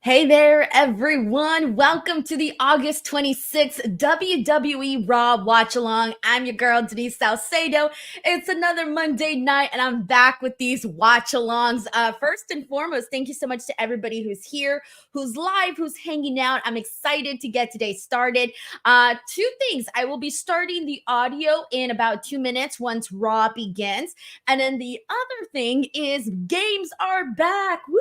Hey there, everyone. Welcome to the August 26th WWE RAW Watch Along. I'm your girl, Denise Salcedo. It's another Monday night, and I'm back with these watch alongs. First and foremost, thank you so much to everybody who's here, who's live, who's hanging out. I'm excited to get today started. Two things. I will be starting the audio in about 2 minutes once RAW begins. And then the other thing is games are back. Woo!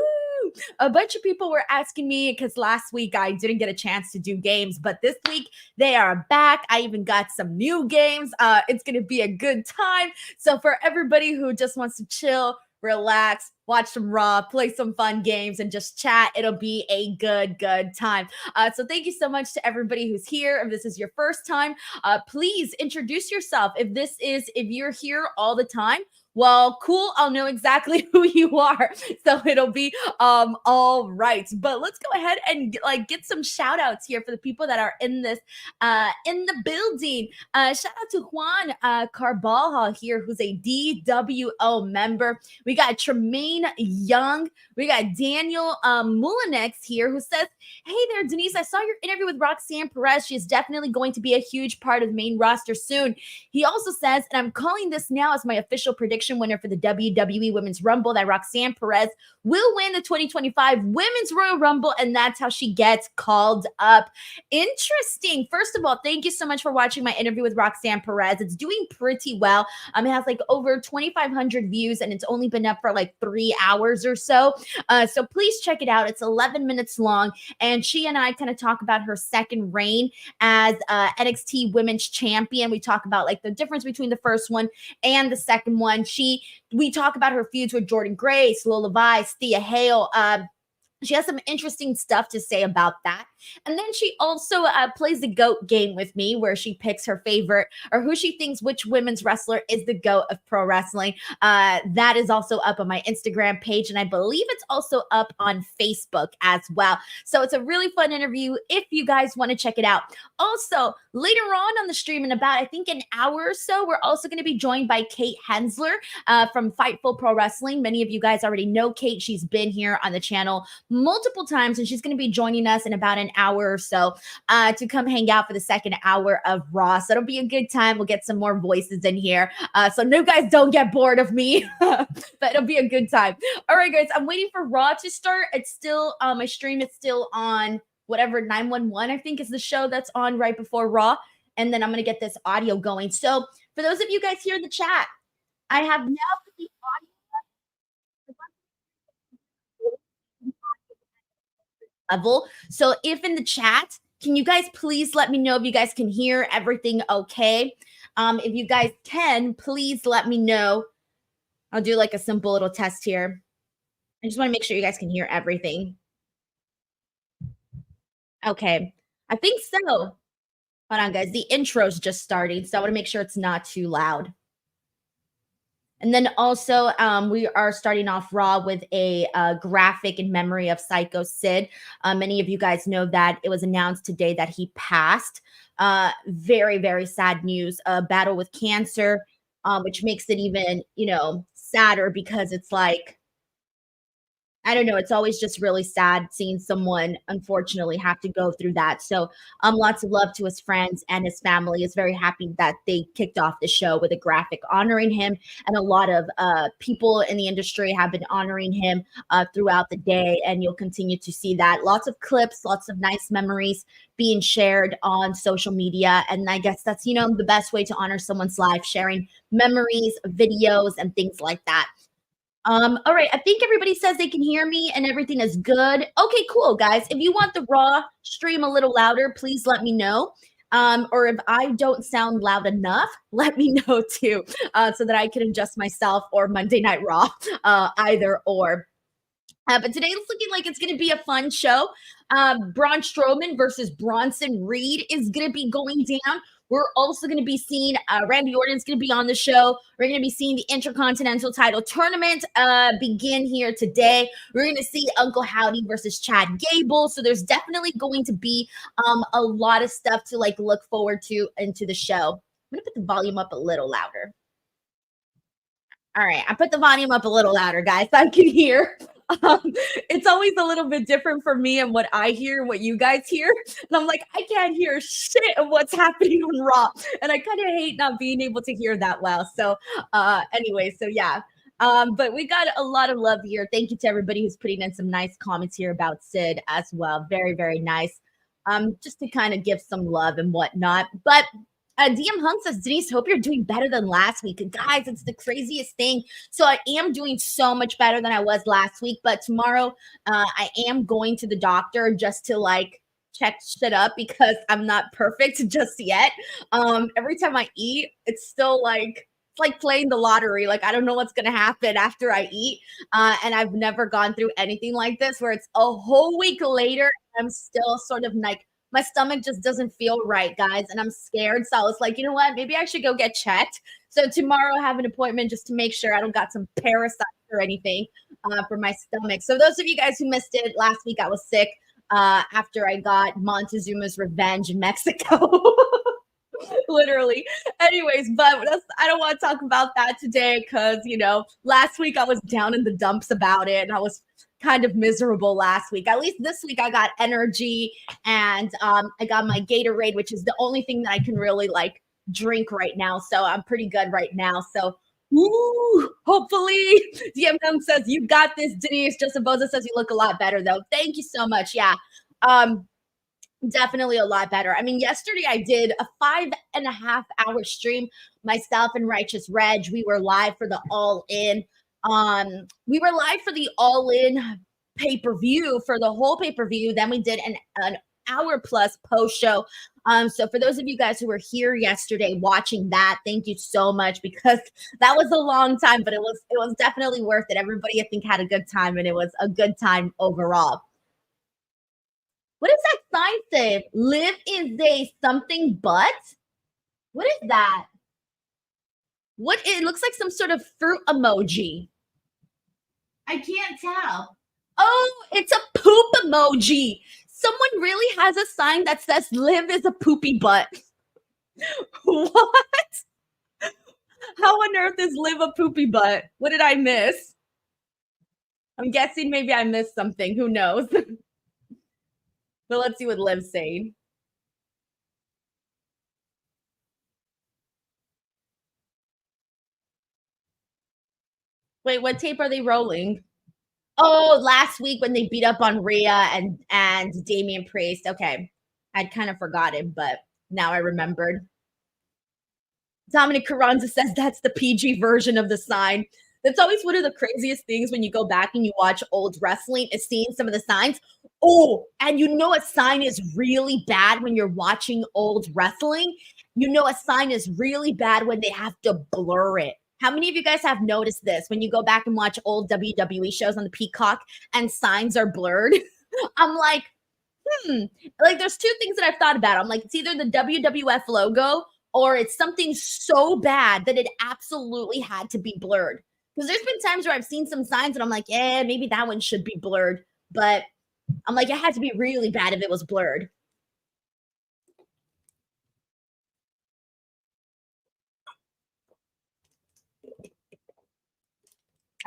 A bunch of people were asking me because last week I didn't get a chance to do games, but this week they are back. I even got some new games. It's going to be a good time. So for everybody who just wants to chill, relax, watch some Raw, play some fun games, and just chat, it'll be a good time. So thank you so much to everybody who's here. If this is your first time, please introduce yourself. If you're here all the time, well, cool. I'll know exactly who you are. So it'll be all right. But let's go ahead and get some shout outs here for the people that are in the building. Shout out to Juan Carbalha here, who's a DWO member. We got Tremaine Young. We got Daniel Mulinex here, who says, "Hey there, Denise. I saw your interview with Roxanne Perez. She is definitely going to be a huge part of the main roster soon." He also says, and I'm calling this now as my official prediction winner for the WWE Women's Rumble, that Roxanne Perez will win the 2025 Women's Royal Rumble, and that's how she gets called up. Interesting. First of all, thank you so much for watching my interview with Roxanne Perez. It's doing pretty well. It has over 2,500 views, and it's only been up for 3 hours or so. So please check it out. It's 11 minutes long, and she and I kind of talk about her second reign as NXT Women's Champion. We talk about the difference between the first one and the second one. We talk about her feuds with Jordan Grace, Lola Vice, Thea Hale. She has some interesting stuff to say about that. And then she also plays the GOAT game with me, where she picks her favorite or who she thinks which women's wrestler is the GOAT of pro wrestling. That is also up on my Instagram page, and I believe it's also up on Facebook as well. So it's a really fun interview if you guys want to check it out. Also, later on the stream in about, I think, an hour or so, we're also going to be joined by Kate Hensler from Fightful Pro Wrestling. Many of you guys already know Kate. She's been here on the channel multiple times, and she's going to be joining us in about an hour or so to come hang out for the second hour of Raw. So it'll be a good time. We'll get some more voices in here. So no, guys, don't get bored of me, but it'll be a good time. All right, guys, I'm waiting for Raw to start. It's still, my stream is still on whatever 911, I think, is the show that's on right before Raw. And then I'm going to get this audio going. So for those of you guys here in the chat, I have now put the audio level. So if in the chat, can you guys please let me know if you guys can hear everything okay? If you guys can, please let me know. I'll do a simple little test here. I just want to make sure you guys can hear everything. Okay, I think so. Hold on, guys. The intro's just starting, so I want to make sure it's not too loud. And then also, we are starting off Raw with a graphic in memory of Psycho Sid. Many of you guys know that it was announced today that he passed. Very, very sad news. A battle with cancer, which makes it even, sadder, because it's I don't know. It's always just really sad seeing someone, unfortunately, have to go through that. So lots of love to his friends and his family. Is very happy that they kicked off the show with a graphic honoring him. And a lot of people in the industry have been honoring him throughout the day. And you'll continue to see that. Lots of clips, lots of nice memories being shared on social media. And I guess that's, the best way to honor someone's life, sharing memories, videos, and things like that. All right. I think everybody says they can hear me and everything is good. Okay, cool, guys. If you want the Raw stream a little louder, please let me know. Or if I don't sound loud enough, let me know too, so that I can adjust myself, or Monday Night Raw, either or. But today it's looking like it's going to be a fun show. Braun Strowman versus Bronson Reed is going to be going down. We're also going to be seeing Randy Orton's going to be on the show. We're going to be seeing the Intercontinental title tournament begin here today. We're going to see Uncle Howdy versus Chad Gable. So there's definitely going to be a lot of stuff to look forward to into the show. I'm going to put the volume up a little louder. All right, I put the volume up a little louder, guys, so I can hear. um, it's always a little bit different for me and what I hear, what you guys hear. And I'm like, I can't hear shit of what's happening on Raw. And I kind of hate not being able to hear that well. So, anyway, so yeah. But we got a lot of love here. Thank you to everybody who's putting in some nice comments here about Sid as well. Very, very nice. Just to kind of give some love and whatnot. But DM Hunt says, Denise, hope you're doing better than last week. Guys, it's the craziest thing. So I am doing so much better than I was last week. But tomorrow, I am going to the doctor just to like check shit up because I'm not perfect just yet. Every time I eat, it's still like it's like playing the lottery. Like I don't know what's gonna happen after I eat. And I've never gone through anything like this where it's a whole week later. I'm still sort of like my stomach just doesn't feel right, guys, and I'm scared. So I was like, you know what? Maybe I should go get checked. So tomorrow I have an appointment just to make sure I don't got some parasites or anything for my stomach. So those of you guys who missed it, last week I was sick after I got Montezuma's revenge in Mexico. Literally. Anyways, but I don't want to talk about that today because, you know, last week I was down in the dumps about it and I was kind of miserable last week. At least this week I got energy and I got my Gatorade, which is the only thing that I can really like drink right now. So I'm pretty good right now. So hopefully DMM says you got this, Denise. Just Boza says you look a lot better though. Thank you so much. Yeah. Definitely a lot better. I mean, yesterday I did a 5.5 hour stream. Myself and Righteous Reg, we were live for the All In. We were live for the All In pay-per-view for the whole pay-per-view. Then we did an hour plus post show. So for those of you guys who were here yesterday watching that, thank you so much because that was a long time, but it was definitely worth it. Everybody I think had a good time and it was a good time overall. What does that sign say? Live is a something but? What is that? What it looks like some sort of fruit emoji. I can't tell. Oh, it's a poop emoji. Someone really has a sign that says live is a poopy butt. What? How on earth is live a poopy butt? What did I miss? I'm guessing maybe I missed something. Who knows? But let's see what Liv's saying. Wait, what tape are they rolling? Oh, last week when they beat up on Rhea and Damian Priest. Okay. I'd kind of forgotten, but now I remembered. Dominic Carranza says that's the PG version of the sign. That's always one of the craziest things when you go back and you watch old wrestling is seeing some of the signs. Oh, and you know a sign is really bad when you're watching old wrestling. You know a sign is really bad when they have to blur it. How many of you guys have noticed this when you go back and watch old WWE shows on the Peacock and signs are blurred? I'm like, like there's two things that I've thought about. I'm like, it's either the WWF logo or it's something so bad that it absolutely had to be blurred. Because there's been times where I've seen some signs and I'm like, yeah, maybe that one should be blurred. But I'm like, it had to be really bad if it was blurred.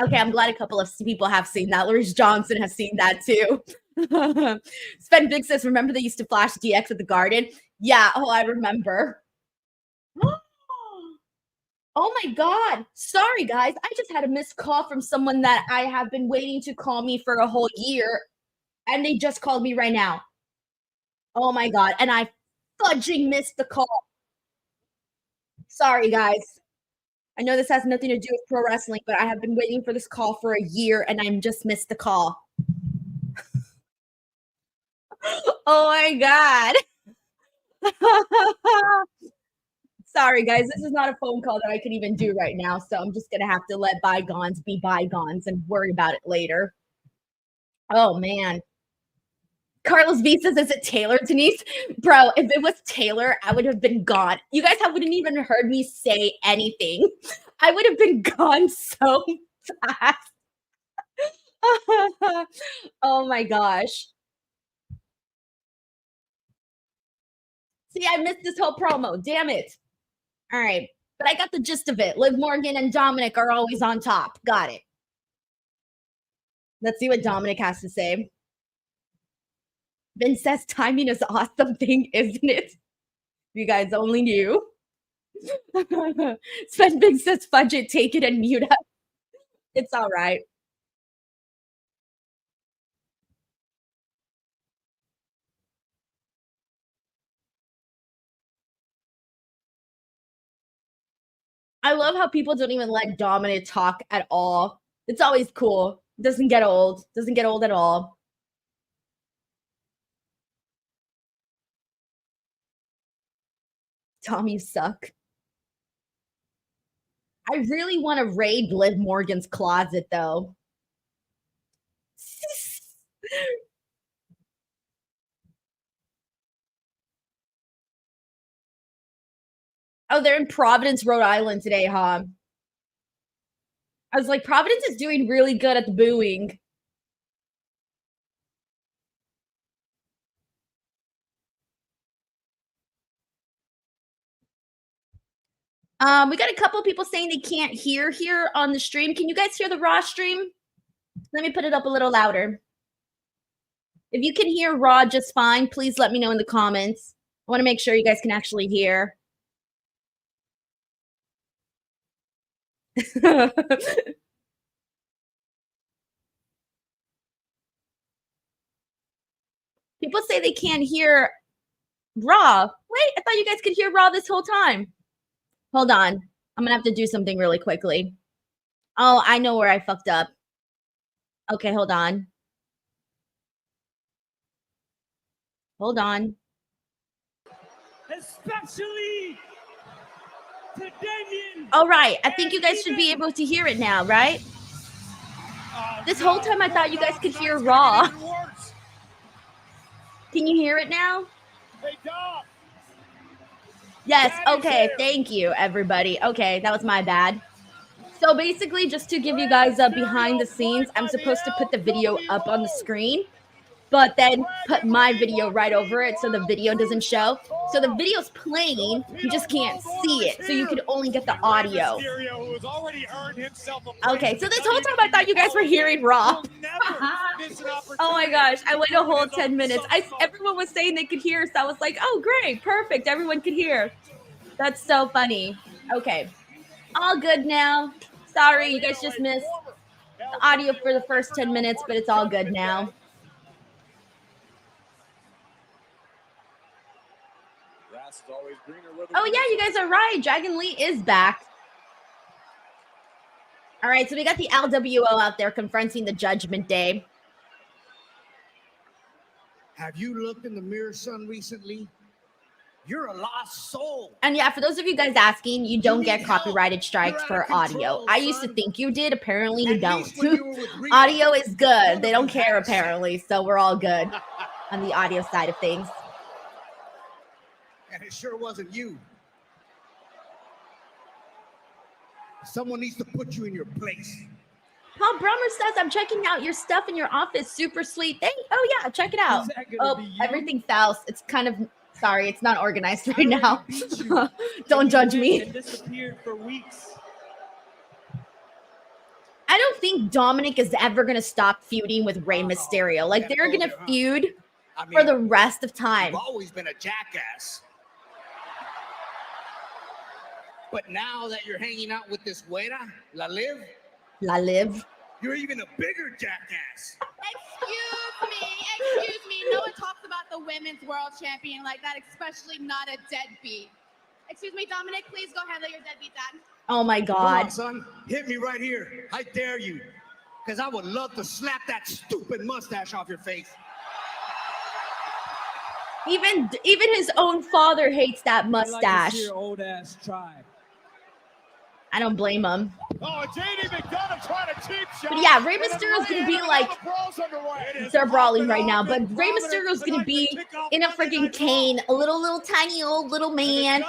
Okay, I'm glad a couple of people have seen that. Larice Johnson has seen that too. Sven Big says, remember they used to flash DX at the Garden? Yeah, oh, I remember. Oh my God. Sorry, guys. I just had a missed call from someone that I have been waiting to call me for a whole year, and they just called me right now. Oh my God. And I fudging missed the call. Sorry, guys. I know this has nothing to do with pro wrestling, but I have been waiting for this call for a year and I just missed the call. Oh my God. Sorry, guys. This is not a phone call that I could even do right now. So I'm just going to have to let bygones be bygones and worry about it later. Oh, man. Carlos V says, is it Taylor, Denise? Bro, if it was Taylor, I would have been gone. You guys wouldn't even heard me say anything. I would have been gone so fast. Oh my gosh. See, I missed this whole promo. Damn it. All right. But I got the gist of it. Liv Morgan and Dominic are always on top. Got it. Let's see what Dominic has to say. Vince says timing is an awesome thing, isn't it? You guys only knew. Spend Vince says budget, take it and mute us. It's all right. I love how people don't even let Dominic talk at all. It's always cool. Doesn't get old. Doesn't get old at all. Tom, you suck. I really want to raid Liv Morgan's closet, though. Oh, they're in Providence, Rhode Island today, huh? I was like, Providence is doing really good at the booing. We got a couple people saying they can't hear here on the stream. Can you guys hear the Raw stream? Let me put it up a little louder. If you can hear Raw just fine, please let me know in the comments. I want to make sure you guys can actually hear. People say they can't hear Raw. Wait, I thought you guys could hear Raw this whole time. Hold on. I'm going to have to do something really quickly. Oh, I know where I fucked up. Okay, hold on. Hold on. Especially to Damien. All right. I think you guys should be able to hear it now, right? This whole time I thought you guys could hear Raw. Can you hear it now? Yes. Okay. Thank you, everybody. Okay, that was my bad. So basically, just to give you guys a behind the scenes, I'm supposed to put the video up on the screen, but then put my video right over it so the video doesn't show. So the video's playing, you just can't see it. So you can only get the audio. Okay, so this whole time I thought you guys were hearing Raw. Oh my gosh, I went a whole 10 minutes. Everyone was saying they could hear, so I was like, oh great, perfect, everyone could hear. That's so funny. Okay, all good now. Sorry, you guys just missed the audio for the first 10 minutes, but it's all good now. Oh yeah, you guys are right. Dragon Lee is back. All right, so we got the LWO out there confronting the Judgment Day. Have you looked in the mirror, son, recently? You're a lost soul. And yeah, for those of you guys asking, you don't get copyrighted strikes for audio. I used to think you did. Apparently you don't. Audio is good. They don't care apparently, so we're all good on the audio side of things. And it sure wasn't you. Someone needs to put you in your place. Paul Brummer says, I'm checking out your stuff in your office. Super sweet. Oh, yeah, check it out. Oh, everything's else. It's kind of, sorry, it's not organized right now. Don't judge me. Disappeared for weeks. I don't think Dominic is ever going to stop feuding with Rey Mysterio. Like, they're going to feud for the rest of time. You've always been a jackass. But now that you're hanging out with this güera, La Liv, you're even a bigger jackass. Excuse me. No one talks about the women's world champion like that, especially not a deadbeat. Excuse me, Dominic, please go handle your deadbeat dad. Oh my God. Come on, son. Hit me right here. I dare you. Because I would love to slap that stupid mustache off your face. Even his own father hates that mustache. Like to see your old ass try. I don't blame him. Oh, JD McDonough trying to cheap shot. But yeah, Rey Mysterio's going to be like, they're brawling right now, but Rey Mysterio's going to be in a freaking cane, a little tiny old little man,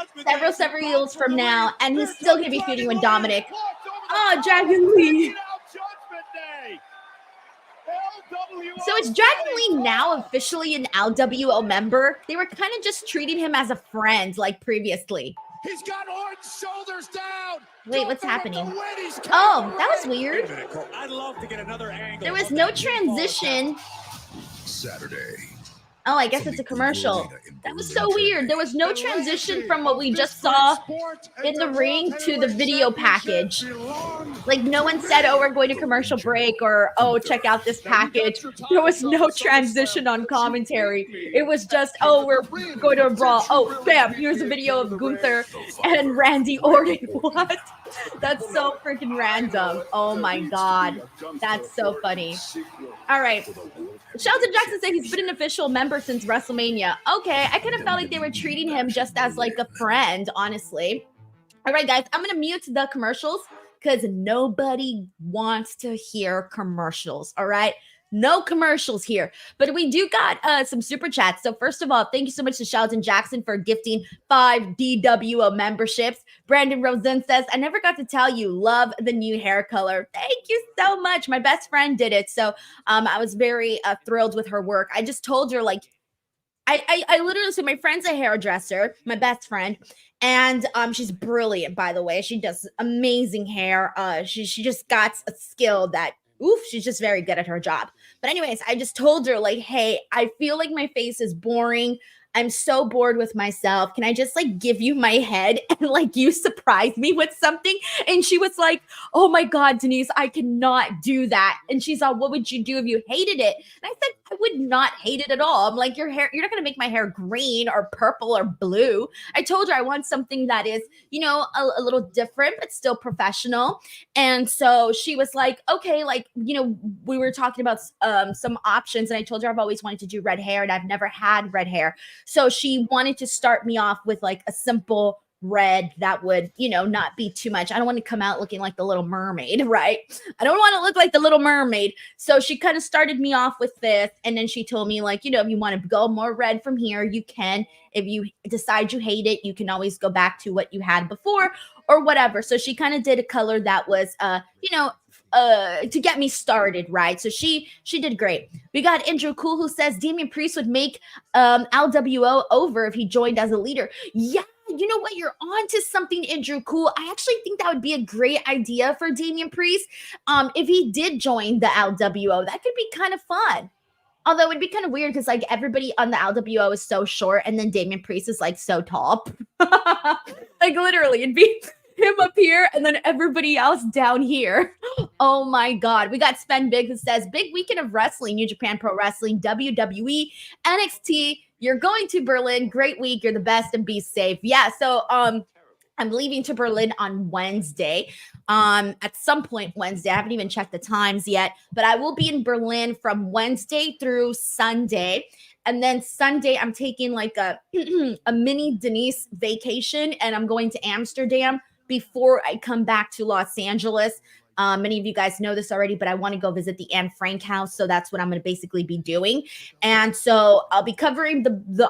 several years from now, and he's still going to be feuding with Dominic. Oh, Dragon Lee. So is Dragon Lee now officially an LWO member? They were kind of just treating him as a friend like previously. He's got Orton's shoulders down. Wait, what's happening? Oh, that was weird. I'd love to get another angle. There was no transition. Saturday. Oh, I guess it's a commercial. That was so weird. There was no transition from what we just saw in the ring to the video package. Like, no one said, oh, we're going to commercial break, or, oh, check out this package. There was no transition on commentary. It was just, oh, we're going to a brawl. Oh, bam, here's a video of Gunther and Randy Orton. What? That's so freaking random. Oh, my God. That's so funny. All right. Shelton Jackson said he's been an official member since WrestleMania. Okay, I kind of felt like they were treating him just as like a friend, honestly. All right, guys, I'm going to mute the commercials because nobody wants to hear commercials, all right? No commercials here, but we do got some super chats. So first of all, thank you so much to Shelton Jackson for gifting 5 DWO memberships. Brandon Rosen says, I never got to tell you, love the new hair color. Thank you so much. My best friend did it. So I was very thrilled with her work. I just told her, like, I literally said, my friend's a hairdresser, my best friend, and she's brilliant, by the way. She does amazing hair. She just got a skill that, oof, she's just very good at her job. But anyways, I just told her, like, hey, I feel like my face is boring. I'm so bored with myself. Can I just like give you my head and like you surprise me with something? And she was like, oh my God, Denise, I cannot do that. And she's like, what would you do if you hated it? And I said, I would not hate it at all. I'm like, your hair, you're not going to make my hair green or purple or blue. I told her I want something that is, you know, a little different, but still professional. And so she was like, okay, like, you know, we were talking about some options. And I told her I've always wanted to do red hair and I've never had red hair. So she wanted to start me off with like a simple red that would, you know, not be too much. I don't want to come out looking like the Little Mermaid, right? I don't want to look like the Little Mermaid. So she kind of started me off with this. And then she told me, like, you know, if you want to go more red from here, you can. If you decide you hate it, you can always go back to what you had before or whatever. So she kind of did a color that was, you know, to get me started, right? So she did great. We got Andrew Cool who says Damian Priest would make LWO over if he joined as a leader. Yeah, you know what? You're on to something, Andrew Cool. I actually think that would be a great idea for Damian Priest. If he did join the LWO, that could be kind of fun. Although it'd be kind of weird because like everybody on the LWO is so short and then Damian Priest is like so tall. Like literally it'd be him up here and then everybody else down here. Oh my God. We got Sven Big who says, big weekend of wrestling, New Japan Pro Wrestling, WWE, NXT. You're going to Berlin. Great week. You're the best and be safe. Yeah. So I'm leaving to Berlin on Wednesday. At some point Wednesday. I haven't even checked the times yet, but I will be in Berlin from Wednesday through Sunday. And then Sunday, I'm taking like a mini Denise vacation and I'm going to Amsterdam before I come back to Los Angeles. Many of you guys know this already, but I want to go visit the Anne Frank house. So that's what I'm going to basically be doing. And so I'll be covering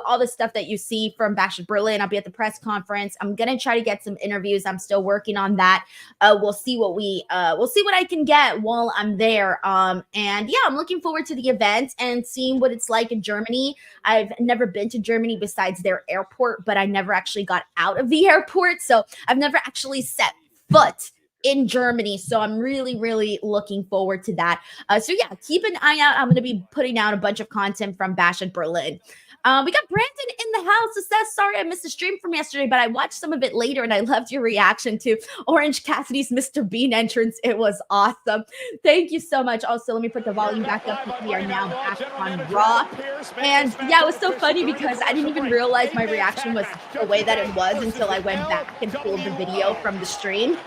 all the stuff that you see from Bash at Berlin. I'll be at the press conference. I'm going to try to get some interviews. I'm still working on that. We'll see what I can get while I'm there. And yeah, I'm looking forward to the event and seeing what it's like in Germany. I've never been to Germany besides their airport, but I never actually got out of the airport. So I've never actually set foot in Germany. So I'm really, really looking forward to that. So yeah, keep an eye out. I'm going to be putting out a bunch of content from Bash at Berlin. We got Brandon in the house who says, sorry, I missed the stream from yesterday, but I watched some of it later and I loved your reaction to Orange Cassidy's Mr. Bean entrance. It was awesome. Thank you so much. Also, let me put the volume back up. We are now back on Raw. And yeah, it was so funny because I didn't even realize my reaction was the way that it was until I went back and pulled the video from the stream.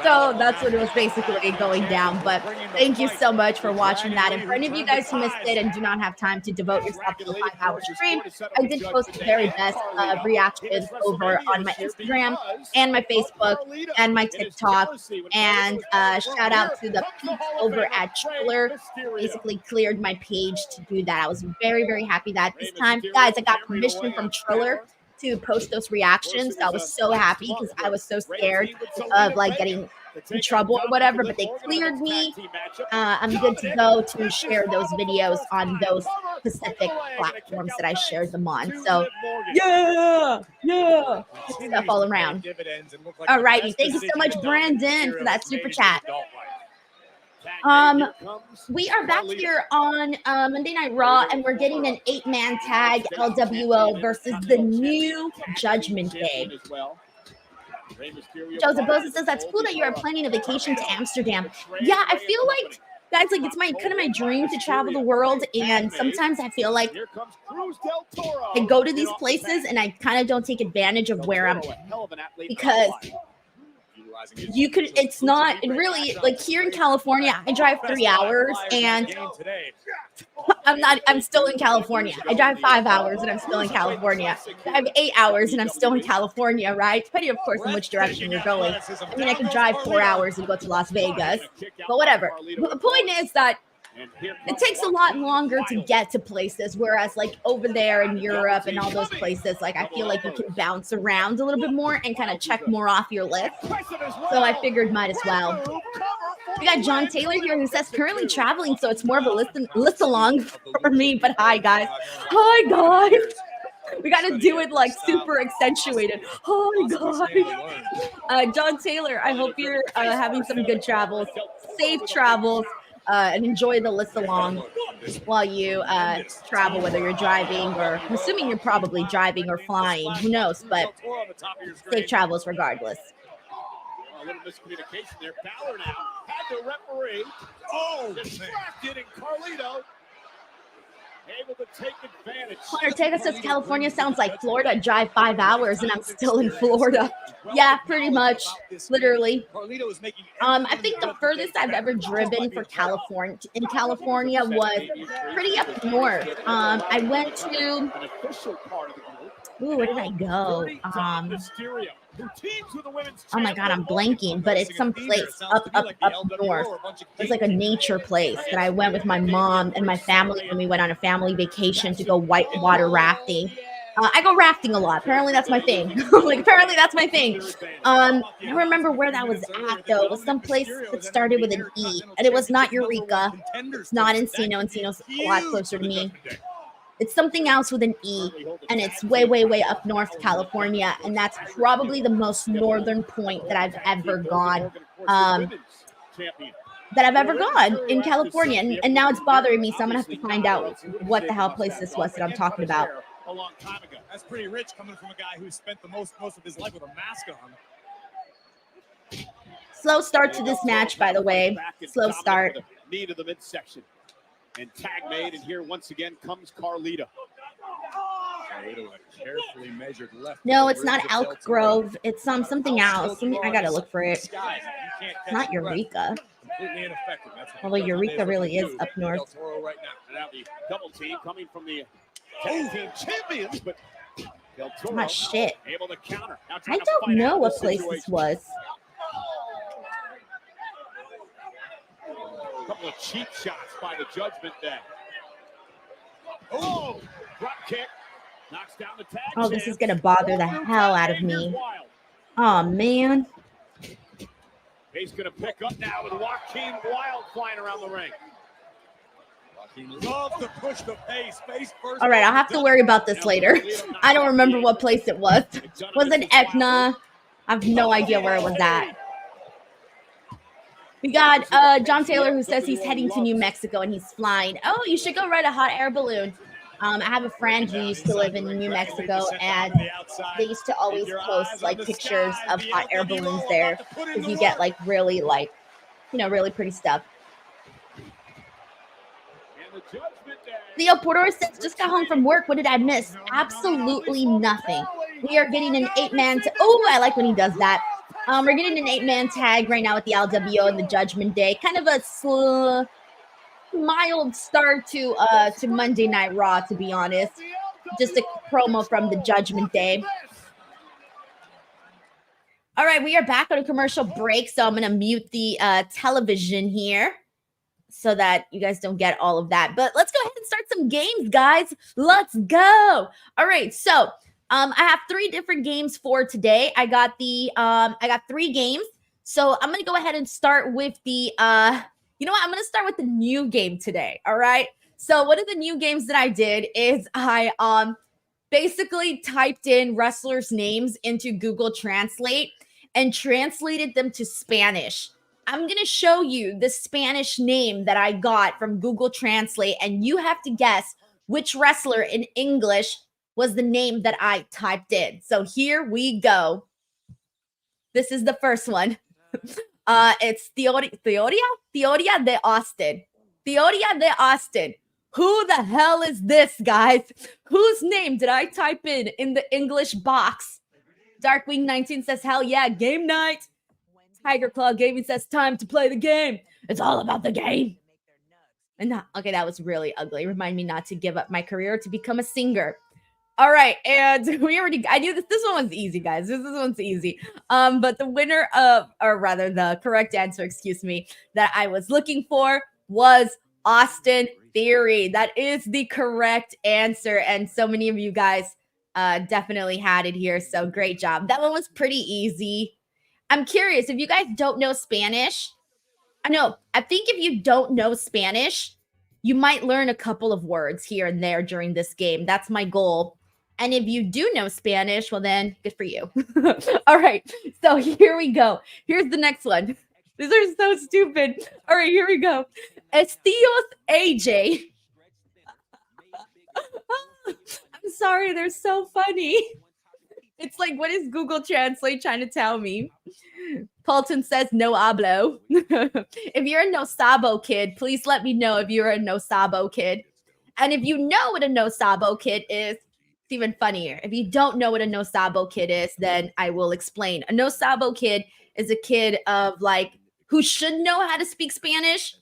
So that's what it was basically going down. But thank you so much for watching that. And for any of you guys who missed it and do not have time to devote yourself to a 5-hour stream, I did post the very best reactions over on my Instagram and my Facebook and my TikTok. And shout out to the peeps over at Triller. Basically cleared my page to do that. I was very, very happy that this time, guys, I got permission from Triller to post those reactions. I was so happy because I was so scared of like getting in trouble or whatever, but they cleared me. I'm good to go to share those videos on those specific platforms that I shared them on. So, yeah, good stuff all around. All righty. Thank you so much, Brandon, for that super chat. We are back here on Monday Night Raw, and we're getting an 8-man tag, LWO versus the New Judgment Day. Joseph Bosa says, that's cool that you are planning a vacation to Amsterdam. Yeah, I feel like, guys, like it's kind of my dream to travel the world, and sometimes I feel like I go to these places and I kind of don't take advantage of where I'm at, because it's not really like here in California. I drive 3 hours and I'm still in California. I drive 5 hours and I'm still in California. I have 8 hours and I'm still in California, right? Depending, of course, on which direction you're going. I mean, I can drive 4 hours and go to Las Vegas, but whatever. The point is that it takes a lot longer to get to places, whereas like over there in Europe and all those places, like I feel like you can bounce around a little bit more and kind of check more off your list. So I figured might as well. We got John Taylor here who says currently traveling, so it's more of a list along for me. But hi guys. We got to do it like super accentuated. Hi guys. John Taylor, I hope you're having some good travels, safe travels. And enjoy the list along while you travel, whether you're driving or I'm assuming you're probably driving or flying. Who knows? But safe travels regardless. A little miscommunication there. Balor now had the referee. Oh, distracted, and Carlito able to take advantage. Ortega says California sounds like Florida. I drive 5 hours and I'm still in Florida. Yeah, pretty much, literally. I think the furthest I've ever driven for California was pretty up north. I went to. Ooh, where did I go? Oh my God, I'm blanking, but it's some place up north. It's like a nature place that I went with my mom and my family when we went on a family vacation to go whitewater rafting. I go rafting a lot. Apparently that's my thing. I don't remember where that was at though. It was some place that started with an E, and it was not Eureka. It's not Encino. Encino's a lot closer to me. It's something else with an E, and it's way, way, way up north California, and that's probably the most northern point that I've ever gone. In California, and now it's bothering me, so I'm gonna have to find out what the hell place this was that I'm talking about. A long time ago. That's pretty rich coming from a guy who spent the most of his life with a mask on. Slow start to this match, by the way. Slow start. Knee to the midsection. And tag made, and here once again comes Carlito. Carefully measured left. No, it's not Elk Grove. It's something else. I gotta look for it. It's not Eureka. Completely ineffective. Although Eureka really is up north. Right now the double team coming from the tag team champions, but my shit. Able to counter. I don't know what place this was. A couple of cheap shots by the Judgment Day. Oh, drop kick. Knocks down the tag. Oh, this is going to bother the hell out of me. Oh, man. He's going to pick up now with Joaquin Wild flying around the ring. Loves to push the pace. Face first. All right, I'll have to worry about this later. I don't remember what place it was. Was it Etna? I have no idea where it was at. We got John Taylor who says he's heading to New Mexico and he's flying. Oh, you should go ride a hot air balloon. I have a friend who used to live in New Mexico, and they used to always post like pictures of hot air balloons there because you get like really really pretty stuff. Leo Porter says, just got home from work. What did I miss? Absolutely nothing. We are getting an 8-man. Oh, I like when he does that. We're getting an 8-man tag right now with the LWO and the Judgment Day. Kind of a mild start to Monday Night Raw, to be honest. Just a promo from the Judgment Day. All right, we are back on a commercial break, so I'm going to mute the television here so that you guys don't get all of that. But let's go ahead and start some games, guys. Let's go. All right, so I have 3 different games for today. I got 3 games. So I'm going to go ahead and start with the, you know what? I'm going to start with the new game today. All right. So one of the new games that I did is I basically typed in wrestlers' names into Google Translate and translated them to Spanish. I'm going to show you the Spanish name that I got from Google Translate, and you have to guess which wrestler in English was the name that I typed in. So here we go. This is the first one. It's Theoria de Austin. Theoria de Austin. Who the hell is this, guys? Whose name did I type in the English box? Darkwing19 says, hell yeah, game night. Tiger Claw Gaming says, time to play the game. It's all about the game. And okay, that was really ugly. Remind me not to give up my career to become a singer. All right, and I knew this one was easy, guys. This one's easy. But the winner of, or rather the correct answer, excuse me, that I was looking for was Austin Theory. That is the correct answer. And so many of you guys definitely had it here. So great job. That one was pretty easy. I'm curious, if you guys don't know Spanish, I think if you don't know Spanish, you might learn a couple of words here and there during this game. That's my goal. And if you do know Spanish, well then, good for you. All right, so here we go. Here's the next one. These are so stupid. All right, here we go. Estios AJ. I'm sorry, they're so funny. It's like, what is Google Translate trying to tell me? Paulton says, no hablo. If you're a no sabo kid, please let me know if you're a no sabo kid. And if you know what a no sabo kid is, it's even funnier. If you don't know what a no sabo kid is, then I will explain. A no sabo kid is a kid of like who should know how to speak Spanish.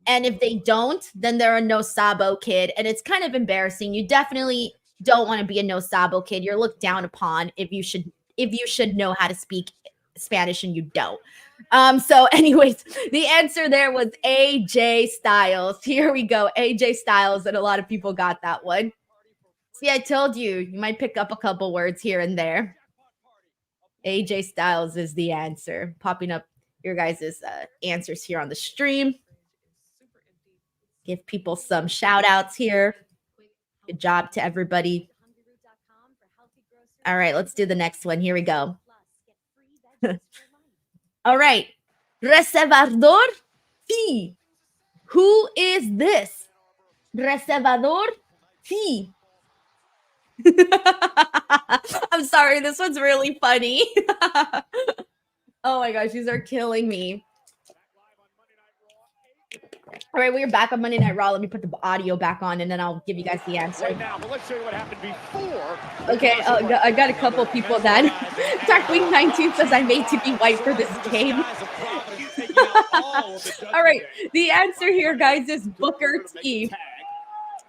And if they don't, then they're a no sabo kid. And it's kind of embarrassing. You definitely don't want to be a no sabo kid. You're looked down upon if you should know how to speak Spanish and you don't. So anyways, the answer there was AJ Styles. Here we go, AJ Styles, and a lot of people got that one. See, I told you, you might pick up a couple words here and there. AJ Styles is the answer. Popping up your guys' answers here on the stream. Give people some shout outs here. Good job to everybody. All right, let's do the next one. Here we go. All right. Reservador Fee. Who is this? Reservador Fee. I'm sorry, this one's really funny. Oh my gosh, these are killing me. All right, we're back on Monday Night Raw. Let me put the audio back on, and then I'll give you guys the answer. Right now, but let's show you what happened before. Okay, I got a couple people that Darkwing19 says I'm made to be white for this game. All right, the answer here, guys, is Booker T.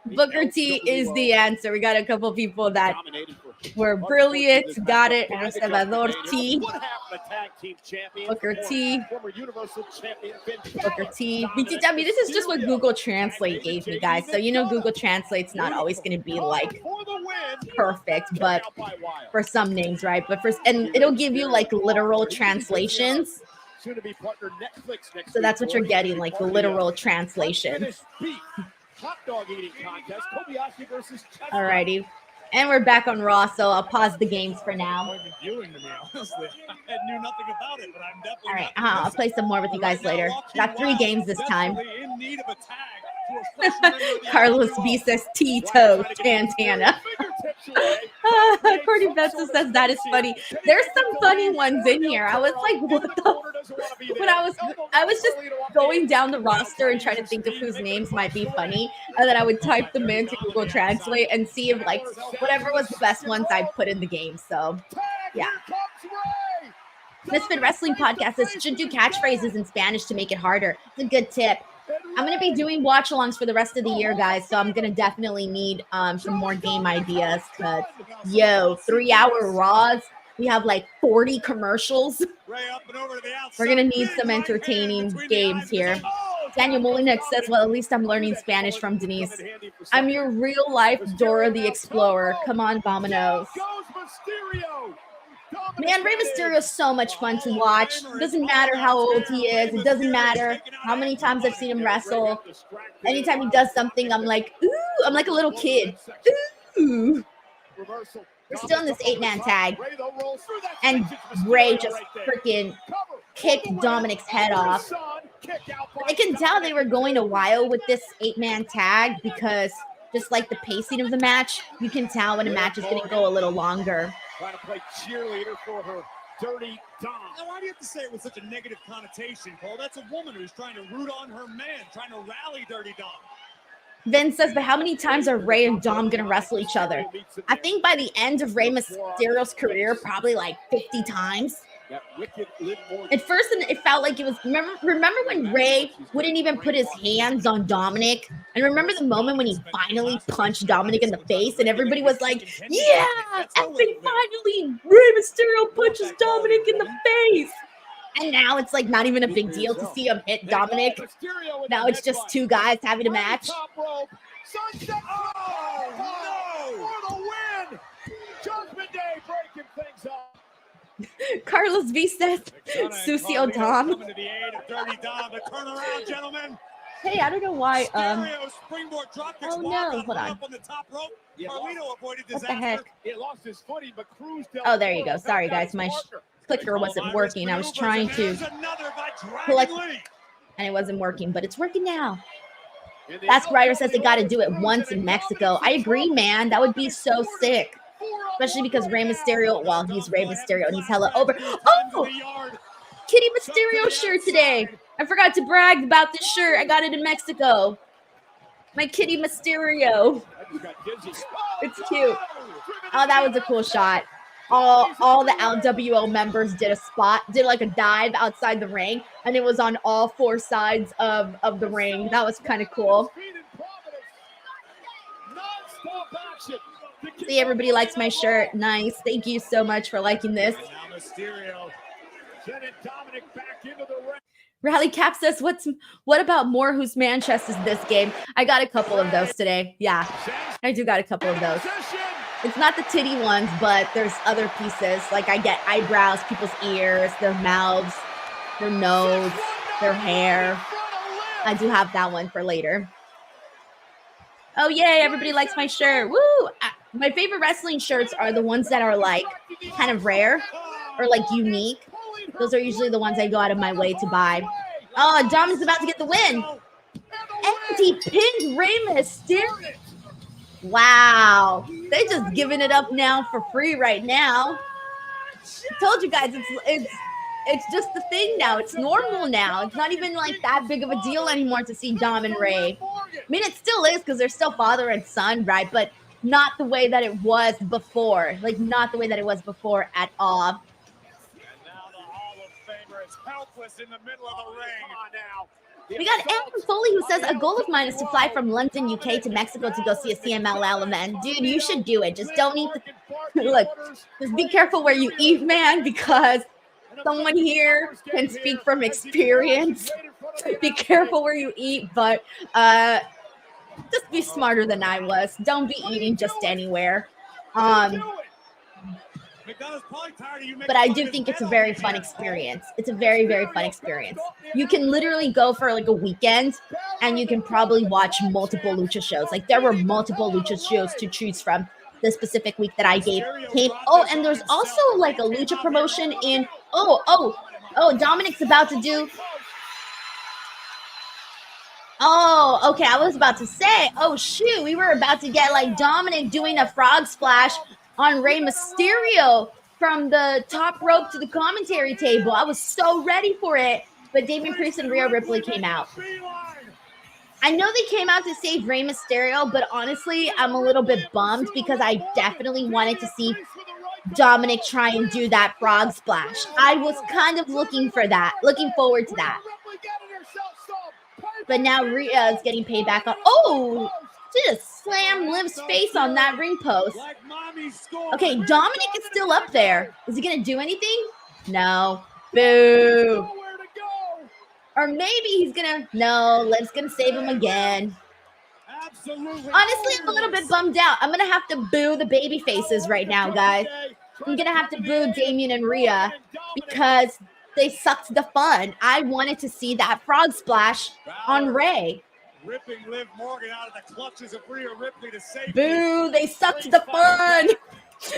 Booker T is the answer. We got a couple people that were brilliant. Got it. Reservador T. Booker T. Booker T. I mean, this is just what Google Translate gave me, guys. So, you know, Google Translate's not always going to be like perfect, but for some names, right? But and it'll give you like literal translations. So that's what you're getting, like literal translations. Hot dog eating contest, Kobayashi versus Alrighty. And we're back on Raw, so I'll pause the games for now. I knew nothing about it, but I'm definitely. All right, I'll play some more with you guys later. Got 3 games this time. Carlos B says Tito Santana. Cordy Betsa says that is funny. There's some funny ones in here. I was like, what the? When I was just going down the roster and trying to think of whose names might be funny, and then I would type them into Google Translate and see if like whatever was the best ones I'd put in the game. So yeah. Misfit Wrestling Podcast says should do catchphrases in Spanish to make it harder. It's a good tip. I'm going to be doing watch-alongs for the rest of the year, guys, so I'm going to definitely need some more game ideas because, 3-hour Raws, we have like 40 commercials. We're going to need some entertaining games here. Daniel Molinek says, well, at least I'm learning Spanish from Denise. I'm your real-life Dora the Explorer. Come on, Vamonos. Man, Rey Mysterio is so much fun to watch. It doesn't matter how old he is. It doesn't matter how many times I've seen him wrestle. Anytime he does something, I'm like, ooh, I'm like a little kid. Ooh. We're still in this 8-man tag. And Rey just freaking kicked Dominic's head off. I can tell they were going a while with this 8-man tag because just like the pacing of the match, you can tell when a match is going to go a little longer. Trying to play cheerleader for her dirty Dom. Now, why do you have to say it with such a negative connotation, Cole? That's a woman who's trying to root on her man, trying to rally Dirty Dom. Vince says, but how many times are Rey and Dom going to wrestle each other? I think by the end of Rey Mysterio's career, probably like 50 times. At first, it felt like it was, remember when Rey wouldn't even put his hands on Dominic? And remember the moment when he finally punched Dominic in the face and everybody was like, yeah, effing finally, Rey Mysterio punches Dominic in the face. And now it's like not even a big deal to see him hit Dominic. Now it's just two guys having a match. Oh, no! For the win! Judgment Day breaking things up. Carlos V says, Sucio Dom. Coming to the aid of Dirty Dom to turn around, gentlemen. Hey, I don't know why. Springboard drop kicks. Oh no, hold on. Up on the top rope. Carlito avoided What disaster. the heck? It lost his footing, but Cruz Oh, there you go. Sorry, guys. My clicker wasn't working. I was trying to click, and it wasn't working, but it's working now. Ask Ryder says they got to do it once in Mexico. I agree, man. That would be so sick. Especially because Rey Mysterio, well, he's Rey Mysterio and he's hella over. Oh! Kitty Mysterio shirt today. I forgot to brag about this shirt. I got it in Mexico. My Kitty Mysterio. It's cute. Oh, that was a cool shot. All the LWO members did a spot, did like a dive outside the ring, and it was on all four sides of the ring. That was kind of cool. See, everybody likes my shirt. Nice. Thank you so much for liking this. Rally Cap says, what about more whose man chest is this game? I got a couple of those today. Yeah, I do got a couple of those. It's not the titty ones, but there's other pieces. Like I get eyebrows, people's ears, their mouths, their nose, their hair. I do have that one for later. Oh, yay, everybody likes my shirt. Woo! My favorite wrestling shirts are the ones that are like kind of rare or like unique. Those are usually the ones I go out of my way to buy. Oh, Dominic's about to get the win. And he pinned Rey Mysterio. Wow. They just giving it up now for free right now. I told you guys it's just the thing now. It's normal now. It's not even like that big of a deal anymore to see Dom and Rey. I mean, it still is because they're still father and son, right? But not the way that it was before. Like, not the way that it was before at all. And now the Hall of Famer is helpless in the middle of the ring. Come on now. We got Aaron Foley who says, a goal of mine is to fly from London, UK to Mexico to go see a CMLL event. Dude, you should do it. Just don't eat the... Look, just be careful where you eat, man, because someone here can speak from experience. Be careful where you eat, but just be smarter than I was. Don't be eating just anywhere. But I do think it's a very fun experience. It's a very, very fun experience. You can literally go for like a weekend and you can probably watch multiple lucha shows. Like there were multiple lucha shows to choose from the specific week that I came. Oh, and there's also like a lucha promotion in, Dominic's about to do. Oh, okay. I was about to say, oh shoot, we were about to get like Dominic doing a frog splash on Rey Mysterio from the top rope to the commentary table. I was so ready for it, but Damian Priest and Rhea Ripley came out. I know they came out to save Rey Mysterio, but honestly, I'm a little bit bummed because I definitely wanted to see Dominic try and do that frog splash. I was kind of looking forward to that. But now Rhea is getting paid back on. Oh, just slam Liv's face on that ring post. Okay, Dominic is still up there. Is he going to do anything? No. Boo. Or maybe he's going to. No, Liv's going to save him again. Honestly, I'm a little bit bummed out. I'm going to have to boo the baby faces right now, guys. I'm going to have to boo Damien and Rhea because they sucked the fun. I wanted to see that frog splash on Ray. Ripping Liv Morgan out of the clutches of Rhea Ripley to safety. Boo, they sucked the fun.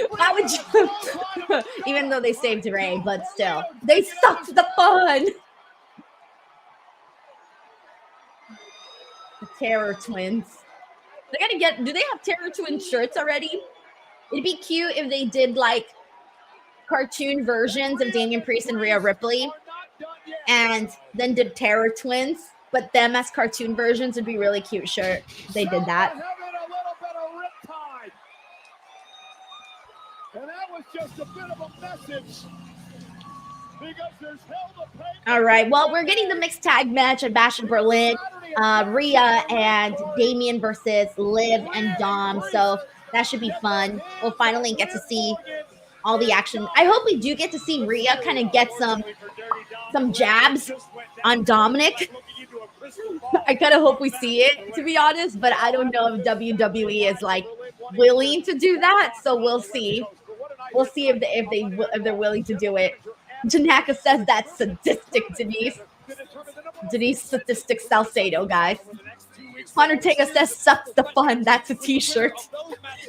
Why would you? Even though they saved Ray, but still, they sucked the fun. The Terror Twins. They gotta get. Do they have Terror Twin shirts already? It'd be cute if they did like cartoon versions of Damian Priest and Rhea Ripley, and then did Terror Twins, but them as cartoon versions would be really cute shirt. They did that. And that was just a bit of a message. Because there's hell to pay. All right. Well, we're getting the mixed tag match at Bash in Berlin. Rhea and Damien versus Liv and Dom. So that should be fun. We'll finally get to see all the action. I hope we do get to see Rhea kind of get some jabs on Dominic. I kind of hope we see it, to be honest, but I don't know if WWE is like willing to do that. So we'll see. We'll see if they're willing to do it. Janaka says that's sadistic, Denise. Denise sadistic Salcedo, guys. Undertaker says sucks the fun. That's a t-shirt.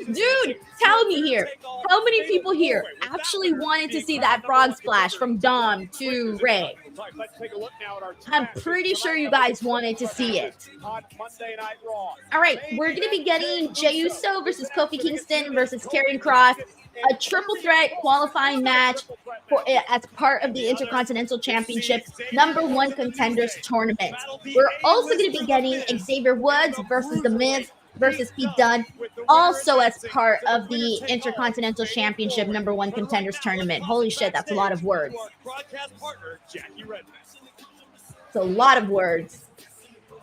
Dude, tell me here. How many people here actually wanted to see that frog splash from Dom to Ray? I'm pretty sure you guys wanted to see it. All right, we're going to be getting Jey Uso versus Kofi Kingston versus Karrion Kross. A triple threat qualifying match as part of the Intercontinental Championship #1 Contenders tournament. We're also going to be getting Xavier Woods versus The Miz versus Pete Dunne, also as part of the Intercontinental Championship #1 Contenders tournament. Holy shit, that's a lot of words. It's a lot of words.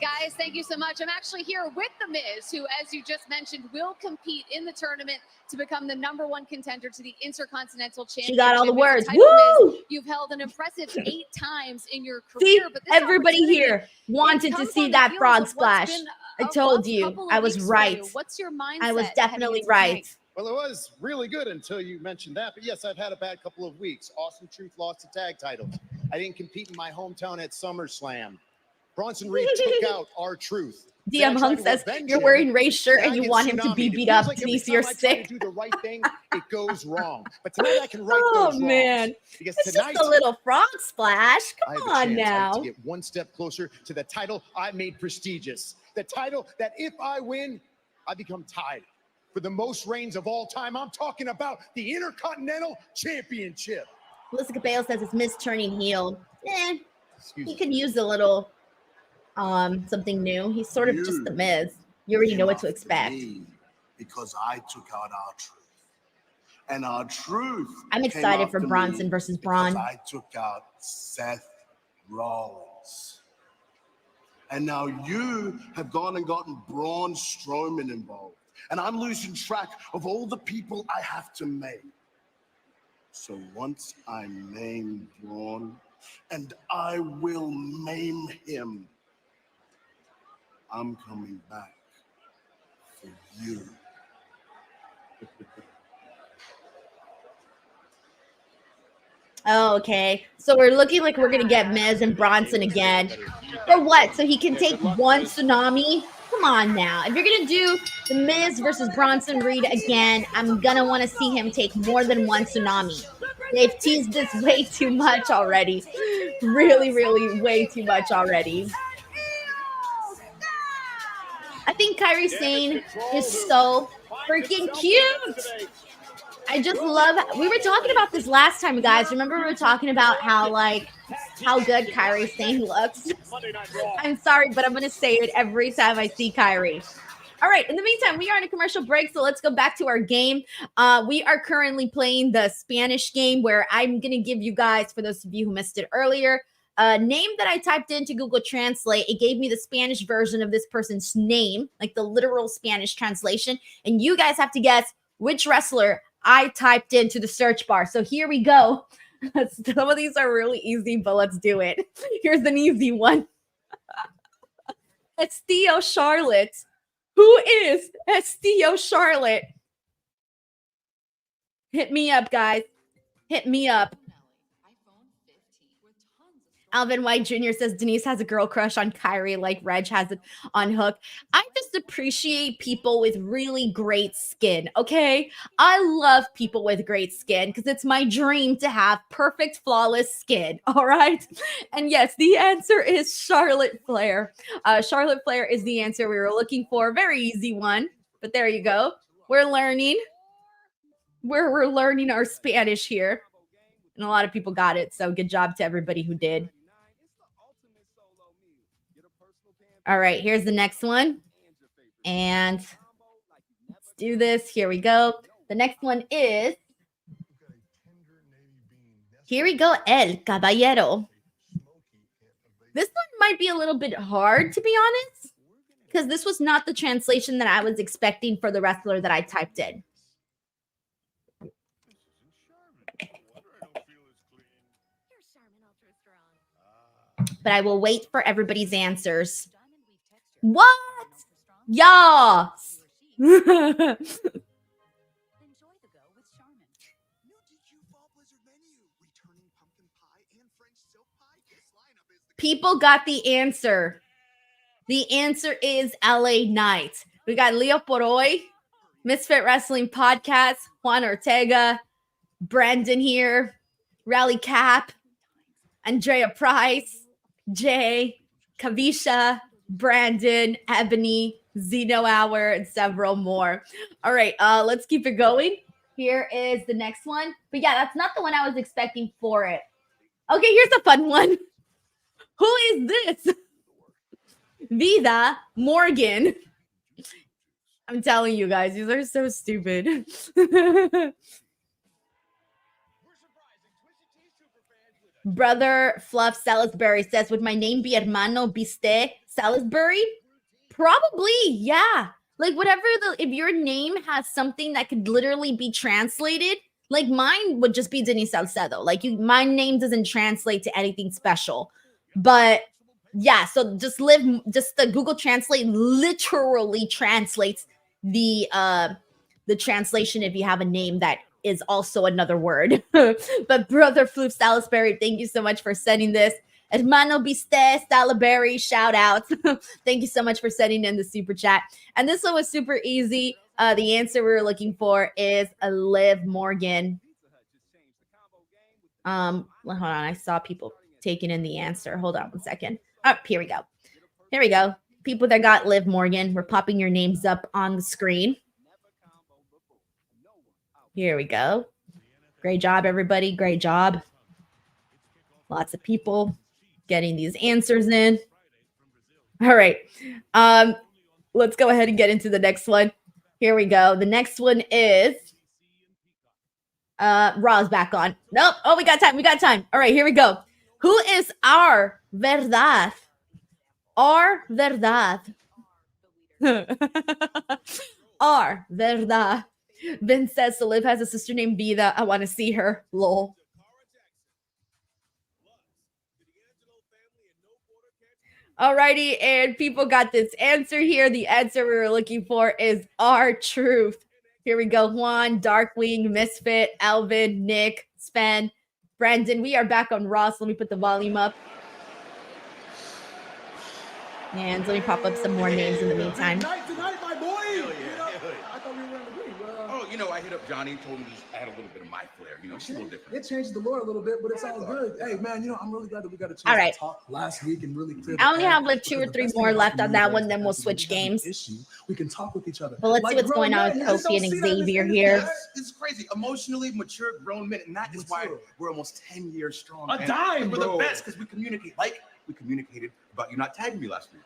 Guys, thank you so much. I'm actually here with The Miz, who, as you just mentioned, will compete in the tournament to become the #1 contender to the Intercontinental Championship. She got all the words. Woo! Miz, you've held an impressive 8 times in your career. See, but this everybody here wanted to see that frog splash. I told you, I was right. What's your mindset? I was definitely right. Well, it was really good until you mentioned that. But yes, I've had a bad couple of weeks. Awesome Truth lost the tag titles. I didn't compete in my hometown at SummerSlam. Bronson Reed took out R-Truth. DM Hunk says you're wearing Ray's shirt and you want him to be beat up. Denise, you're sick. Do the right thing, it goes wrong. But tonight I can right those man, wrongs. Because it's tonight, just a little frog splash. Come on now. To get one step closer to the title I made prestigious. The title that if I win, I become tied for the most reigns of all time. I'm talking about the Intercontinental Championship. Melissa Cabello says it's Miz turning heel. He could use a little something new. He's sort of just the Miz. You already know what to expect. Because I took out R-Truth. And R-Truth. I'm excited for Bronson versus Braun. I took out Seth Rollins. And now you have gone and gotten Braun Strowman involved. And I'm losing track of all the people I have to maim. So once I maim Braun, and I will maim him, I'm coming back for you. Oh, okay. So we're looking like we're going to get Miz and Bronson again. For what? So he can take one tsunami? Come on now. If you're going to do the Miz versus Bronson Reed again, I'm going to want to see him take more than one tsunami. They've teased this way too much already. Really, really way too much already. I think Kairi Sane is so freaking cute. I just love, we were talking about this last time, guys. Remember we were talking about how good Kairi Sane looks? I'm sorry, but I'm going to say it every time I see Kairi. All right, in the meantime, we are in a commercial break, so let's go back to our game. We are currently playing the Spanish game where I'm going to give you guys, for those of you who missed it earlier, a name that I typed into Google Translate. It gave me the Spanish version of this person's name, like the literal Spanish translation. And you guys have to guess which wrestler I typed into the search bar. So here we go. Some of these are really easy, but let's do it. Here's an easy one. It's Theo Charlotte. Who is Estio Charlotte? Hit me up, guys. Hit me up. Alvin White Jr. says Denise has a girl crush on Kyrie like Reg has it on Hook. I just appreciate people with really great skin, okay? I love people with great skin because it's my dream to have perfect, flawless skin, all right? And yes, the answer is Charlotte Flair. Charlotte Flair is the answer we were looking for. Very easy one, but there you go. We're learning. We're learning our Spanish here. And a lot of people got it, so good job to everybody who did. All right, here's the next one. And let's do this. Here we go. The next one is, here we go, El Caballero. This one might be a little bit hard, to be honest, because this was not the translation that I was expecting for the wrestler that I typed in. But I will wait for everybody's answers. What? Yes. People got the answer. The answer is LA Knight. We got Leo Poroy, Misfit Wrestling Podcast, Juan Ortega, Brandon here, Rally Cap, Andrea Price, Jay, Kavisha, Brandon, Ebony, Zeno Hour, and several more. All right, let's keep it going. Here is the next one. But yeah, that's not the one I was expecting for it. Okay, here's a fun one. Who is this? Vida Morgan. I'm telling you guys, these are so stupid. Brother Fluff Salisbury says, would my name be Hermano Biste Salisbury? Probably, yeah. Like whatever if your name has something that could literally be translated, like mine would just be Denise Salcedo. Like my name doesn't translate to anything special. But yeah, so just the Google Translate literally translates the translation if you have a name that is also another word. But Brother Floof Salisbury, thank you so much for sending this. Hermano Biste Salisbury, shout out. Thank you so much for sending in the super chat. And this one was super easy. The answer we were looking for is Liv Morgan. Hold on, I saw people taking in the answer. Hold on one second. Oh, here we go. Here we go. People that got Liv Morgan, we're popping your names up on the screen. Here we go. Great job, everybody. Great job. Lots of people getting these answers in. All right. Let's go ahead and get into the next one. Here we go. The next one is Raw's back on. Nope. Oh, we got time. We got time. All right, here we go. Who is our verdad? Our verdad. Our verdad. Vince says Liv has a sister named Vida. I want to see her. Lol. Alrighty, and people got this answer here. The answer we were looking for is R-Truth. Here we go. Juan, Darkwing, Misfit, Alvin, Nick, Sven, Brandon. We are back on Raw, so let me put the volume up. And let me pop up some more names in the meantime. Tonight, my boy. I thought we were in agreement. I hit up Johnny and told him to add a little bit of my flair. It's a little different. It changed the lore a little bit, but it's all good. Hey, man, I'm really glad that we got a chance to talk last week and really clear. I only have like 2 or 3 more left on that one, then we'll switch games. We can talk with each other. But let's see what's going on with Kofi and Xavier here. It's crazy. Emotionally mature grown men, and that is why we're almost 10 years strong. A dime, we're the best because we communicate like we communicated about you not tagging me last week.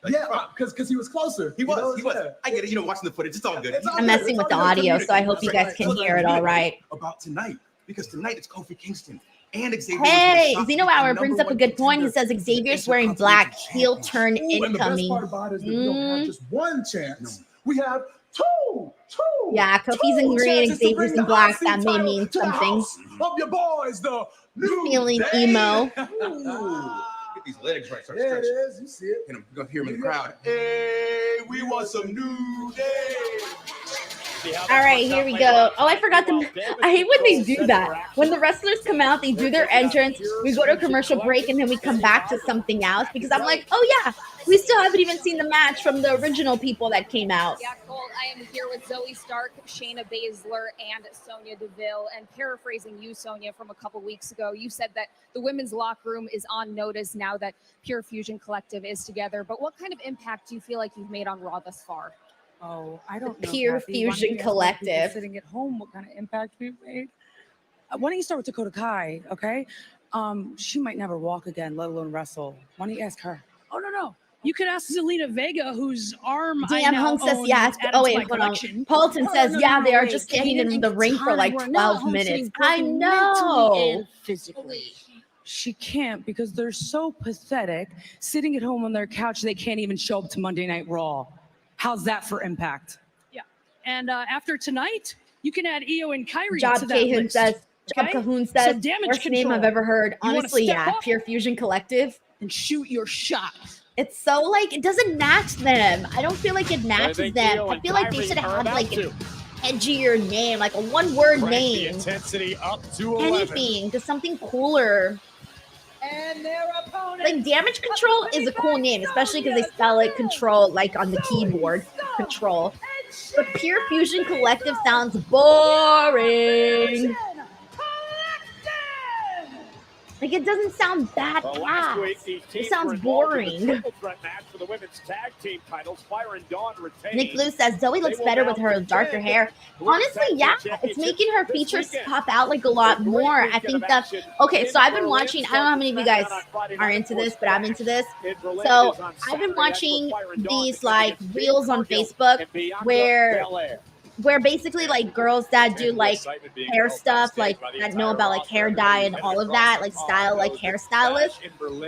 Because he was closer. He was. I get it. Watching the footage, it's all good. I'm messing with the audio, so I hope you guys can hear it all right. About tonight, because tonight it's Kofi Kingston and Xavier. Hey, Zeno Hour brings up a good point. He says Xavier's wearing black. Heel turn incoming. And the best part about it is that we don't have just one chance. We have two. Yeah, Kofi's in green, Xavier's in black. That may mean something. Of your boys, the new feeling emo. These legs right. There it is. You see it. And I'm gonna hear him in the crowd. Hey, we want some new day. All right, here we go. Oh, I forgot to. I hate when they do that. When the wrestlers come out, they do their entrance. We go to a commercial break, and then we come back to something else because I'm like, oh yeah, we still haven't even seen the match from the original people that came out. Yeah, Cole, I am here with Zoe Stark, Shayna Baszler, and Sonya Deville. And paraphrasing you, Sonya, from a couple weeks ago, you said that the women's locker room is on notice now that Pure Fusion Collective is together. But what kind of impact do you feel like you've made on Raw thus far? Oh, I don't know. Pure Kathy. Fusion Collective. Sitting at home, what kind of impact we've made? Why don't you start with Dakota Kai, okay? She might never walk again, let alone wrestle. Why don't you ask her? Oh, no. You could ask Zelina Vega, whose arm DM Hung says yes. Oh, wait, hold on. Paulton says, yeah, they are just standing in the ring for like 12 minutes. I know. Physically. She can't because they're so pathetic. Sitting at home on their couch, they can't even show up to Monday Night Raw. How's that for impact? Yeah. And after tonight, you can add Io and Kyrie Job to that Cahoon list. says, Job Okay? Cahoon So says, damage worst name control. I've ever heard. You wanna Honestly, step yeah, up Pure Fusion Collective. and shoot your shot. It's so like, it doesn't match them. I don't feel like it matches them. I feel like they should have had like an edgier name, like a one-word name. Intensity up to 11. Anything, just something cooler. And their opponent. Like Damage Control is a cool name, especially because they spell it control like on the keyboard. Control. But Pure Fusion Collective sounds boring. Like it doesn't sound that fast. It sounds boring. Match for the women's tag team titles. Fire and Dawn retain. Nick Blue says Zoe looks better with her darker hair. Honestly, yeah, it's making her features pop out like a lot more. I think that. Okay, so I've been watching. I don't know how many of you guys are into this, but I'm into this. So I've been watching these like reels on Facebook where basically like girls that do like hair stuff, like that know about like hair dye and all of that, like style, like hairstylists,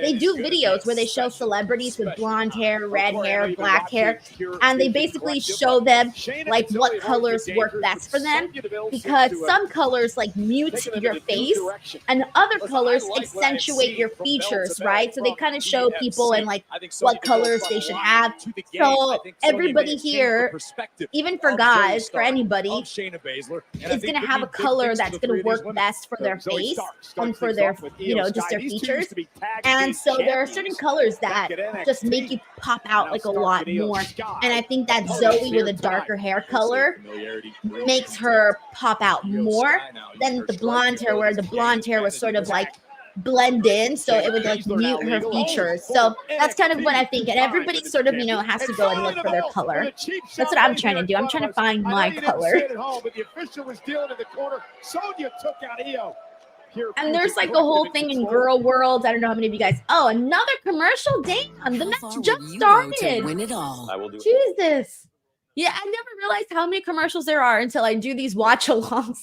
they do videos where they show celebrities with blonde hair, red hair, black hair, and they basically show them like what colors work best for them, because some colors like mute your face and other colors accentuate your features, right? So they kind of show people and like what colors they should have. So everybody here, even for guys, for anybody, is going to have a color that's going to work best for their face and for their, you know, just their features. And so there are certain colors that just make you pop out like a lot more. And I think that Zoe with a darker hair color makes her pop out more than the blonde hair, where the blonde hair was sort of like blend in, so it would like mute her features. So that's kind of what I think, and everybody sort of, you know, has to go and look for their color. That's what I'm trying to do. I'm trying to find my color. And there's like a whole thing in Girl World. I don't know how many of you guys. Oh, another commercial. Damn, the match just started. Win it all. I will do Jesus. Yeah, I never realized how many commercials there are until I do these watch-alongs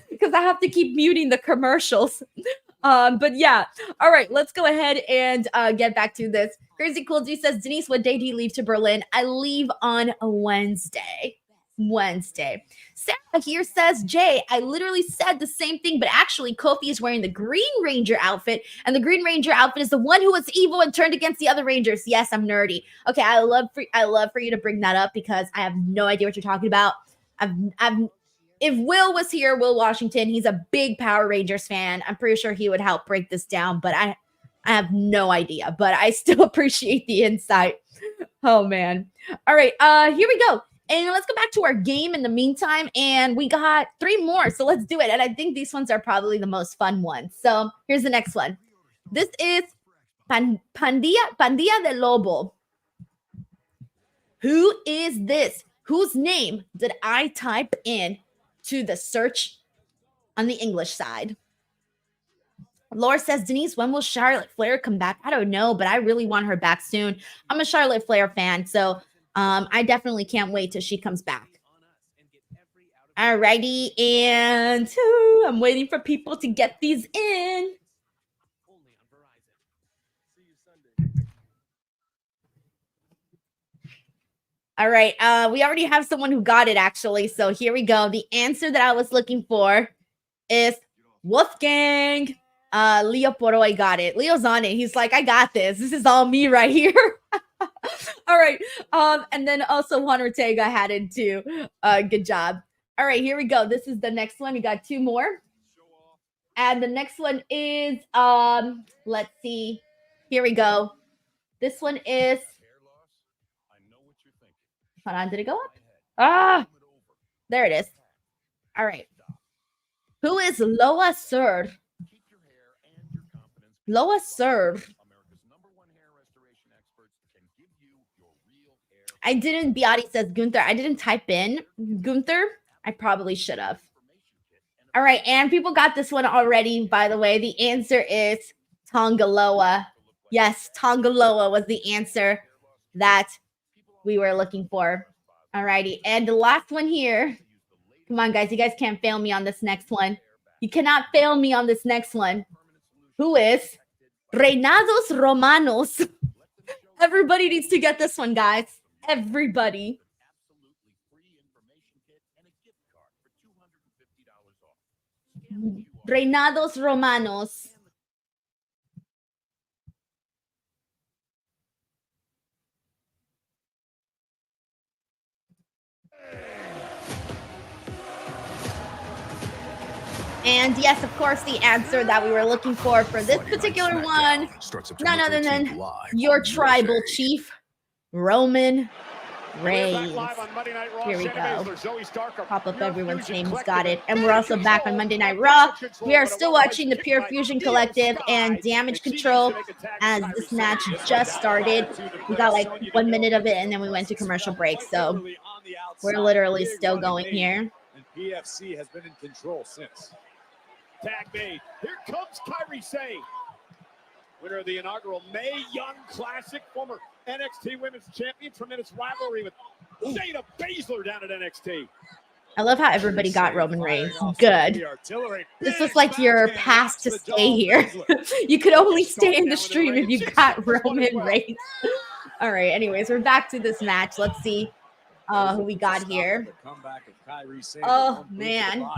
because I have to keep muting the commercials. But yeah, all right, let's go ahead and get back to this. Crazy Cool G says, Denise, what day do you leave to Berlin? I leave on Wednesday. Sarah here says, Jay, I literally said the same thing, but actually Kofi is wearing the Green Ranger outfit, and the Green Ranger outfit is the one who was evil and turned against the other Rangers. Yes, I'm nerdy. Okay, I love for you to bring that up because I have no idea what you're talking about. If Will was here, Will Washington, he's a big Power Rangers fan. I'm pretty sure he would help break this down, but I have no idea, but I still appreciate the insight. Oh, man. All right, here we go. And let's go back to our game in the meantime, and we got 3 more, so let's do it. And I think these ones are probably the most fun ones. So here's the next one. This is Pandilla de Lobo. Who is this? Whose name did I type in to the search on the English side? Laura says, Denise, when will Charlotte Flair come back? I don't know, but I really want her back soon. I'm a Charlotte Flair fan, so I definitely can't wait till she comes back. All righty, and I'm waiting for people to get these in. All right, we already have someone who got it, actually. So here we go. The answer that I was looking for is Wolfgang. Leo Poroy got it. Leo's on it. He's like, I got this. This is all me right here. All right. And then also Juan Ortega had it too. Good job. All right, here we go. This is the next one. We got 2 more. And the next one is, let's see. Here we go. This one is, hold on, did it go up? Ah, there it is. All right. Who is Loa Sir? Loa Sir. I didn't, Beati says Gunther. I didn't type in Gunther. I probably should have. All right, and people got this one already, by the way. The answer is Tongaloa. Yes, Tongaloa was the answer that we were looking for. All righty, and the last one here. Come on, guys. You guys can't fail me on this next one. You cannot fail me on this next one. Who is Reinados Romanos? Everybody needs to get this one, guys. Everybody. Reinados Romanos. And yes, of course, the answer that we were looking for this particular one, none other than your tribal chief, Roman Reigns. Here we go. Pop up everyone's name who's got it. And we're also back on Monday Night Raw. We are still watching the Pure Fusion Collective and Damage Control as this match just started. We got like 1 minute of it and then we went to commercial break. So we're literally still going here. And PFC has been in control since. Tag made. Here comes Kairi Sane, winner of the inaugural Mae Young Classic, former NXT Women's Champion, tremendous rivalry with Shayna Baszler down at NXT. I love how everybody got Roman Reigns. Good. This was like your pass to stay here. You could only stay in the stream if you got Roman Reigns. All right, anyways, we're back to this match. Let's see who we got here. Oh, man.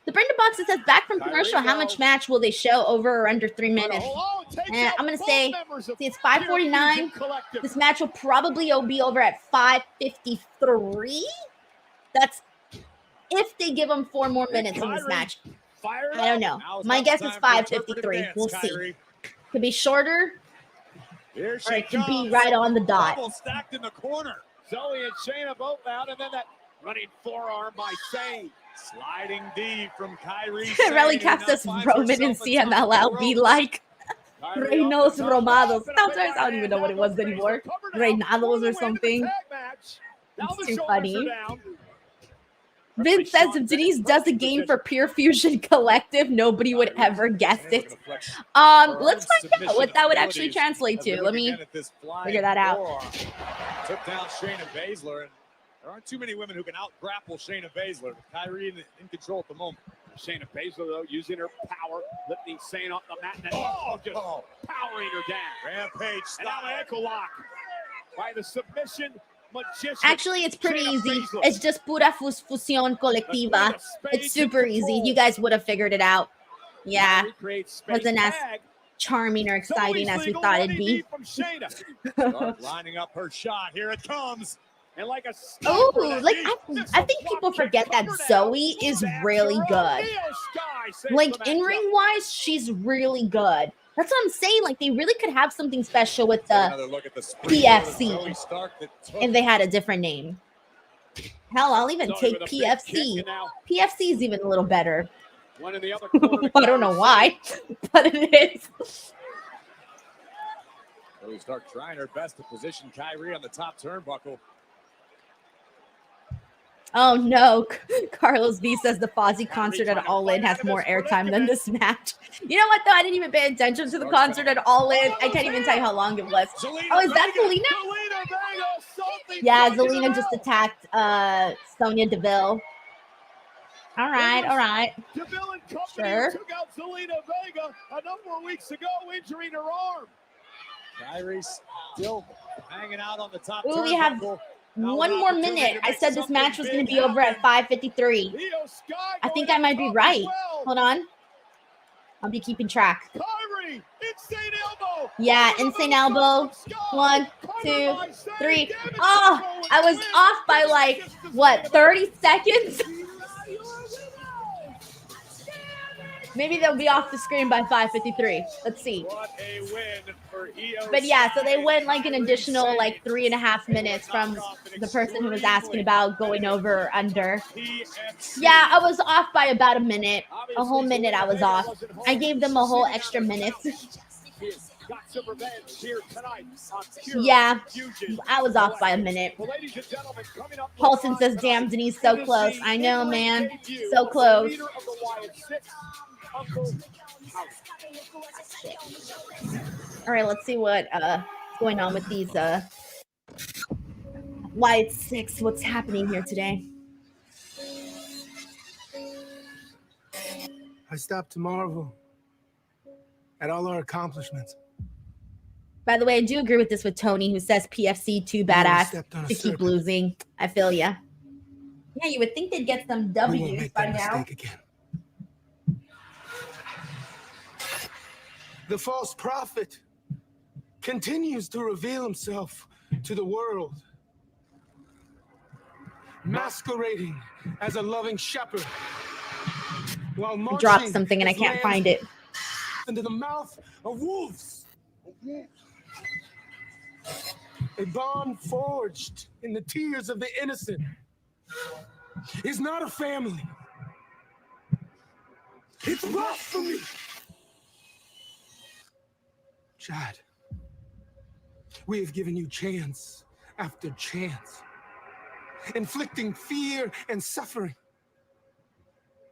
The Brenda Box says, back from commercial, how much match will they show over or under 3 minutes? And I'm going to say, see, it's 5:49. This match will probably be over at 5:53. That's if they give them 4 more minutes in this match. I don't know. My guess is 5:53. We'll see. Could be shorter, or it could be right on the dot. Stacked in the corner. Zoe and Shayna both out, and then that running forearm by Sane. Sliding D from Kairi. Rally cast us Roman and CMLL be like Reinos Romanos. Sometimes I don't even know what it was anymore. Reinados or something. It's too funny. Vince says if Denise does a game for Pure Fusion Collective, nobody would ever guess it. Let's find out what that would actually translate to. Let me figure that out. Took down Shayna Baszler, and there aren't too many women who can out-grapple Shayna Baszler. Kairi in control at the moment. Shayna Baszler, though, using her power, lifting Sane off the mat, and then just powering her down. Rampage, stop ankle lock by the submission magician. Actually, it's pretty easy. It's just pura fusión colectiva. It's super easy. You guys would have figured it out. Yeah. Wasn't as charming or exciting as we thought it'd be. Lining up her shot. Here it comes. And like a oh, like I think people forget that Zoe is really good. Like in ring wise, she's really good. That's what I'm saying. Like they really could have something special with the PFC if they had a different name. Hell, I'll even take PFC. PFC is even a little better. I don't know why, but it is. We start trying her best to position Kairi on the top turnbuckle. Oh no, Carlos V says the Fozzy concert at All In has more airtime than this match. You know what though? I didn't even pay attention to the concert at All In. I can't even tell you how long it was. Oh, is that Zelina? Yeah, Zelina just attacked Sonya Deville. All right. Deville and company Sure. took out Zelina Vega a number of weeks ago, injuring her arm. Kairi still hanging out on the top. Ooh, we have 1 more minute. I said this match was going to be over at 5:53. I think I might be right. Hold on. I'll be keeping track. Yeah, insane elbow. 1, 2, 3. Oh, I was off by like, what, 30 seconds? Maybe they'll be off the screen by 5:53. Let's see. What a win for Io But yeah, so they Sky. went like an additional like 3.5 minutes from the person who was asking about going over or under. Yeah, I was off by about a minute. A whole minute I was off. I gave them a whole extra minute. Yeah, I was off by a minute. Paulson says, damn, Denise, so close. I know, man. So close. All right, let's see what's going on with these Wyatt 6. What's happening here today? I stopped to marvel at all our accomplishments. By the way, I do agree with this with Tony, who says PFC too badass to keep losing. I feel ya. Yeah, you would think they'd get some W's by now. Again. The false prophet continues to reveal himself to the world, masquerading as a loving shepherd, while I dropped something and I can't find it. Into the mouth of wolves. A bond forged in the tears of the innocent is not a family. It's blasphemy. Chad, we have given you chance after chance, inflicting fear and suffering,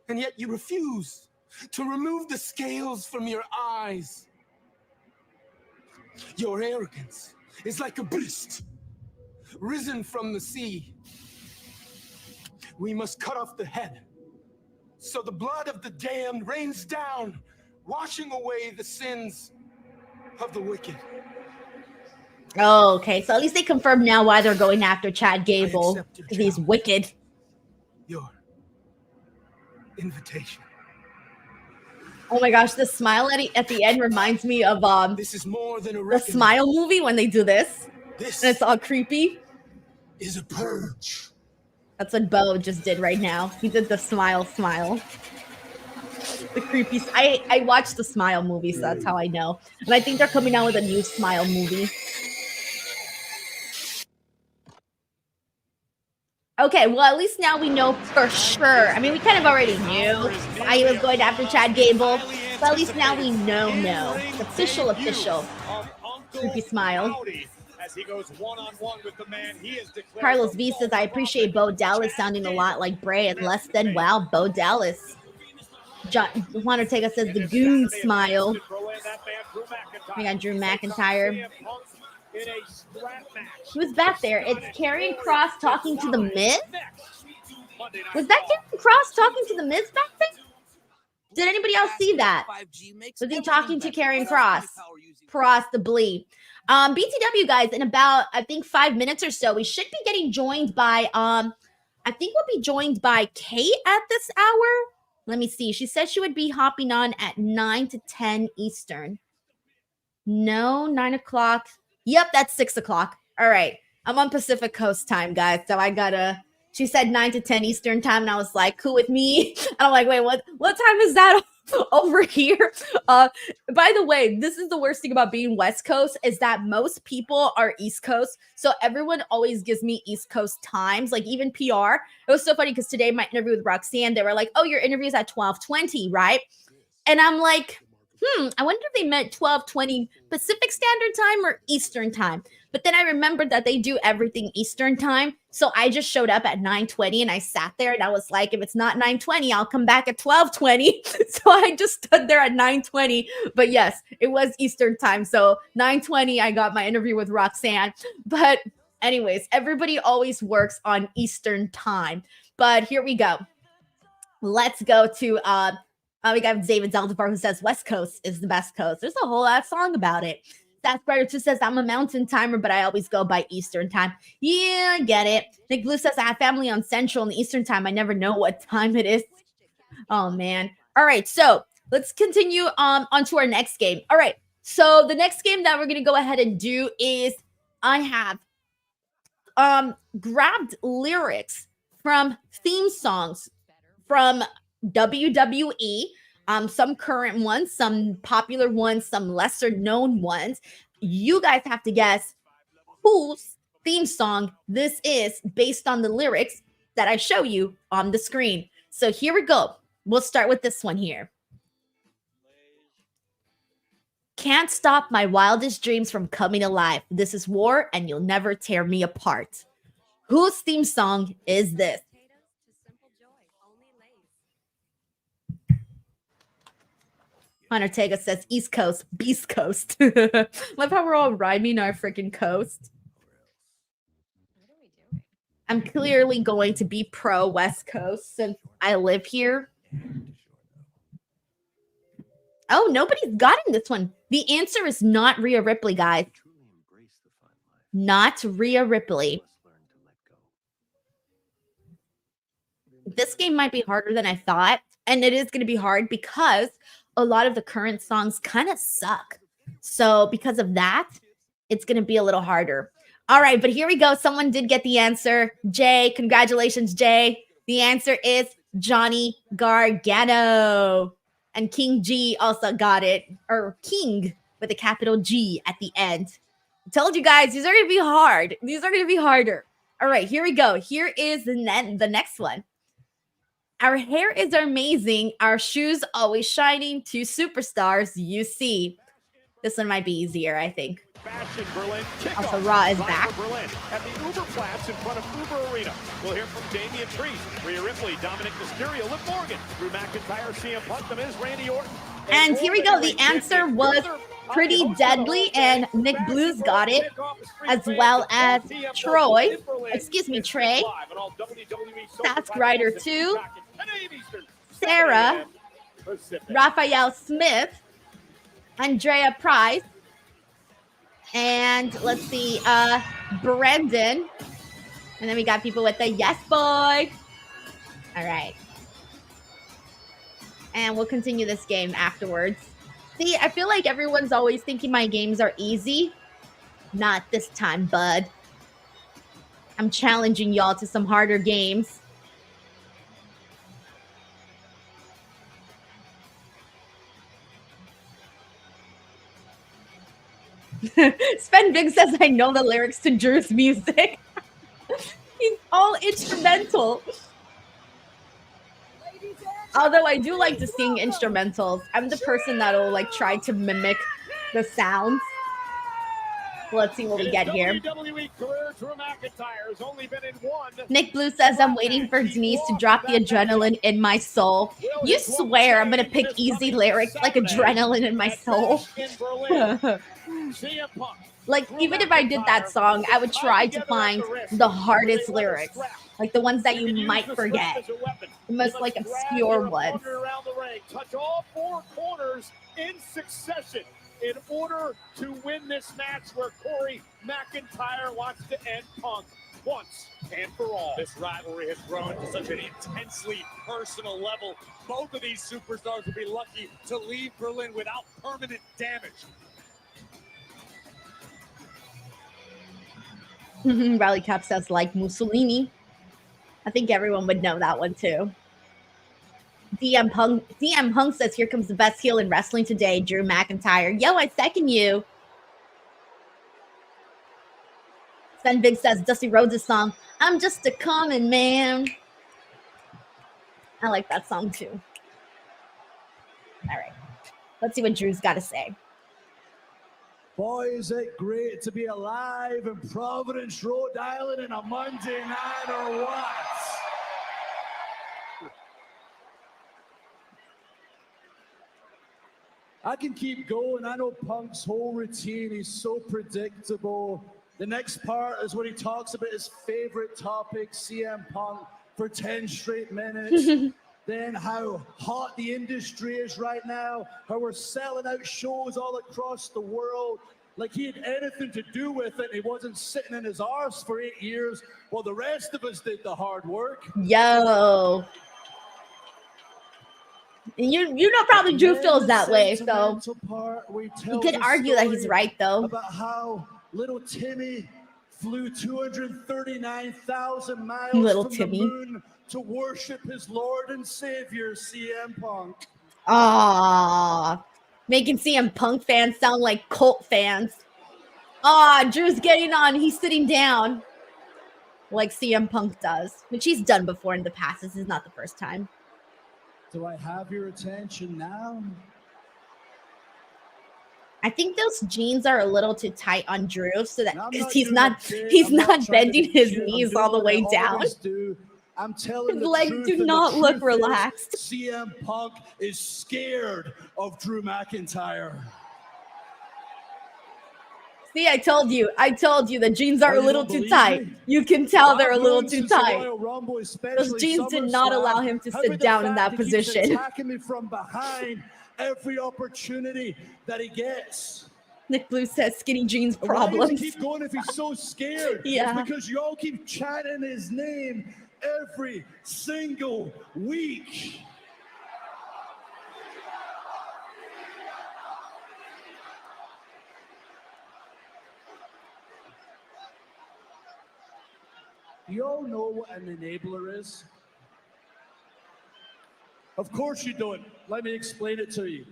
and yet you refuse to remove the scales from your eyes. Your arrogance is like a beast risen from the sea. We must cut off the head so the blood of the damned rains down, washing away the sins of the wicked. Oh, okay. So at least they confirmed now why they're going after Chad Gable, because he's wicked. Your invitation. Oh my gosh, the smile at the end reminds me of this is more than a the Smile movie when they do this. This and it's all creepy. Is a purge. That's what Bo just did right now. He did the smile. The creepy. I watched the Smile movie, so that's how I know. And I think they're coming out with a new Smile movie. Okay, well, at least now we know for sure. I mean, we kind of already knew why he was going after Chad Gable, but at least now we know. It's official. Creepy smile. Carlos V says, I appreciate Bo Dallas sounding a lot like Bray and less than, wow, Bo Dallas. Juan Ortega says, the goon smile. We got Drew McIntyre. Who's back there? It's Karrion Kross talking to the Miz? Was that Karrion Kross talking to the Miz back there? Did anybody else see that? Was he talking to Karrion Kross? Possibly. BTW guys, in about, I think 5 minutes or so, we should be getting joined by, I think we'll be joined by Kate at this hour. Let me see. She said she would be hopping on at 9 to 10 Eastern. No, 9 o'clock. Yep, that's 6 o'clock. All right. I'm on Pacific Coast time, guys. So I gotta, she said 9 to 10 Eastern time. And I was like, cool with me. And I'm like, wait, what time is that over here? By the way, this is the worst thing about being West Coast is that most people are East Coast. So everyone always gives me East Coast times, like even PR. It was so funny because today my interview with Roxanne, they were like, oh, your interview is at 12:20, right? And I'm like, I wonder if they meant 12:20 Pacific Standard Time or Eastern Time. But then I remembered that they do everything Eastern Time. So I just showed up at 9:20 and I sat there and I was like, if it's not 9:20, I'll come back at 12:20. So I just stood there at 9:20. But yes, it was Eastern Time. So 9:20, I got my interview with Roxanne. But anyways, everybody always works on Eastern Time. But here we go. Let's go to we got David Zaldivar who says West Coast is the best coast. There's a whole song about it. That's Brighter 2 says I'm a mountain timer, but I always go by Eastern time. Yeah, I get it. Nick Blue says I have family on Central and Eastern time. I never know what time it is. Oh, man. All right, so let's continue on to our next game. All right, so the next game that we're going to go ahead and do is I have grabbed lyrics from theme songs from WWE, some current ones, some popular ones, some lesser known ones. You guys have to guess whose theme song this is based on the lyrics that I show you on the screen. So here we go. We'll start with this one here. Can't stop my wildest dreams from coming alive. This is war and you'll never tear me apart. Whose theme song is this? Ortega says East Coast, Beast Coast. Love how we're all rhyming our freaking coast. I'm clearly going to be pro West Coast since I live here. Oh, nobody's gotten this one. The answer is not Rhea Ripley, guys. Not Rhea Ripley. This game might be harder than I thought, and it is going to be hard because a lot of the current songs kind of suck. So because of that, it's going to be a little harder. All right, but here we go. Someone did get the answer. Jay, congratulations, Jay. The answer is Johnny Gargano. And King G also got it, or King with a capital G at the end. I told you guys, these are going to be hard. These are going to be harder. All right, here we go. Here is the next one. Our hair is amazing. Our shoes always shining. 2 superstars you see. This one might be easier, I think. Fashion Berlin. Also, Raw is back. Berlin at the Uberplatz in front of Uber Arena. We'll hear from Damian Priest, Rhea Ripley, Dominic Mysterio, Liv Morgan, Drew McIntyre, CM Punk, The Miz, Randy Orton. And here we go. The answer was Pretty Deadly, and Nick Blues got it, as well as Trey. Task Rider 2, Sarah, Raphael Smith, Andrea Price, and let's see, Brendan. And then we got people with the yes boy. All right. And we'll continue this game afterwards. See, I feel like everyone's always thinking my games are easy. Not this time, bud. I'm challenging y'all to some harder games. Sven Big says, I know the lyrics to Drew's music. He's all instrumental. Although I do like to sing instrumentals. I'm the person that'll like try to mimic the sounds. Let's see what we get here. Nick Blue says, I'm waiting for Denise to drop the adrenaline in my soul. You swear I'm going to pick easy lyrics like adrenaline in my soul. Like, even if I did that song, I would try to find the hardest lyrics. Like the ones that you might forget. The most like obscure ones. Touch all 4 corners in succession in order to win this match where Corey McIntyre wants to end Punk once and for all. This rivalry has grown to such an intensely personal level. Both of these superstars will be lucky to leave Berlin without permanent damage. Rally Cap says, like Mussolini. I think everyone would know that one too. DM Punk says, here comes the best heel in wrestling today, Drew McIntyre. Yo, I second you. Sven Big says, Dusty Rhodes' song, I'm just a common man. I like that song too. All right. Let's see what Drew's got to say. Boy, is it great to be alive in Providence, Rhode Island on a Monday night or what? I can keep going. I know Punk's whole routine. He's so predictable. The next part is when he talks about his favorite topic, CM Punk, for 10 straight minutes. Then how hot the industry is right now, how we're selling out shows all across the world. Like he had anything to do with it. He wasn't sitting in his arse for 8 years while the rest of us did the hard work. Yo. You know probably Drew feels that way, so you could argue that he's right though. About how little Timmy flew 239,000 miles Little from Timmy. the moon to worship his Lord and Savior, CM Punk. Ah, making CM Punk fans sound like cult fans. Drew's getting on. He's sitting down like CM Punk does, which he's done before in the past. This is not the first time. Do I have your attention now? I think those jeans are a little too tight on Drew, so that he's not bending his knees all the way down. I'm telling His the legs truth, do and the not look truth is relaxed. CM Punk is scared of Drew McIntyre. See, I told you the jeans are a little too tight. You can tell they're a little too tight. Those jeans did not allow him to sit down in that position. Attacking me from behind every opportunity that he gets. Nick Blue says skinny jeans Why does problems. he keep going if he's so scared? Yeah. It's because y'all keep chanting his name every single week. You all know what an enabler is? Of course you don't. Let me explain it to you.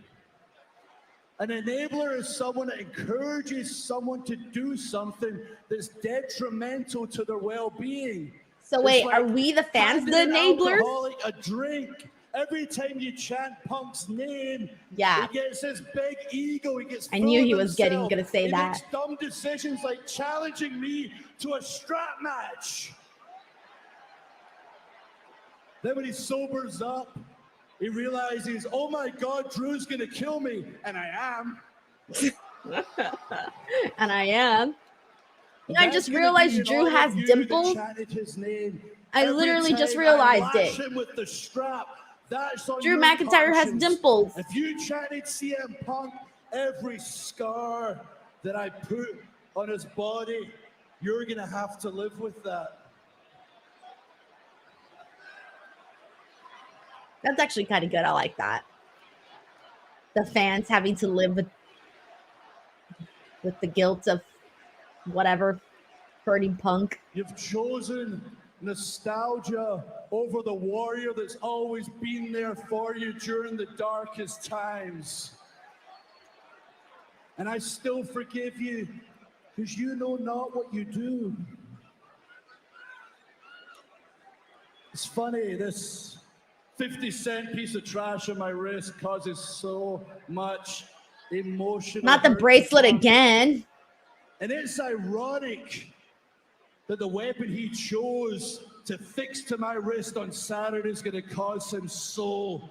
An enabler is someone that encourages someone to do something that's detrimental to their well-being. So wait, are we the fans the enablers? A drink. Every time you chant Punk's name, Yeah. he gets his big ego. He gets. I knew full he of was himself. gonna say he that. Makes dumb decisions like challenging me to a strap match. Then when he sobers up, he realizes, oh my God, Drew's gonna kill me, and I am. And I am. You know, I just realized Drew has dimples. I literally just realized it. Drew McIntyre has dimples. If you chanted CM Punk, every scar that I put on his body, you're gonna have to live with that. That's actually kind of good. I like that. The fans having to live with the guilt of whatever hurting Punk. You've chosen nostalgia over the warrior that's always been there for you during the darkest times. And I still forgive you because you know not what you do. It's funny, this 50-cent piece of trash on my wrist causes so much emotion. Not the bracelet again. And it's ironic that the weapon he chose to fix to my wrist on Saturday is going to cause him so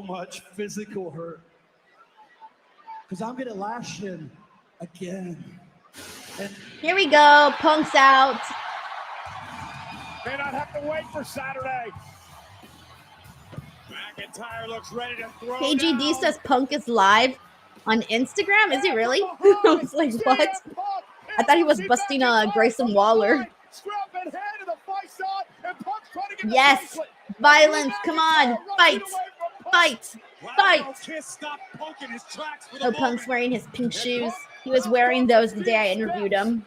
much physical hurt. Because I'm going to lash him again. And here we go. Punk's out. May not have to wait for Saturday. McIntyre looks ready to throw KGD down. says Punk is live on Instagram. Is he really? I was like, what? I thought he was busting Grayson Waller. Yes, violence. Come on, fight, fight, fight. Oh, Punk's wearing his pink shoes. He was wearing those the day I interviewed him.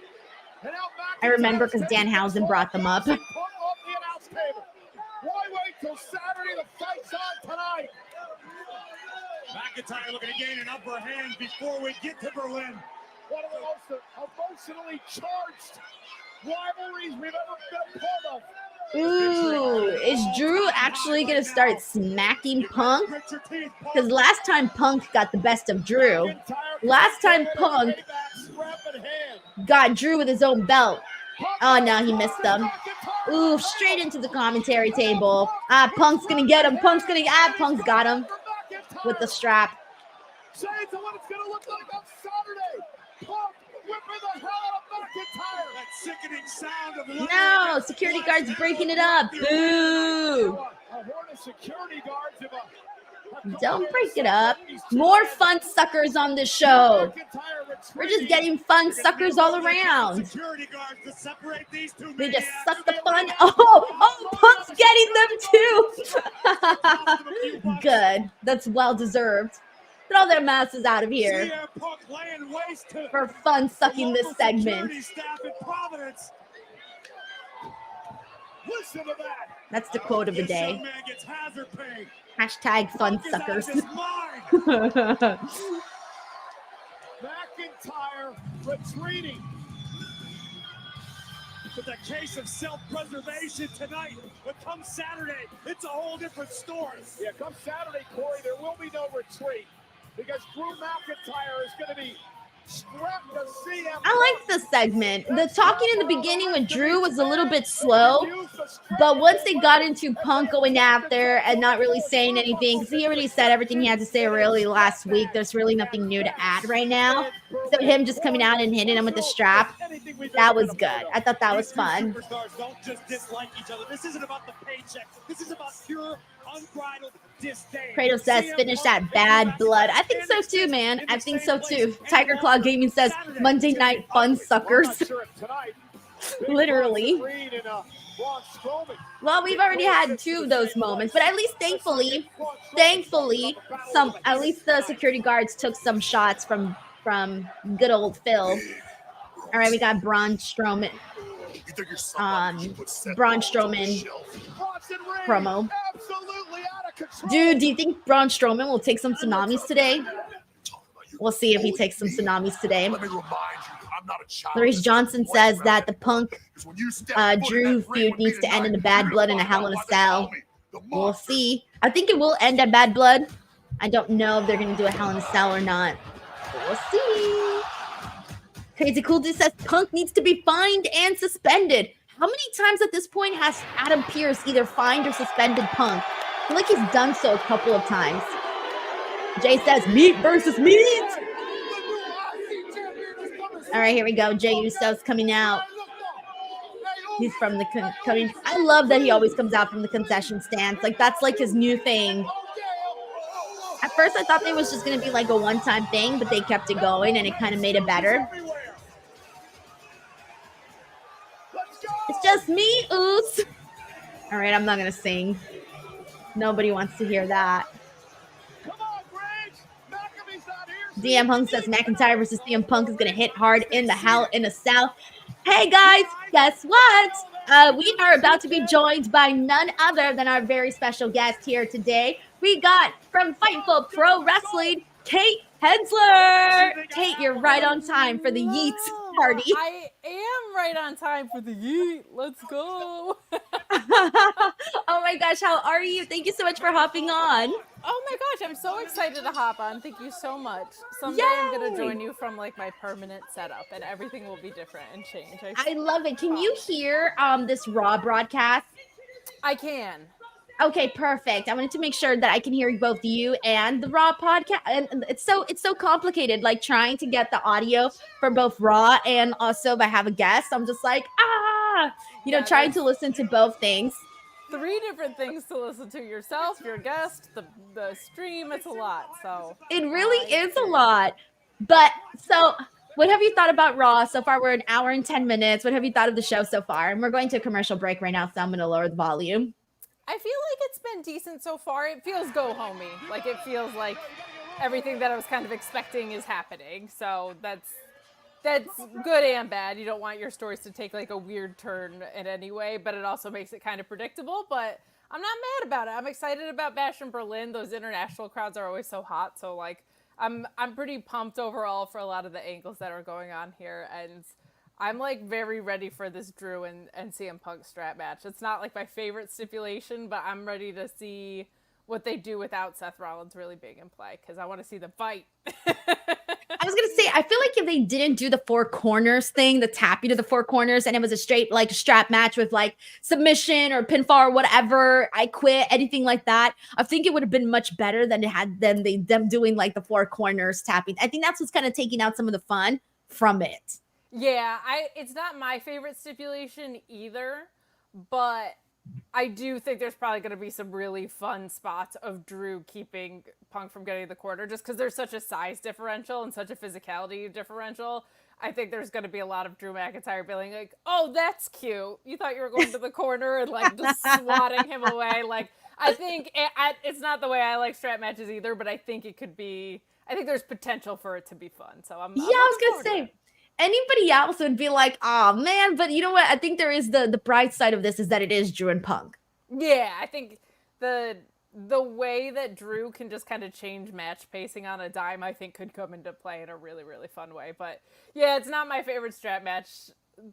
I remember because Danhausen brought them up. Why wait till Saturday? The fight's on tonight. McIntyre looking to gain an upper hand before we get to Berlin. One of the most emotionally charged rivalries we've ever been part of. Ooh, is Drew actually going to start smacking Punk? Because last time Punk got the best of Drew. Last time Punk got Drew with his own belt. Oh, no, he missed them. Ooh, straight into the commentary table. Punk's going to get him. Punk's got him with the strap. Shades of what it's going to look like on Saturday. Punk whipping the hell out of McIntyre. That sickening sound of No, security guards breaking it up. Boo. A horde of security guards of Don't break it up. More fun suckers on the show. We're just getting fun suckers all around. They just suck the fun. Oh, Punk's getting them too. Good. That's well deserved. Get all their masses out of here CM Punk laying waste to for fun sucking this segment. Staff in Providence. Listen to that. That's the quote of the This day. young man gets hazard pay. Hashtag fun Punk is out of suckers. his mind. McIntyre retreating. With a case of self-preservation tonight, but come Saturday, it's a whole different story. Yeah, come Saturday, Corey, there will be no retreat because Drew McIntyre is going to be strapped to CM. I like the segment. The talking in the beginning with Drew was a little bit slow, but once they got into Punk going after and not really saying anything, because he already said everything he had to say really last week, there's really nothing new to add right now. So him just coming out and hitting him with the strap, that was good. I thought that was fun. Superstars don't just dislike each other. This isn't about the paycheck. This is about pure, unbridled disdain. Kratos says, finish that bad blood. I think so too, man. I think so too. Tiger Claw Gaming says, Monday Night Fun Suckers. Literally. Well, we've already had 2 of those moments, but at least thankfully, at least the security guards took some shots from good old Phil. All right, we got Braun Strowman. Braun Strowman promo. Dude, do you think Braun Strowman will take some tsunamis today? We'll see if he takes some tsunamis today. Larice Johnson says that the Punk Drew feud needs to end in a bad blood in a Hell in a Cell. We'll see. I think it will end at bad blood. I don't know if they're going to do a Hell in a Cell or not. But we'll see. Crazy Cool Dude says Punk needs to be fined and suspended. How many times at this point has Adam Pearce either fined or suspended Punk? I feel like he's done so a couple of times. Jay says meat versus meat. All right, here we go. Jay Uso's coming out. He's from the coming. I love that he always comes out from the concession stands. Like that's like his new thing. At first, I thought it was just going to be like a one-time thing, but they kept it going, and it kind of made it better. It's just me, Oos. All right, I'm not going to sing. Nobody wants to hear that. DM Punk says McIntyre versus CM Punk is going to hit hard in the Hell in a Cell. Hey, guys, guess what? We are about to be joined by none other than our very special guest here today. We got from Fightful Pro Wrestling, Kate Hensler. Kate, you're right on time for the Yeets party. I am right on time for the Yeet. Let's go. Oh my gosh, how are you? Thank you so much for hopping on. Oh my gosh, I'm so excited to hop on. Thank you so much. Someday I'm going to join you from like my permanent setup and everything will be different and change. I love it. Can you hear this Raw broadcast? I can. Okay, perfect. I wanted to make sure that I can hear both you and the Raw podcast. And it's so complicated, like trying to get the audio for both Raw and also if I have a guest, I'm just like, trying to listen to both things. 3 different things to listen to: yourself, your guest, the stream. It's a lot. So it really is a lot. But so what have you thought about Raw so far? We're an hour and 10 minutes. What have you thought of the show so far? And we're going to a commercial break right now, so I'm going to lower the volume. I feel like it's been decent so far. It feels go-homey. Like it feels like everything that I was kind of expecting is happening. So that's good and bad. You don't want your stories to take like a weird turn in any way, but it also makes it kind of predictable. But I'm not mad about it. I'm excited about Bash in Berlin. Those international crowds are always so hot. So like I'm pretty pumped overall for a lot of the angles that are going on here. And I'm like very ready for this Drew and CM Punk strap match. It's not like my favorite stipulation, but I'm ready to see what they do without Seth Rollins really being in play because I want to see them fight. I was going to say, I feel like if they didn't do the 4 corners thing, the tap you to the 4 corners, and it was a straight like strap match with like submission or pinfall or whatever, I quit, anything like that, I think it would have been much better than it had them doing like the 4 corners tapping. I think that's what's kind of taking out some of the fun from it. Yeah, it's not my favorite stipulation either, but I do think there's probably going to be some really fun spots of Drew keeping Punk from getting the quarter just because there's such a size differential and such a physicality differential. I think there's going to be a lot of Drew McIntyre being like, oh, that's cute. You thought you were going to the corner and like just swatting him away. Like, I think it's not the way I like strap matches either, but I think it could be I think there's potential for it to be fun. So I'm I was gonna say, anybody else would be like, oh man, but you know what? I think there is the bright side of this is that it is Drew and Punk. Yeah, I think the way that Drew can just kind of change match pacing on a dime, I think could come into play in a really, really fun way. But yeah, it's not my favorite strap match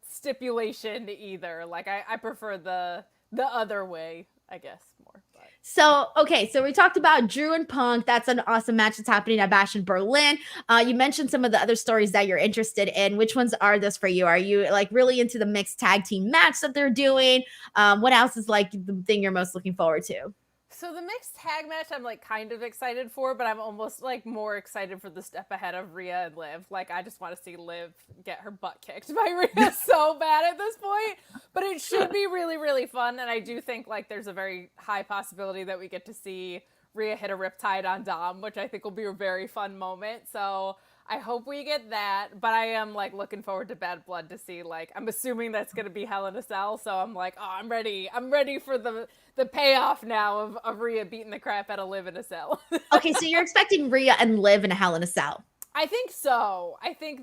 stipulation either. Like I prefer the other way, I guess, more. But. So, okay, so we talked about Drew and Punk. That's an awesome match that's happening at Bash in Berlin. You mentioned some of the other stories that you're interested in. Which ones are this for you? Are you like really into the mixed tag team match that they're doing? What else is like the thing you're most looking forward to? So the mixed tag match I'm like kind of excited for, but I'm almost like more excited for the step ahead of Rhea and Liv. Like I just want to see Liv get her butt kicked by Rhea so bad at this point. But it should be really, really fun. And I do think like there's a very high possibility that we get to see Rhea hit a riptide on Dom, which I think will be a very fun moment. So I hope we get that, but I am like looking forward to Bad Blood to see, like, I'm assuming that's going to be Hell in a Cell. So I'm like, oh, I'm ready. I'm ready for the payoff now of Rhea beating the crap out of Liv in a cell. Okay. So you're expecting Rhea and Liv in a Hell in a Cell. I think so. I think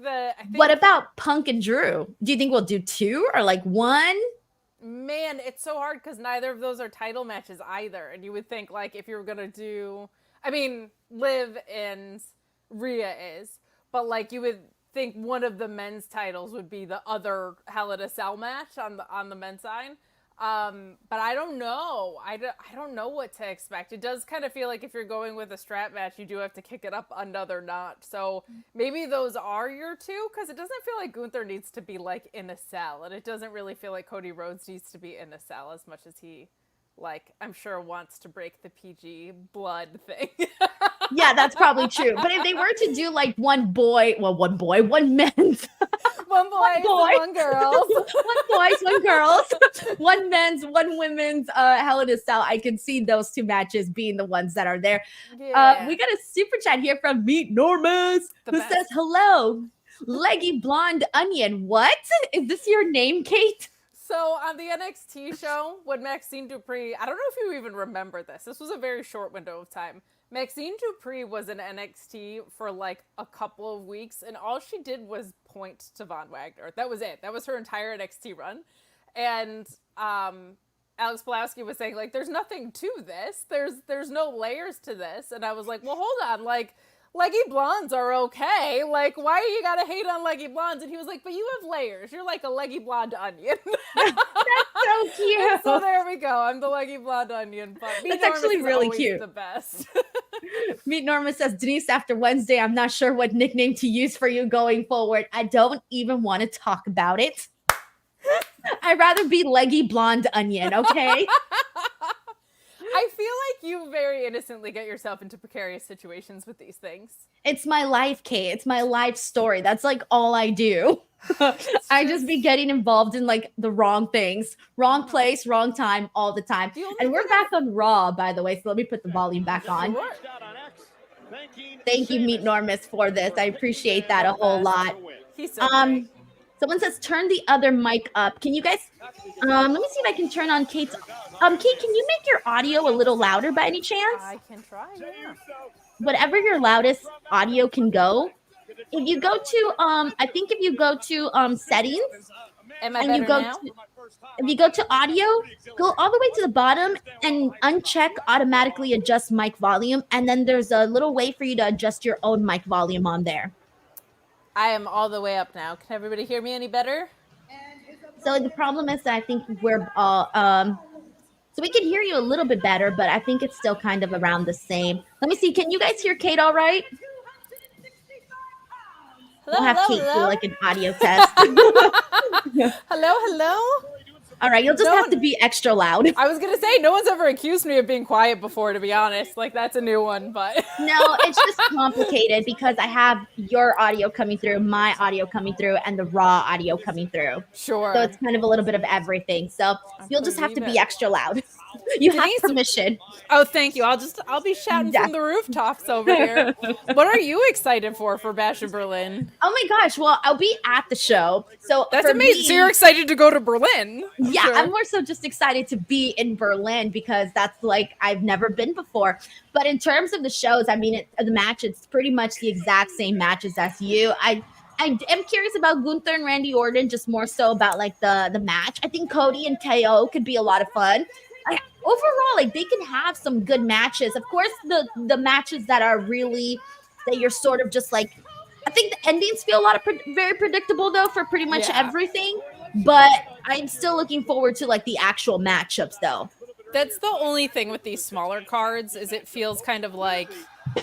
what about Punk and Drew? Do you think we'll do 2 or like 1? Man, it's so hard because neither of those are title matches either. And you would think like if you were going to do, I mean, Liv and Rhea is, but like you would think one of the men's titles would be the other Hell in a Cell match on the men's side. But I don't know. I don't know what to expect. It does kind of feel like if you're going with a strap match, you do have to kick it up another notch. So maybe those are your 2, because it doesn't feel like Gunther needs to be like in a cell, and it doesn't really feel like Cody Rhodes needs to be in a cell as much as he, like, I'm sure wants to break the PG blood thing. Yeah, that's probably true. But if they were to do like one men's, one boy, one girls, one boys, one girls, one men's, one women's Hell in a Cell, I can see those 2 matches being the ones that are there. Yeah. We got a super chat here from Meet Normus who says, hello, leggy blonde onion. What? Is this your name, Kate? So on the NXT show, when Maxine Dupree, I don't know if you even remember this. This was a very short window of time. Maxine Dupree was in NXT for like a couple of weeks, and all she did was point to Von Wagner. That was it. That was her entire NXT run. And Alex Pulaski was saying, like, there's nothing to this. There's no layers to this. And I was like, well, hold on. Like, leggy blondes are okay. Like, why you gotta hate on leggy blondes? And he was like, but you have layers. You're like a leggy blonde onion. That's so cute. And so there we go. I'm the leggy blonde onion. But that's actually really cute. The best. Meet Norma says, Denise, after Wednesday, I'm not sure what nickname to use for you going forward. I don't even want to talk about it. I'd rather be leggy blonde onion, okay? I feel like you very innocently get yourself into precarious situations with these things. It's my life, Kate. It's my life story. That's like all I do. I just be getting involved in like the wrong things, wrong place, wrong time, all the time. And we're back on Raw, by the way. So let me put the volume back on. Thank you, Meet Normus, for this. I appreciate that a whole lot. He's so great. Someone says turn the other mic up. Can you guys? Let me see if I can turn on Kate's. Kate, can you make your audio a little louder by any chance? I can try. Yeah. Whatever your loudest audio can go. If you go to I think if you go to settings, and you go now? If you go to audio, go all the way to the bottom and uncheck automatically adjust mic volume, and then there's a little way for you to adjust your own mic volume on there. I am all the way up now. Can everybody hear me any better? So the problem is that I think we're all so we can hear you a little bit better, but I think it's still kind of around the same. Let me see. Can you guys hear Kate all right? Hello, we'll have Kate do like an audio test. Hello. All right, you'll just have to be extra loud. I was gonna say no one's ever accused me of being quiet before, to be honest. Like that's a new one, but no, it's just complicated because I have your audio coming through, my audio coming through, and the Raw audio coming through. Sure. So it's kind of a little bit of everything. So you'll just have to be extra loud. You have permission. Oh, thank you. I'll be shouting from the rooftops over here. What are you excited for Bash in Berlin? Oh my gosh. Well, I'll be at the show. So that's amazing. So you're excited to go to Berlin? Yeah, sure. I'm more so just excited to be in Berlin because that's like I've never been before. But in terms of the shows, I mean, the match, it's pretty much the exact same matches as you. I am curious about Gunther and Randy Orton, just more so about like the match. I think Cody and KO could be a lot of fun. Overall, like they can have some good matches. Of course, the matches that are really that you're sort of just like, I think the endings feel a lot of very predictable though for pretty much everything. But I'm still looking forward to like the actual matchups though. That's the only thing with these smaller cards is it feels kind of like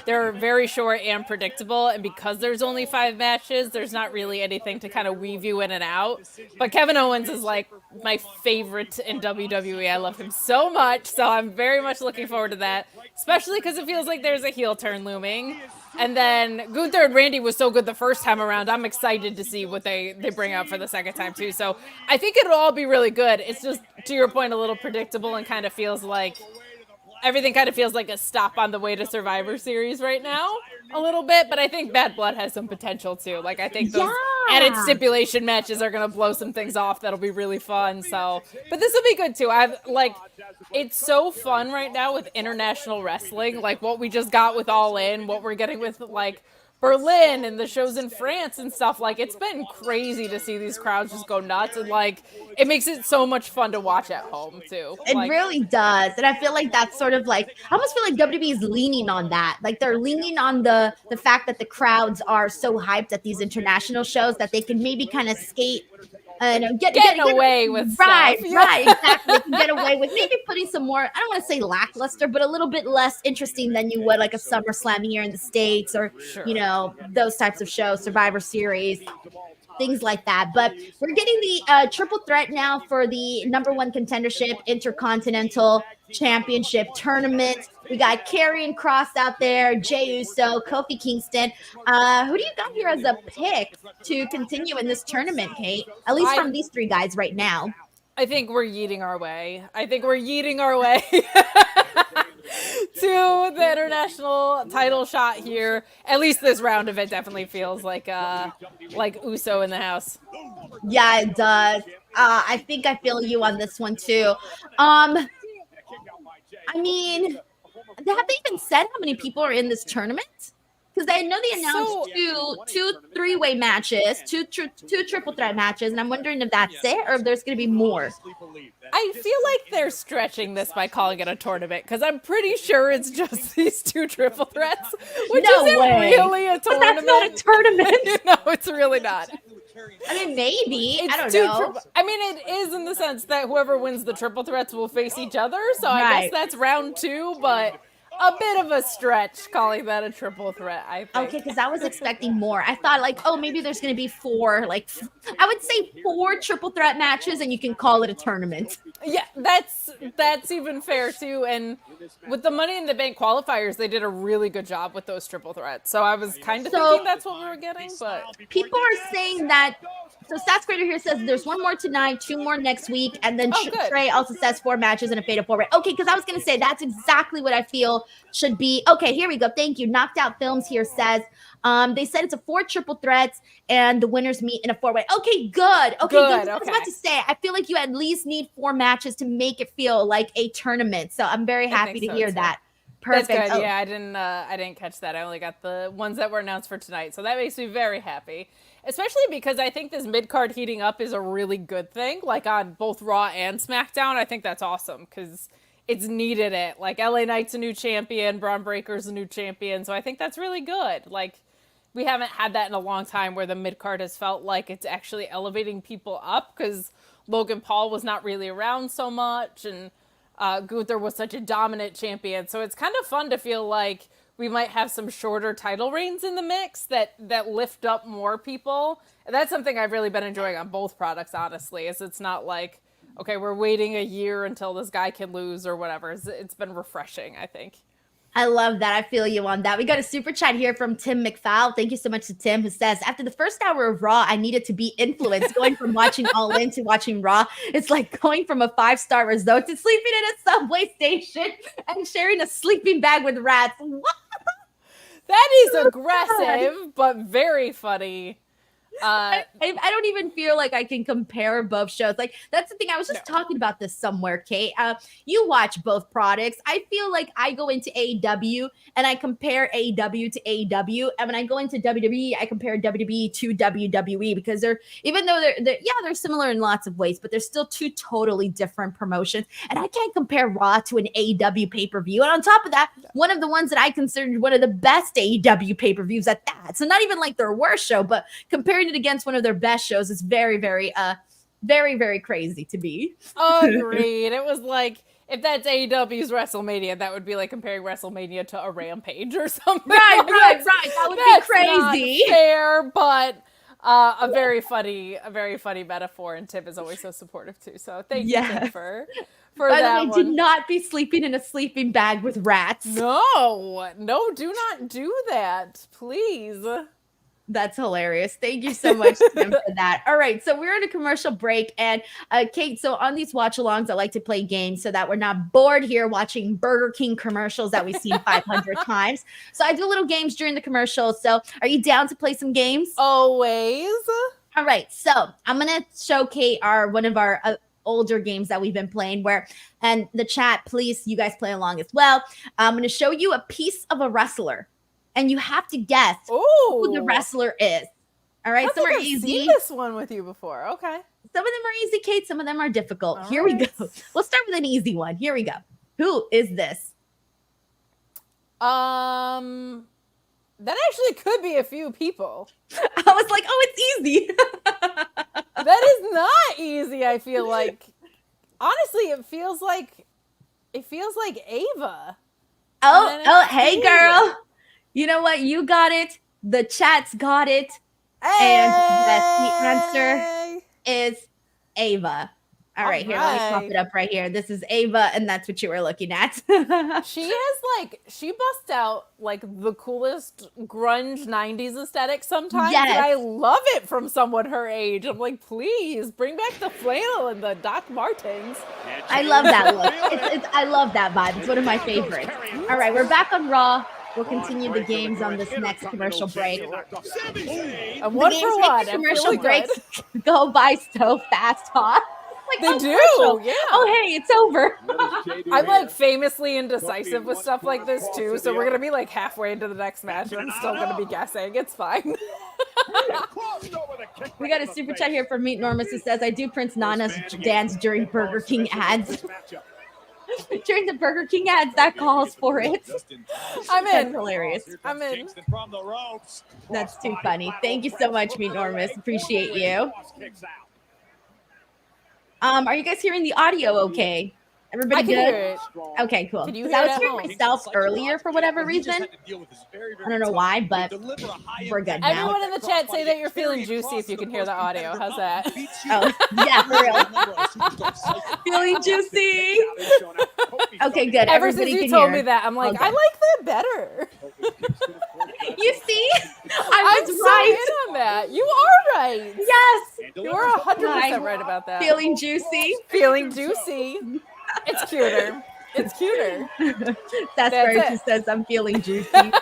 they're very short and predictable, and because there's only 5 matches, there's not really anything to kind of weave you in and out. But Kevin Owens is like my favorite in WWE. I love him so much, so I'm very much looking forward to that, especially because it feels like there's a heel turn looming. And then Gunther and Randy was so good the first time around. I'm excited to see what they bring out for the second time too. So I think it'll all be really good. It's just, to your point, a little predictable and kind of feels like everything kind of feels like a stop on the way to Survivor Series right now a little bit, but I think Bad Blood has some potential too. Like I think those added stipulation matches are going to blow some things off that'll be really fun. So, but this will be good too. It's so fun right now with international wrestling, like what we just got with All In, what we're getting with like Berlin and the shows in France and stuff. Like it's been crazy to see these crowds just go nuts, and like it makes it so much fun to watch at home too. It really does. And I feel like that's sort of like, I almost feel like WWE is leaning on that. Like they're leaning on the fact that the crowds are so hyped at these international shows that they can maybe kind of skate and get away with right, stuff. Right, exactly. They can get away with maybe putting some more, I don't want to say lackluster, but a little bit less interesting than you would like a SummerSlam here in the States or, you know, those types of shows, Survivor Series, things like that. But we're getting the triple threat now for the #1 contendership, Intercontinental Championship tournament. We got Karrion Kross out there, Jey Uso, Kofi Kingston. Who do you got here as a pick to continue in this tournament, Kate? At least from these 3 guys right now. I think we're yeeting our way. To the international title shot here. At least this round of it definitely feels like Uso in the house. Yeah, it does. I think I feel you on this one too. I mean, have they even said how many people are in this tournament? Because I know they announced two 3-way matches, two triple threat matches, and I'm wondering if that's it or if there's going to be more. I feel like they're stretching this by calling it a tournament because I'm pretty sure it's just these 2 triple threats, which isn't really a tournament. But that's not a tournament. No, it's really not. I mean, maybe. I don't know. I mean, it is in the sense that whoever wins the triple threats will face each other, so I guess that's round 2, but a bit of a stretch calling that a triple threat, I think. Okay, because I was expecting more. I thought like, oh, maybe there's going to be 4, like, I would say 4 triple threat matches and you can call it a tournament. Yeah, that's even fair too. And with the Money in the Bank qualifiers, they did a really good job with those triple threats. So I was kind of thinking that's what we were getting, but people are saying that. So Stats Creator here says there's 1 more tonight, 2 more next week, and then Trey also says 4 matches and a fatal 4-way. Okay, because I was going to say that's exactly what I feel should be. Okay, here we go. Thank you. Knocked Out Films here says they said it's a 4 triple threats and the winners meet in a 4-way. Okay, good. Okay, good. I was about to say, I feel like you at least need 4 matches to make it feel like a tournament. So I'm very happy to hear that. Perfect. That's good. Yeah, I didn't catch that. I only got the ones that were announced for tonight. So that makes me very happy. Especially because I think this mid-card heating up is a really good thing. Like on both Raw and SmackDown, I think that's awesome because it's needed it. Like LA Knight's a new champion, Braun Breaker's a new champion. So I think that's really good. Like we haven't had that in a long time where the mid-card has felt like it's actually elevating people up because Logan Paul was not really around so much and Gunther was such a dominant champion. So it's kind of fun to feel like we might have some shorter title reigns in the mix that lift up more people. And that's something I've really been enjoying on both products, honestly, is it's not like, okay, we're waiting a year until this guy can lose or whatever. It's been refreshing, I think. I love that. I feel you on that. We got a super chat here from Tim McFowle. Thank you so much to Tim, who says, after the first hour of Raw, I needed to be influenced. Going from watching All In to watching Raw, it's like going from a 5-star resort to sleeping in a subway station and sharing a sleeping bag with rats. What? That is aggressive, but very funny. I don't even feel like I can compare both shows. Like, that's the thing. I was just talking about this somewhere, Kate. You watch both products. I feel like I go into AEW and I compare AEW to AEW, and when I go into WWE, I compare WWE to WWE, because they're, even though they're similar in lots of ways, but they're still two totally different promotions. And I can't compare Raw to an AEW pay-per-view. And on top of that, one of the ones that I considered one of the best AEW pay-per-views at that. So not even like their worst show, but comparing it against one of their best shows is very, very, very crazy to me. Agreed. It was like, if that's AEW's WrestleMania, that would be like comparing WrestleMania to a Rampage or something. Right. That would be crazy. Not fair, but a very funny metaphor. And Tim is always so supportive too. So thank you, Tim, for By that the way, one. do not be sleeping in a sleeping bag with rats. No, do not do that, please. That's hilarious. Thank you so much, Tim, for that. All right, so we're in a commercial break, and Kate, so on these watch-alongs, I like to play games so that we're not bored here watching Burger King commercials that we've seen 500 times. So I do little games during the commercials. So are you down to play some games? Always. All right, so I'm going to show Kate one of our older games that we've been playing, and the chat, please, you guys play along as well. I'm going to show you a piece of a wrestler, and you have to guess who the wrestler is. All right, some are easy. I've seen this one with you before. Okay. Some of them are easy, Kate. Some of them are difficult. Here we go. We'll start with an easy one. Here we go. Who is this? That actually could be a few people. I was like, oh, it's easy. That is not easy, I feel like. Honestly, it feels like Ava. Oh, hey, girl. You know what? You got it. The chat's got it. Hey! And the answer is Ava. All right, here, let me pop it up right here. This is Ava, and that's what you were looking at. She busts out like the coolest grunge 90s aesthetic sometimes. Yes. And I love it from someone her age. I'm like, please bring back the flannel and the Doc Martens. I love that look. I love that vibe. It's one of my favorites. All right, we're back on Raw. We'll continue the games on this next commercial break. And one for one. Commercial breaks go by so fast, huh? Like, they do, yeah. Oh, hey, it's over. I'm like famously indecisive with stuff like this too, so we're gonna be like halfway into the next match, and I'm still gonna be guessing. It's fine. We got a super chat here from Meet Normus who says, "I do Prince Nana's dance during Burger King ads." During the Burger King ads, that calls for it. I'm in. That's hilarious. I'm in. That's too funny. Thank you so much, Meet Normus. Appreciate you. Are you guys hearing the audio okay? Everybody I can good? hear it. Okay, cool. Can you Because hear I it was at hearing home? myself earlier for whatever reason. I don't know why, but we're good now. Everyone in the chat say that you're feeling juicy if you can hear the audio. How's that? Oh, yeah, for real. Feeling juicy. Okay, good. Ever since Everybody you can told hear. me that, I'm like, Okay. I like that better. You see? I I'm was so right. in on that. You are right. Yes. You are 100% right about that. Feeling juicy. Feeling juicy. It's cuter. It's cuter. That's where it. she says, I'm feeling juicy.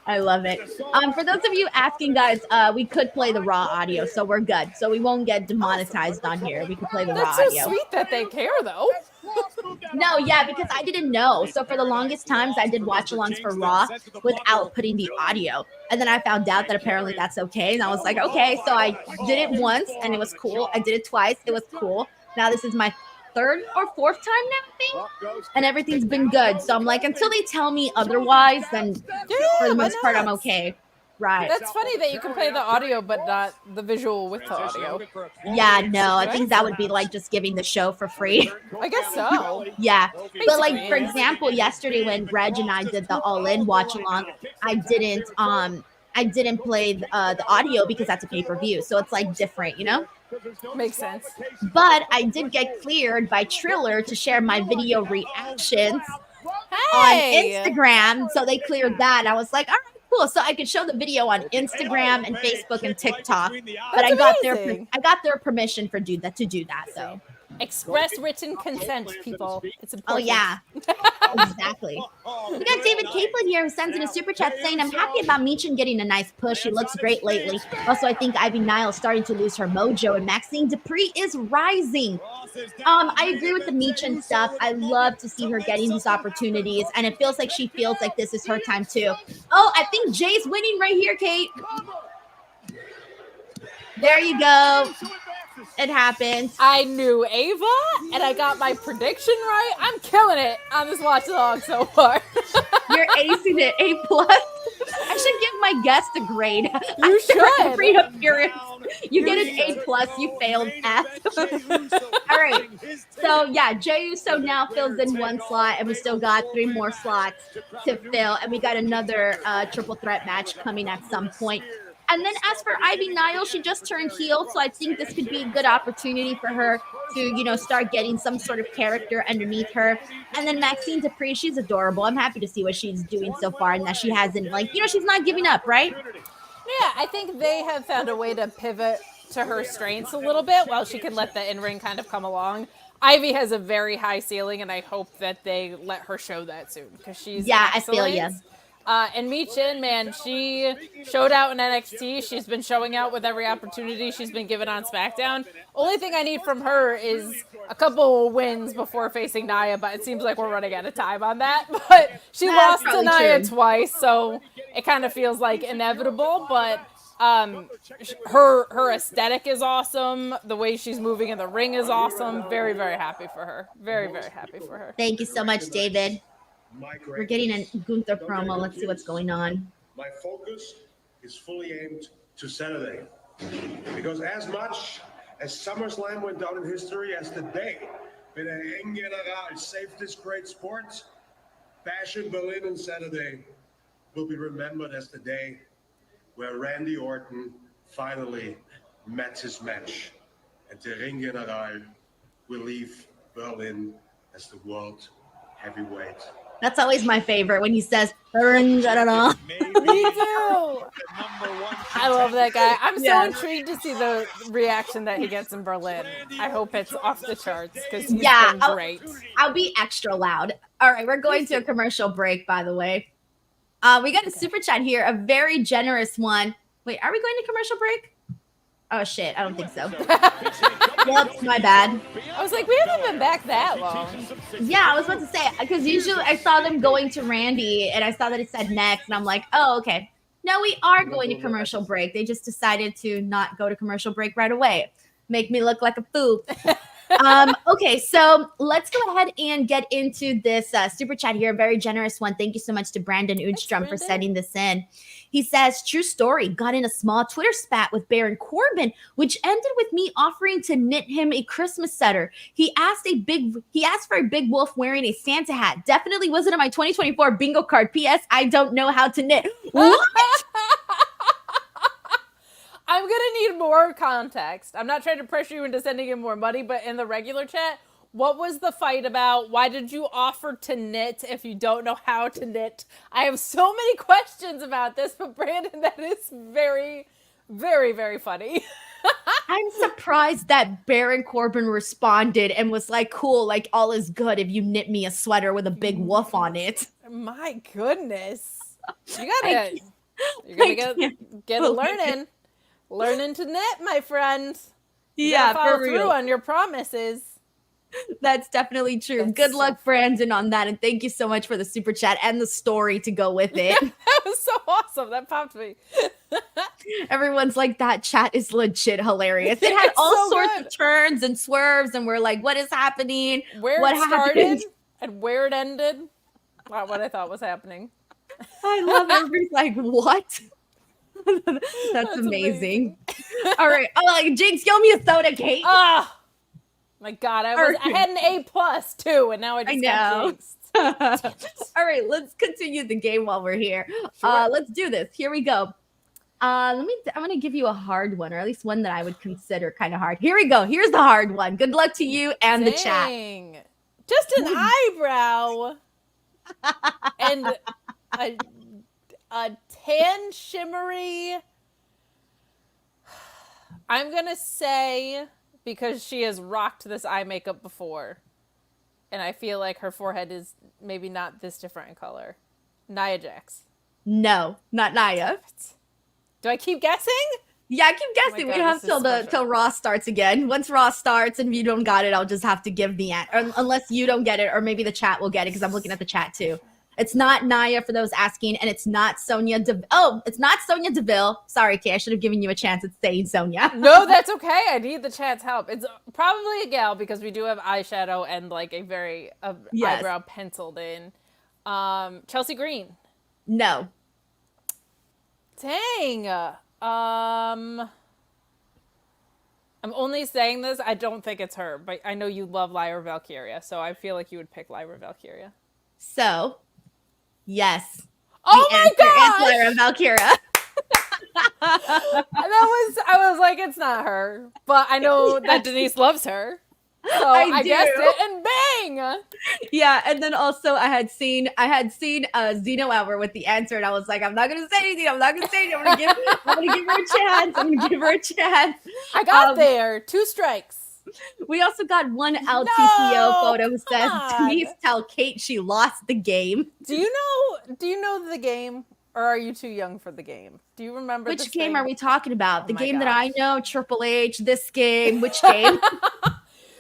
I love it. For those of you asking, guys, we could play the raw audio, so we're good. So we won't get demonetized on here. We can play the That's raw so audio. sweet that they care, though. No, yeah, because I didn't know. So for the longest times, I did watch-alongs for Raw without putting the audio. And then I found out that apparently that's okay. And I was like, okay. So I did it once, and it was cool. I did it twice. It was cool. Now this is my third or fourth time now, I think. And everything's been good. So I'm like, until they tell me otherwise, then for the most part, I'm okay. Right. That's funny that you can play the audio, but not the visual with the audio. Yeah, no, I think that would be like just giving the show for free. I guess so. Yeah, but like for example, yesterday when Reg and I did the all-in watch-along, I didn't play the audio because that's a pay-per-view, so it's like different, you know. Makes sense. But I did get cleared by Triller to share my video reactions Instagram. So they cleared that. And I was like, all right, cool. So I could show the video on Instagram and Facebook and TikTok. But I got their permission to do that. So express written consent, people. It's important. Oh yeah. Exactly. We got David Capelin here who sends in a super chat saying, I'm happy about Michin getting a nice push. She looks great lately. Also, I think Ivy Nile is starting to lose her mojo and Maxine Dupree is rising. I agree with the Michin stuff. I love to see her getting these opportunities, and it feels like she feels like this is her time too. Oh, I think Jay's winning right here, Kate. There you go. It happens. I knew Ava, and I got my prediction right. I'm killing it on this watch along so far. You're acing it, A+. I should give my guest a grade. You should. Every appearance, you get an A+. You failed F. All right. So yeah, Jey Uso now fills in one slot, and we still got 3 more slots to fill, and we got another triple threat match coming at some point. And then as for Ivy Nile, she just turned heel, so I think this could be a good opportunity for her to, start getting some sort of character underneath her. And then Maxine Dupree, she's adorable. I'm happy to see what she's doing so far and that she hasn't, she's not giving up, right? Yeah, I think they have found a way to pivot to her strengths a little bit while she can let the in-ring kind of come along. Ivy has a very high ceiling, and I hope that they let her show that soon because she's excellent. I feel you. And Michin, man, she showed out in NXT. She's been showing out with every opportunity she's been given on SmackDown. Only thing I need from her is a couple wins before facing Nia, but it seems like we're running out of time on that. But she lost to Nia twice, so it kind of feels like inevitable. But her aesthetic is awesome. The way she's moving in the ring is awesome. Very, very happy for her. Very, very happy for her. Thank you so much, David. We're getting a Gunther promo. Let's see what's going on. My focus is fully aimed to Saturday. Because as much as SummerSlam went down in history as the day when a Ring General saved this great sport, Bash in Berlin on Saturday will be remembered as the day where Randy Orton finally met his match. And the Ring General will leave Berlin as the world heavyweight. That's always my favorite when he says, I don't know. Me too. I love that guy. I'm so intrigued to see the reaction that he gets in Berlin. I hope it's off the charts because he's been great. I'll be extra loud. All right, we're going to a commercial break, by the way. We got a super chat here, a very generous one. Wait, are we going to commercial break? Oh, shit. I don't think so. Whoops, my bad. I was like, we haven't been back that long. Yeah, I was about to say, because usually I saw them going to Randy, and I saw that it said next, and I'm like, oh, okay. No, we are going to commercial break. They just decided to not go to commercial break right away. Make me look like a fool. Okay, so let's go ahead and get into this super chat here. A very generous one. Thank you so much to Brandon Udstrom for sending this in. He says, true story, got in a small Twitter spat with Baron Corbin, which ended with me offering to knit him a Christmas sweater. He asked for a big wolf wearing a Santa hat. Definitely wasn't on my 2024 bingo card. P.S. I don't know how to knit. What? I'm going to need more context. I'm not trying to pressure you into sending in more money, but in the regular chat, what was the fight about? Why did you offer to knit if you don't know how to knit? I have so many questions about this, but Brandon, that is very, very, very funny. I'm surprised that Baron Corbin responded and was like, cool, like all is good if you knit me a sweater with a big wolf on it. My goodness. You gotta, you're gonna get a learning. Learning to knit, my friend. You gotta follow through on your promises. That's definitely true. Good luck, Brandon, on that. And thank you so much for the super chat and the story to go with it. That was so awesome. That popped me. Everyone's like, that chat is legit hilarious. It had all sorts of turns and swerves, and we're like, what is happening? Where it started and where it ended. Not what I thought was happening. I love everybody's like, what? That's amazing. All right. Oh, like, Jinx, give me a soda, Kate. Oh, my God. I had an A+ too, and now I just got jinxed. All right. Let's continue the game while we're here. Sure. Let's do this. Here we go. I'm going to give you a hard one, or at least one that I would consider kind of hard. Here we go. Here's the hard one. Good luck to you and the chat. Just an eyebrow. And a tan shimmery. I'm going to say, because she has rocked this eye makeup before, and I feel like her forehead is maybe not this different in color. Nia Jax. No, not Nia. Do I keep guessing? Yeah, I keep guessing. Oh my God, We have till Raw starts again. Once Raw starts and you don't got it, I'll just have to give the answer. Unless you don't get it, or maybe the chat will get it, because I'm looking at the chat too. It's not Nia, for those asking, and it's not Sonya Deville. Oh, it's not Sonya Deville. Sorry, Kay, I should have given you a chance at saying Sonya. No, that's okay. I need the chat's help. It's probably a gal, because we do have eyeshadow and like a very eyebrow penciled in. Chelsea Green. No. Dang. I'm only saying this. I don't think it's her, but I know you love Lyra Valkyria, so I feel like you would pick Lyra Valkyria. So, yes. Oh my gosh! Lyra Valkyria. I was like, it's not her, but I know that Denise loves her. So I guessed it, and bang! Yeah, and then also I had seen Zeno Hour with the answer, and I was like, I'm not gonna say anything. I'm gonna give her a chance. I got there. 2 strikes. We also got one LTCO photo who says, Denise, tell Kate she lost the game. Do you know the game? Or are you too young for the game? Do you remember which game are we talking about? Oh the game that I know, Triple H, this game, which game?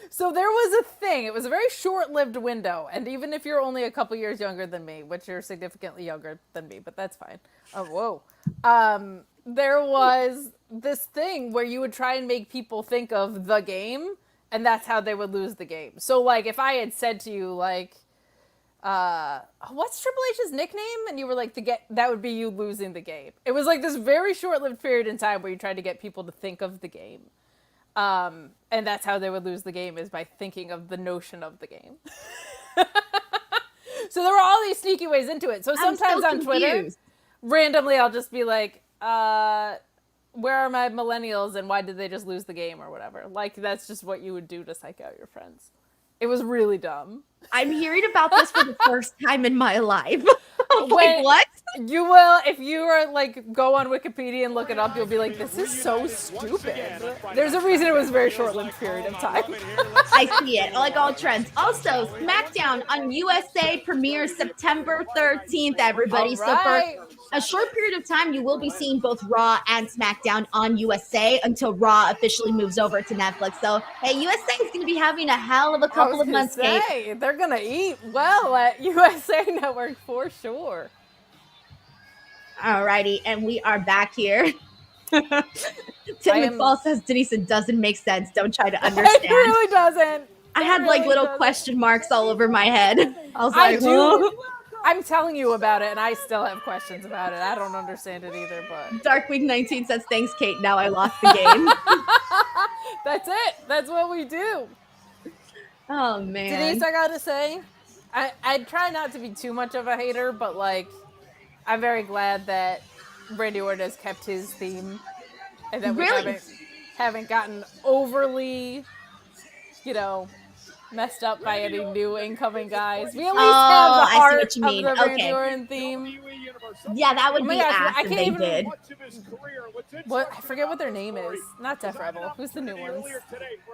So there was a thing. It was a very short-lived window. And even if you're only a couple years younger than me, which you're significantly younger than me, but that's fine. Oh, whoa. There was this thing where you would try and make people think of the game, and that's how they would lose the game. So, like, if I had said to you, like, what's Triple H's nickname? And you were like, that would be you losing the game. It was like this very short-lived period in time where you tried to get people to think of the game. And that's how they would lose the game, is by thinking of the notion of the game. So there were all these sneaky ways into it. So sometimes on Twitter, randomly I'll just be like, where are my millennials and why did they just lose the game or whatever? Like, that's just what you would do to psych out your friends. It was really dumb. I'm hearing about this for the first time in my life. Like, what? You will, if you are like, go on Wikipedia and look it up, you'll be like, this is so stupid. There's a reason it was a very short-lived period of time. I see it, like all trends. Also, SmackDown on USA premieres September 13th, everybody. All So right. for a short period of time, you will be seeing both Raw and SmackDown on USA until Raw officially moves over to Netflix. So, hey, USA is going to be having a hell of a couple of months, Kate. They're going to eat well at USA Network for sure. Alrighty, and we are back here. Tim McFall says, Denise, it doesn't make sense. Don't try to understand. It really doesn't. I had like little question marks all over my head. I was like, I'm telling you about it, and I still have questions about it. I don't understand it either, but Dark Week 19 says, thanks, Kate. Now I lost the game. That's it. That's what we do. Oh, man. Denise, I gotta say, I try not to be too much of a hater, but like, I'm very glad that Randy Orton has kept his theme, and that we haven't gotten overly, messed up by any new incoming guys. We at least have the heart of the Randy Orton theme. Yeah, that would be I if they did. What? I forget what their name is. Not Def Rebel. Who's the new ones?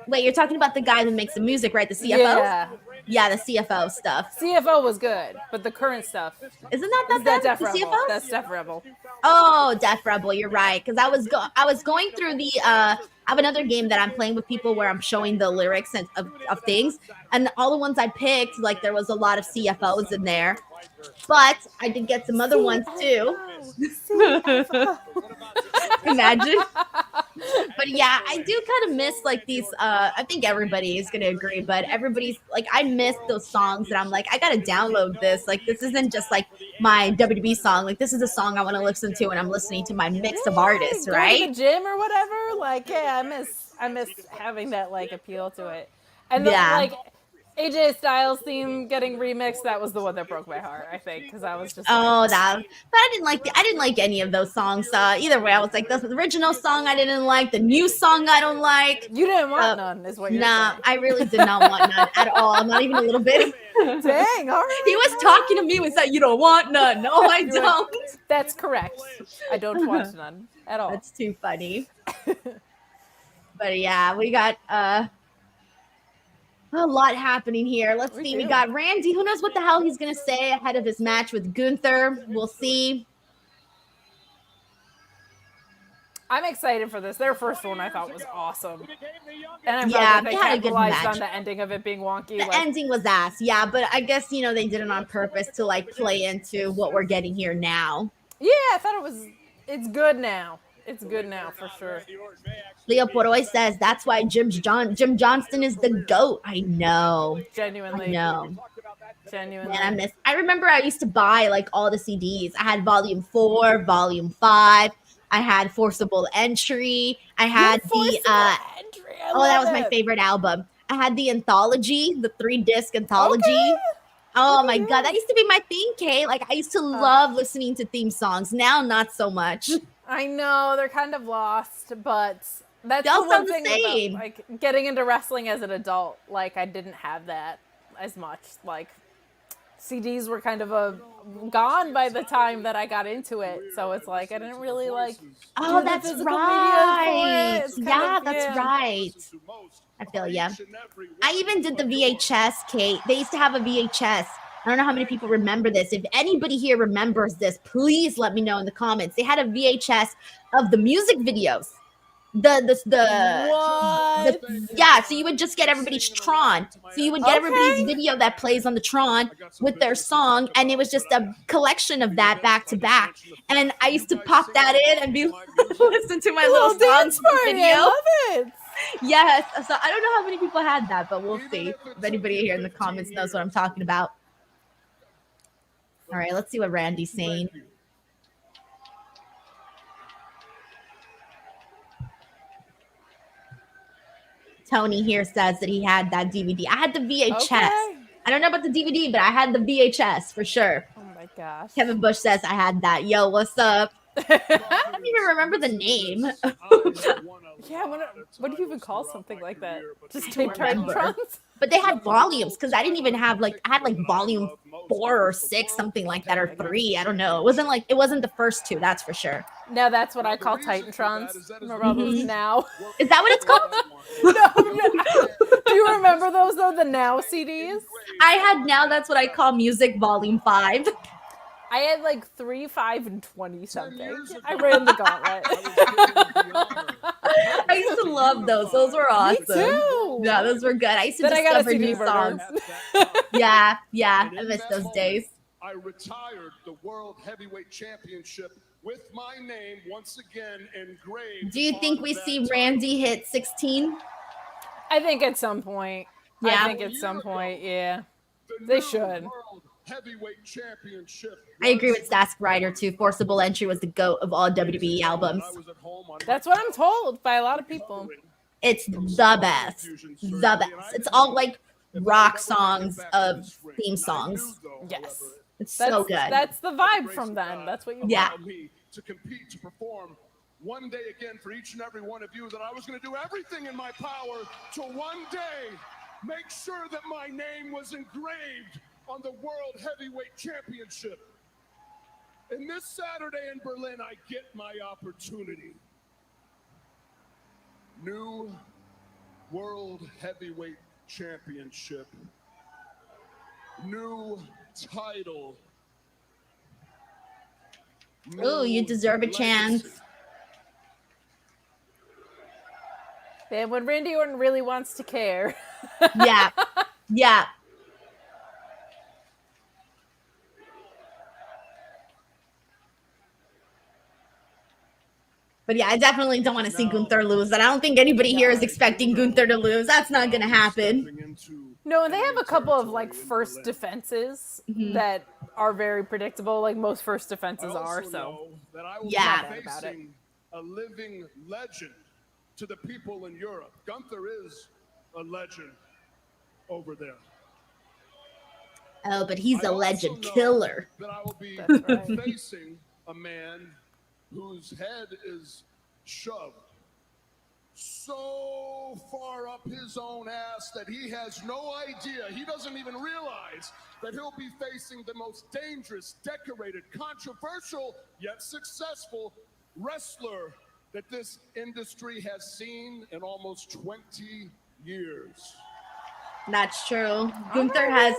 Wait, you're talking about the guy that makes the music, right? The CFO? Yeah, the CFO stuff. CFO was good, but the current stuff. Isn't that Def the Rebel? CFO? That's Def Rebel. Oh, Def Rebel, you're right. Because I was going through the I have another game that I'm playing with people where I'm showing the lyrics of things, and all the ones I picked, like there was a lot of CFOs in there, but I did get some other ones too. Imagine. But yeah, I do kind of miss like these. I think everybody is gonna agree, but everybody's like, I miss those songs that I'm like, I gotta download this. Like, this isn't just like my WWE song. Like, this is a song I want to listen to, and I'm listening to my mix of artists, right? Go to the gym or whatever. Like, yeah, I miss having that like appeal to it. And then, like, AJ Styles theme getting remixed, that was the one that broke my heart, I think, because I was just but I didn't like any of those songs. Either way, I was like, the original song I didn't like, the new song I don't like. You didn't want none, is what you're saying. I really did not want none at all. Not even a little bit. Dang, all right. He was talking to me and said, "You don't want none." No, I don't. That's correct. I don't want none at all. That's too funny. But yeah, we got a lot happening here. Let's see. We got Randy. Who knows what the hell he's going to say ahead of his match with Gunther. We'll see. I'm excited for this. Their first one I thought was awesome. And I'm glad that they capitalized on the ending of it being wonky. The ending was ass. Yeah, but I guess, they did it on purpose to, play into what we're getting here now. Yeah, I thought it's good now. It's good now, for sure. Leo Poroy says, that's why Jim Johnston is the GOAT. I know. Genuinely. I know. Genuinely. Man, I remember I used to buy, all the CDs. I had Volume 4, Volume 5. I had Forcible Entry. I had that was my favorite album. I had the anthology, the 3-disc anthology. Okay. Oh my God, that used to be my thing, Kay. I used to love listening to theme songs. Now, not so much. I know they're kind of lost, but that's the one thing about getting into wrestling as an adult. I didn't have that as much. CDs were kind of gone by the time that I got into it, so it's I didn't really Oh, that's right. Yeah, that's right. I feel ya. I even did the VHS, Kate. They used to have a VHS. I don't know how many people remember this. If anybody here remembers this, please let me know in the comments. They had a VHS of the music videos. So you would just get everybody's Tron. So you would get everybody's video that plays on the Tron with their song, and it was just a collection of that back to back. And I used to pop that in and be listen to my little songs video. I love it. Yes. So I don't know how many people had that, but we'll see if anybody here in the comments knows what I'm talking about. All right, let's see what Randy's saying. Tony here says that he had that DVD. I had the VHS. Okay. I don't know about the DVD, but I had the VHS for sure. Oh my gosh. Kevin Bush says I had that. Yo, what's up? I don't even remember the name. Yeah, what do you even call something like that? Just tape Titantrons? But they had volumes because I didn't even have I had volume 4 or 6, something like that, or 3. I don't know. It wasn't the first 2, that's for sure. No, that's what I call Titantrons. Now. Is that what it's called? No. Do you remember those though? The Now CDs? I had Now. That's what I call Music Volume 5. I had 3, 5, and 20 something. I ran the gauntlet. I used to love those. Those were awesome. Me too. Yeah, those were good. I used to discover new songs. Yeah, I miss those days. I retired the World Heavyweight Championship with my name once again engraved. Do you think we see Randy hit 16? I think at some point. Yeah. I think at some point, yeah. They should. Heavyweight Championship. I agree with Sask Ryder too. Forcible Entry was the GOAT of all WWE albums. That's what I'm told by a lot of people. It's the best. The best. It's all rock songs of theme songs. Yes. It's so good. That's the vibe from them. That's what you want. Me to compete, to perform one day again for each and every one of you, that I was going to do everything in my power to one day make sure that my name was engraved on the World Heavyweight Championship. And this Saturday in Berlin, I get my opportunity. New World Heavyweight Championship. New title. Ooh, you deserve a chance. And when Randy Orton really wants to care. Yeah. But yeah, I definitely don't want to see Gunther lose. And I don't think anybody here is expecting Gunther to lose. That's not going to happen. No, they have a couple of first defenses that are very predictable, like most first defenses are. So yeah, about it. A living legend to the people in Europe. Gunther is a legend over there. Oh, but he's a legend killer. That I will be facing a man whose head is shoved so far up his own ass that he has no idea. He doesn't even realize that he'll be facing the most dangerous, decorated, controversial, yet successful wrestler that this industry has seen in almost 20 years. That's true. Gunther has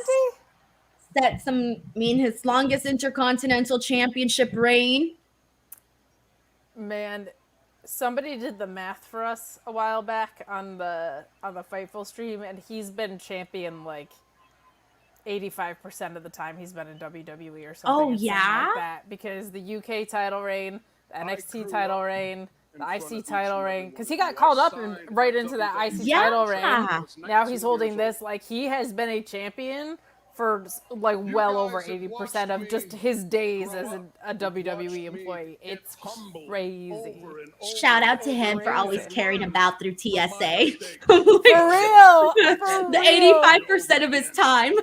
set his longest Intercontinental Championship reign. Man, somebody did the math for us a while back on the Fightful stream, and he's been champion like 85% of the time he's been in WWE or something. Oh, insane yeah? like that, because the UK title reign, the NXT title reign, the IC title reign, because he got called up right into that IC title reign. Now he's holding this. Like, he has been a champion for like well over 80% of just his days as a WWE employee. It's crazy. Shout out to him for always carrying about through TSA. For real. The 85% of his time.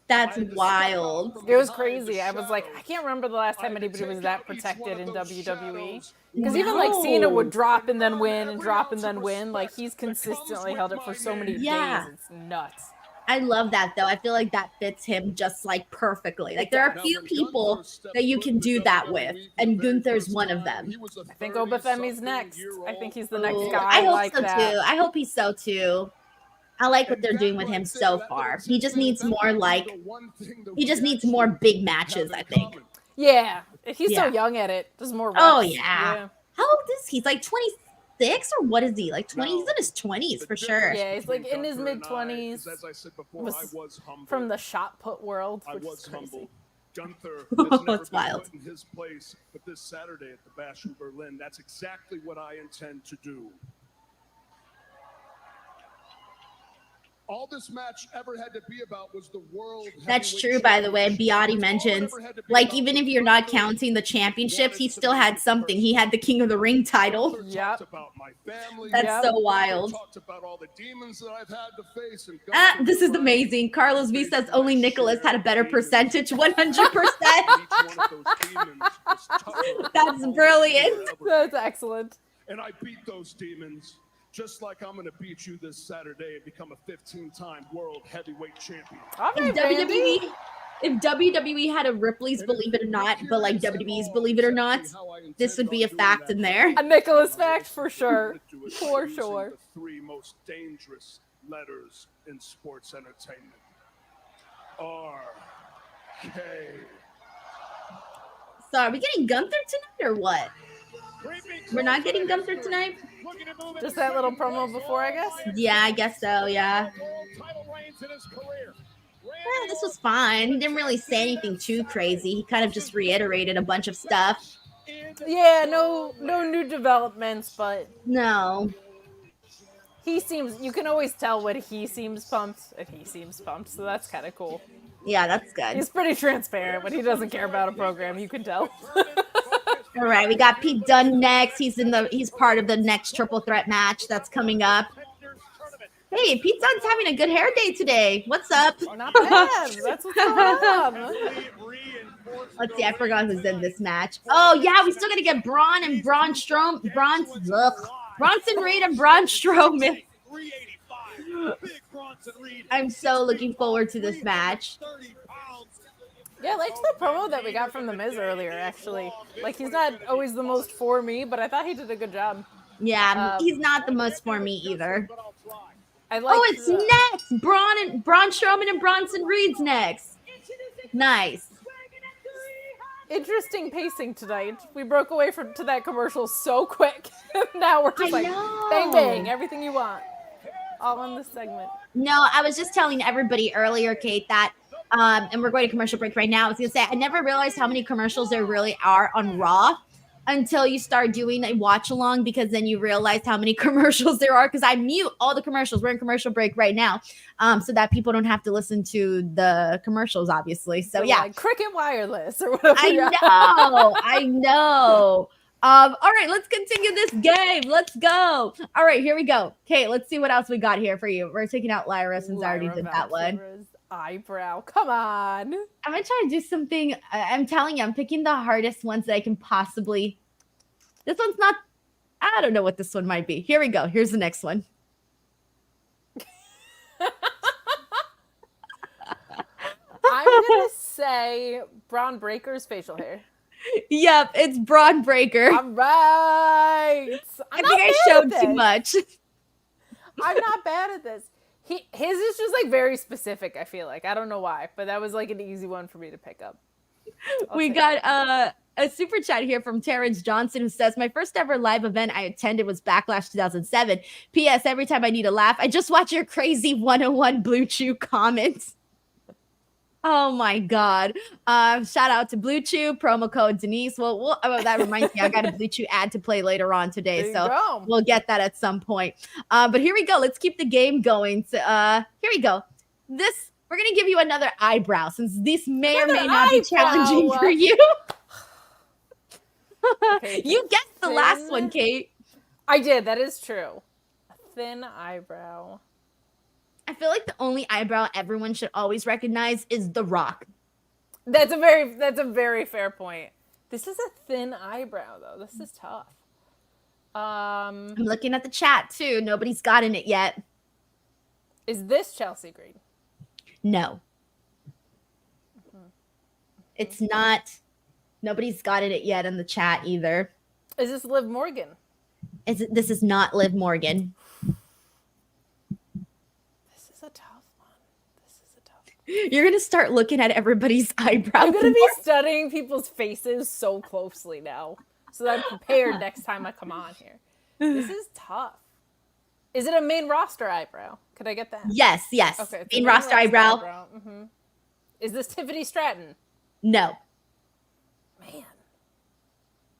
That's wild. It was crazy. I was like, I can't remember the last time anybody was that protected in WWE. Because even like Cena would drop and then win and drop and then win. Like, he's consistently held it for so many days. It's nuts. I love that, though. I feel like that fits him just like perfectly. Like, there are a few people that you can do that with, and Gunther's one of them. I think Obafemi's next. I think he's the next guy. I hope like so that. too. I hope he's so too. I like what they're doing with him so far. He just needs more big matches, I think. Yeah. He's so young at it. There's more reps. Oh, yeah. How old is he? He's like 26 or what is he? Like 20? He's in his 20s for sure. Yeah, he's like in his mid-20s. As I said before, I was humble. From the shot put world, I which was is crazy. humble. Gunther has never It's been wild. put in his place, but this Saturday at the Bash in Berlin, that's exactly what I intend to do. All this match ever had to be about was the world. That's true, by the way. Biotti mentions, like, even if you're not counting the championships, he still had something. He had the King of the Ring title. Yep. That's so wild. Talked about all the demons that I've had to face, and This is amazing. Carlos V says only Nicholas had a better percentage, 100%. That's brilliant. That's excellent. And I beat those demons. Just like I'm going to beat you this Saturday and become a 15-time world heavyweight champion. If WWE had a Ripley's Believe It or Not, but like WWE's Believe It or Not, this would be a fact in there. A Nicholas fact for sure. For sure. The three most dangerous letters in sports entertainment. R-K. So are we getting Gunther tonight or what? We're not getting Gunther tonight? Just that little promo before, I guess? Yeah, I guess so, yeah. This was fine. He didn't really say anything too crazy. He kind of just reiterated a bunch of stuff. Yeah, no new developments, but no. You can always tell when he seems pumped and he seems pumped, so that's kind of cool. Yeah, that's good. He's pretty transparent. When he doesn't care about a program, you can tell. All right, we got Pete Dunne next. He's part of the next triple threat match that's coming up. Hey, Pete Dunne's having a good hair day today. What's up? Not bad. That's what's going on. Let's see. I forgot who's in this match. Oh yeah, we still gotta get Braun and Bronson Reed and Braun Strowman. I'm so looking forward to this match. Yeah, I liked the promo that we got from The Miz earlier, actually. Like, he's not always the most for me, but I thought he did a good job. Yeah, he's not the most for me either. It's next! Braun Strowman and Bronson Reed's next. Nice. Interesting pacing tonight. We broke away to that commercial so quick. Now we're just bang, bang, everything you want. All in this segment. No, I was just telling everybody earlier, Kate, that and we're going to commercial break right now. I was going to say, I never realized how many commercials there really are on Raw until you start doing a watch along, because then you realize how many commercials there are, because I mute all the commercials. We're in commercial break right now, so that people don't have to listen to the commercials, obviously. So, yeah. Like Cricket Wireless or whatever. I know. All right, let's continue this game. Let's go. All right, here we go. Okay, let's see what else we got here for you. We're taking out Lyra since I already did that one. Eyebrow. Come on. I'm gonna try to do something. I'm telling you, I'm picking the hardest ones that I can possibly. This one's not. I don't know what this one might be. Here we go. Here's the next one. I'm gonna say Braun Breaker's facial hair. Yep, it's Braun Breaker. All right. I think I showed too much. I'm not bad at this. His is just like very specific, I feel like. I don't know why, but that was like an easy one for me to pick up. We got a super chat here from Terrence Johnson who says, my first ever live event I attended was Backlash 2007. P.S. Every time I need a laugh, I just watch your crazy 101 Blue Chew comments. Oh my God. Shout out to Blue Chew, promo code Denise. Well, that reminds me, I got a Blue Chew ad to play later on today. So we'll get that at some point. But here we go. Let's keep the game going. So, here we go. We're going to give you another eyebrow since this may or may not be challenging for you. Okay, you guessed the last one, Kate. I did. That is true. A thin eyebrow. I feel like the only eyebrow everyone should always recognize is The Rock. That's a very fair point. This is a thin eyebrow though. This is tough. I'm looking at the chat too. Nobody's gotten it yet. Is this Chelsea Green? No. It's not. Nobody's gotten it yet in the chat either. Is this Liv Morgan? This is not Liv Morgan. You're going to start looking at everybody's eyebrows. I'm going to be studying people's faces so closely now so that I'm prepared next time I come on here. This is tough. Is it a main roster eyebrow? Could I get that? Yes. Okay, main roster eyebrow. Mm-hmm. Is this Tiffany Stratton? No. Man.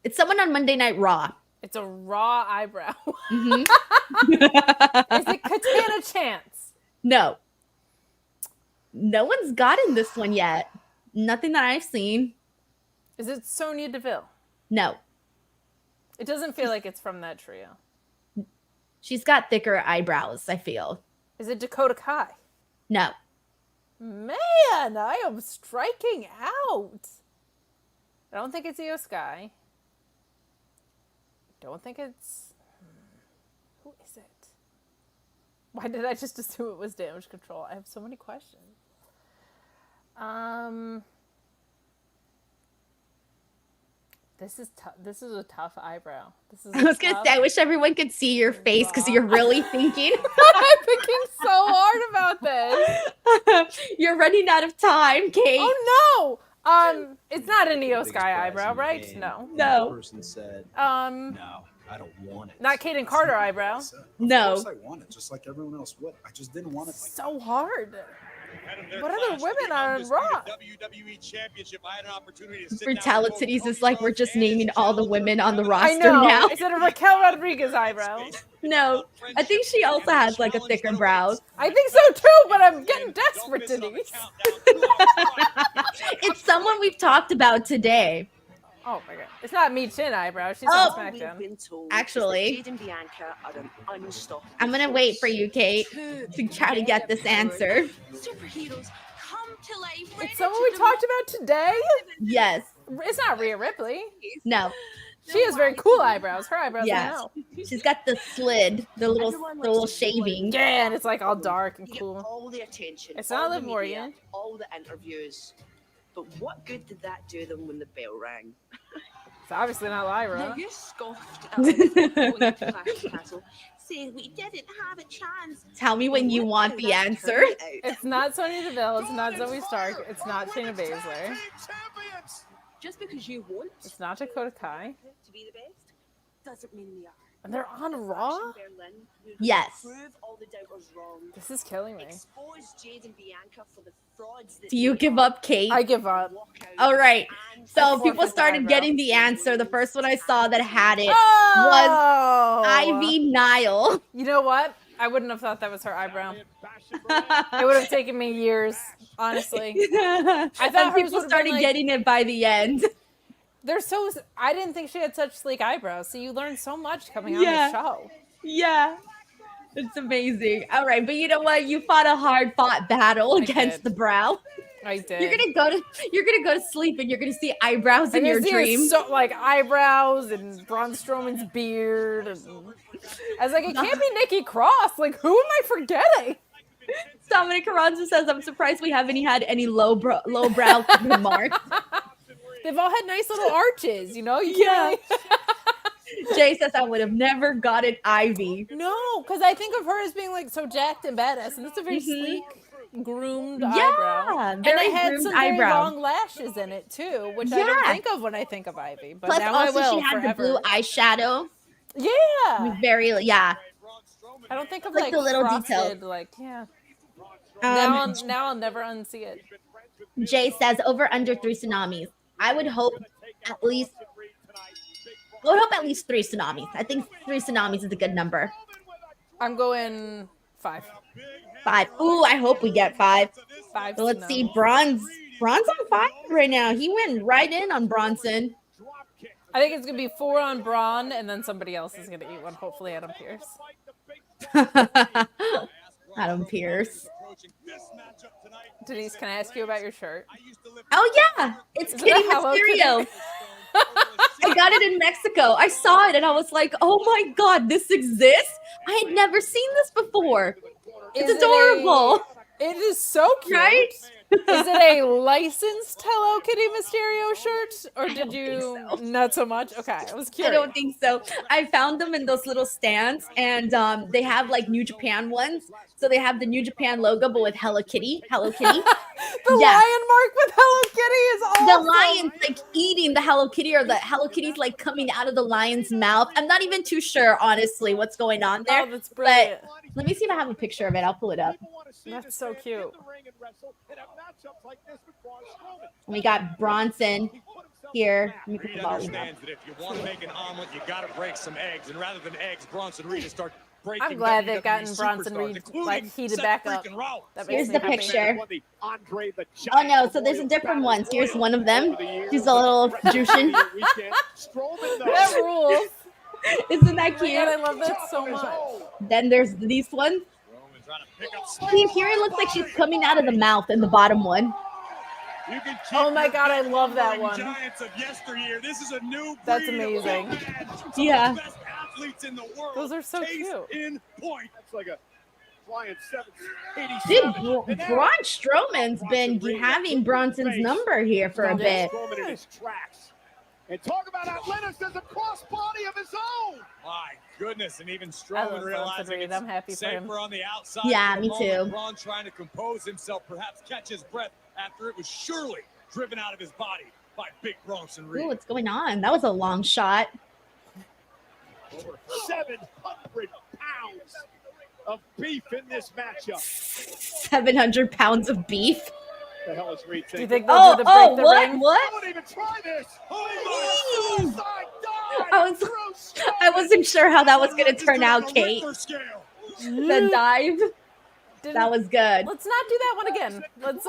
It's someone on Monday Night Raw. It's a raw eyebrow. Mm-hmm. Is it Katana Chance? No. No one's gotten this one yet. Nothing that I've seen. Is it Sonya Deville? No. It doesn't feel like it's from that trio. She's got thicker eyebrows, I feel. Is it Dakota Kai? No. Man, I am striking out. I don't think it's Io Sky. Don't think it's... Who is it? Why did I just assume it was Damage Control? I have so many questions. This is a tough eyebrow. I was going to say, I wish everyone could see your face because you're really thinking. I'm thinking so hard about this. You're running out of time, Kate. Oh, no. It's not an Io Sky eyebrow, right? No. No. Person said, no, I don't want it. not Kaden Carter eyebrow. No. Of course I want it, just like everyone else would. I just didn't want it. Like So hard. What other women are on Raw? WWE Championship. I had an opportunity to sit Brutalities is like we're just naming all the women on the roster I know. now. Is it a Raquel Rodriguez eyebrow? No. I think she also has like a thicker brow. I think so too, but I'm getting desperate, Denise. It's someone we've talked about today. Oh my god. It's not Me Chin eyebrow. She's on SmackDown. Actually, I'm gonna wait for you, Kate, to try to get this answer. Superheroes come to life. It's someone we talked about today? Yes. It's not Rhea Ripley. No. She has very cool eyebrows. Her eyebrows Yes. are no. She's got the slid, the little shaving. Yeah, and it's like all dark and cool. All the attention. It's not all the Liv Morgan. media, all the interviews. But what good did that do them when the bell rang? It's obviously not Lyra. Now you scoffed at us going into Clash Castle, saying we didn't have a chance. Tell me when you want the answer. It's not Sonya Deville. It's not Zoe Stark. It's not Shayna Baszler. Just because you want It's not Dakota Kai. to be the best doesn't mean we are. And they're on Raw? Berlin, who Yes. prove all the doubters wrong. This is killing me. Expose Jade and Bianca for the frauds that Do you give up, Kate? I give up. All right. So I people forfeit started eyebrow. getting the answer. The first one I saw that had it was Oh! Ivy Nile. You know what? I wouldn't have thought that was her eyebrow. It would have taken me years, honestly. I thought And hers people would have been started like, getting it by the end. I didn't think she had such sleek eyebrows. So you learn so much coming on the show. Yeah. It's amazing. All right, but you know what? You fought a hard-fought battle against the brow. I did. You're gonna go to sleep and you're gonna see eyebrows in your dream. So, like eyebrows and Braun Strowman's beard. And I was like, it can't be Nikki Cross. Like, who am I forgetting? Dominic Carranza says, I'm surprised we haven't had any lowbrow remarks. They've all had nice little arches, you know? You can't Jay says, I would have never gotten Ivy. No, because I think of her as being like so jacked and badass, and it's a very sleek, groomed eyebrow. And very it had groomed some eyebrow. very long lashes in it too, which I don't think of when I think of Ivy. But Plus, now also I will she had forever. the blue eyeshadow. Yeah. Very, I don't think of like the little frosted, details. like now I'll never unsee it. Jay says, over under 3 tsunamis. I would hope at least 3 tsunamis. I think 3 tsunamis is a good number. I'm going 5. 5. Ooh, I hope we get 5. 5. So let's see. Braun's on fire right now. He went right in on Bronson. I think it's gonna be 4 on Braun, and then somebody else is gonna eat one. Hopefully, Adam Pearce. Adam Pearce. Denise, can I ask you about your shirt? Oh yeah, it's Is it Kitty a Hello Mysterio. I got it in Mexico. I saw it and I was like, oh my god, this exists? I had never seen this before. It's adorable. It is so cute. Right? Is it a licensed Hello Kitty Mysterio shirt? Or did you not so much? Okay, I was I curious. don't think so. I found them in those little stands, and they have like New Japan ones. So they have the New Japan logo, but with Hello Kitty. Hello Kitty. The lion mark with Hello Kitty is awesome. The lion's like eating the Hello Kitty, or the Hello Kitty's like coming out of the lion's mouth. I'm not even too sure, honestly, what's going on there. Oh, that's brilliant. But let me see if I have a picture of it. I'll pull it up. That's so cute. We got Bronson here. Let me put the Reed volume up. understands that if you want to make an omelet, you got to break some eggs. And rather than eggs, Bronson Reed is start breaking. I'm glad they've WWE gotten Bronson superstars, Reed including like heated Seth back up. freaking Rollins. That Here's makes the me happy. picture. Oh no, so there's a different one. Here's one of them. She's a little Jushin. That rules. Isn't that Oh my cute? God, I love that so much. Then there's these ones. See, here it looks like she's coming out of the mouth in the bottom one. Oh my God, I love that one. Giants of yesteryear. This is a new That's breed of amazing. man. Yeah. Best athletes in the world. Those are so Case cute. in point. That's like a flying Dude, Braun Strowman's been having Bronson's number here for a bit. And talk about athleticism, crossbody of his own. My goodness, and even I Strowman love Bronson realizing Reed. it's I'm happy for him. safer on the outside. Yeah, for the me moment. too. Braun trying to compose himself, perhaps catch his breath after it was surely driven out of his body by Big Bronson Reed. Ooh, what's going on? That was a long shot. Over 700 pounds of beef in this matchup. 700 pounds of beef. The hell is Reed Do you thinking? think they'll do the break the what? ring? What? I won't even try this. I wasn't sure how that was going to turn out, Kate. The dive. That was good. Let's not do that one again. Let's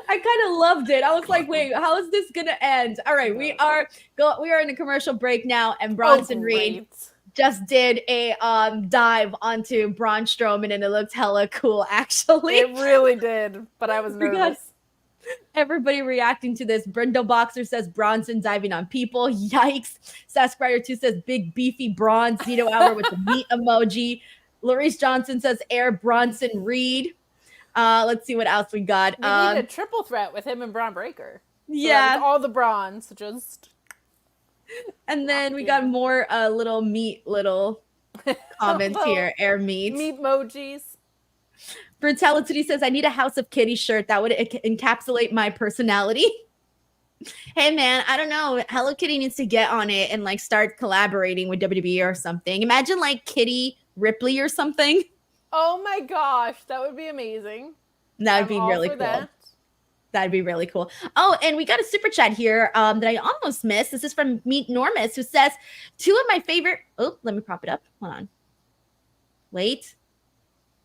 I kind of loved it. I was like, wait, how is this gonna end? All right, we are in a commercial break now, and Bronson Reed just did a dive onto Braun Strowman, and it looked hella cool, actually. It really did, but I was nervous. Everybody reacting to this. Brindle Boxer says Bronson diving on people. Yikes. Saskrider 2 says big beefy Braun. Zito Hour with the meat emoji. Larice Johnson says Air Bronson Reed. Let's see what else we got. We need a triple threat with him and Braun Breaker. So Yeah. that was all the Brauns, just. And then we got more little comments here. Air meat. Meat emojis. Brutality says, I need a House of Kitty shirt that would encapsulate my personality. Hey man, I don't know. Hello Kitty needs to get on it and like start collaborating with WWE or something. Imagine like Kitty Ripley or something. Oh my gosh, that would be amazing. That would be all really for cool. that. That'd be really cool. Oh, and we got a super chat here that I almost missed. This is from Meet Normus, who says, 2 of my favorite. Oh, let me prop it up. Hold on. Wait.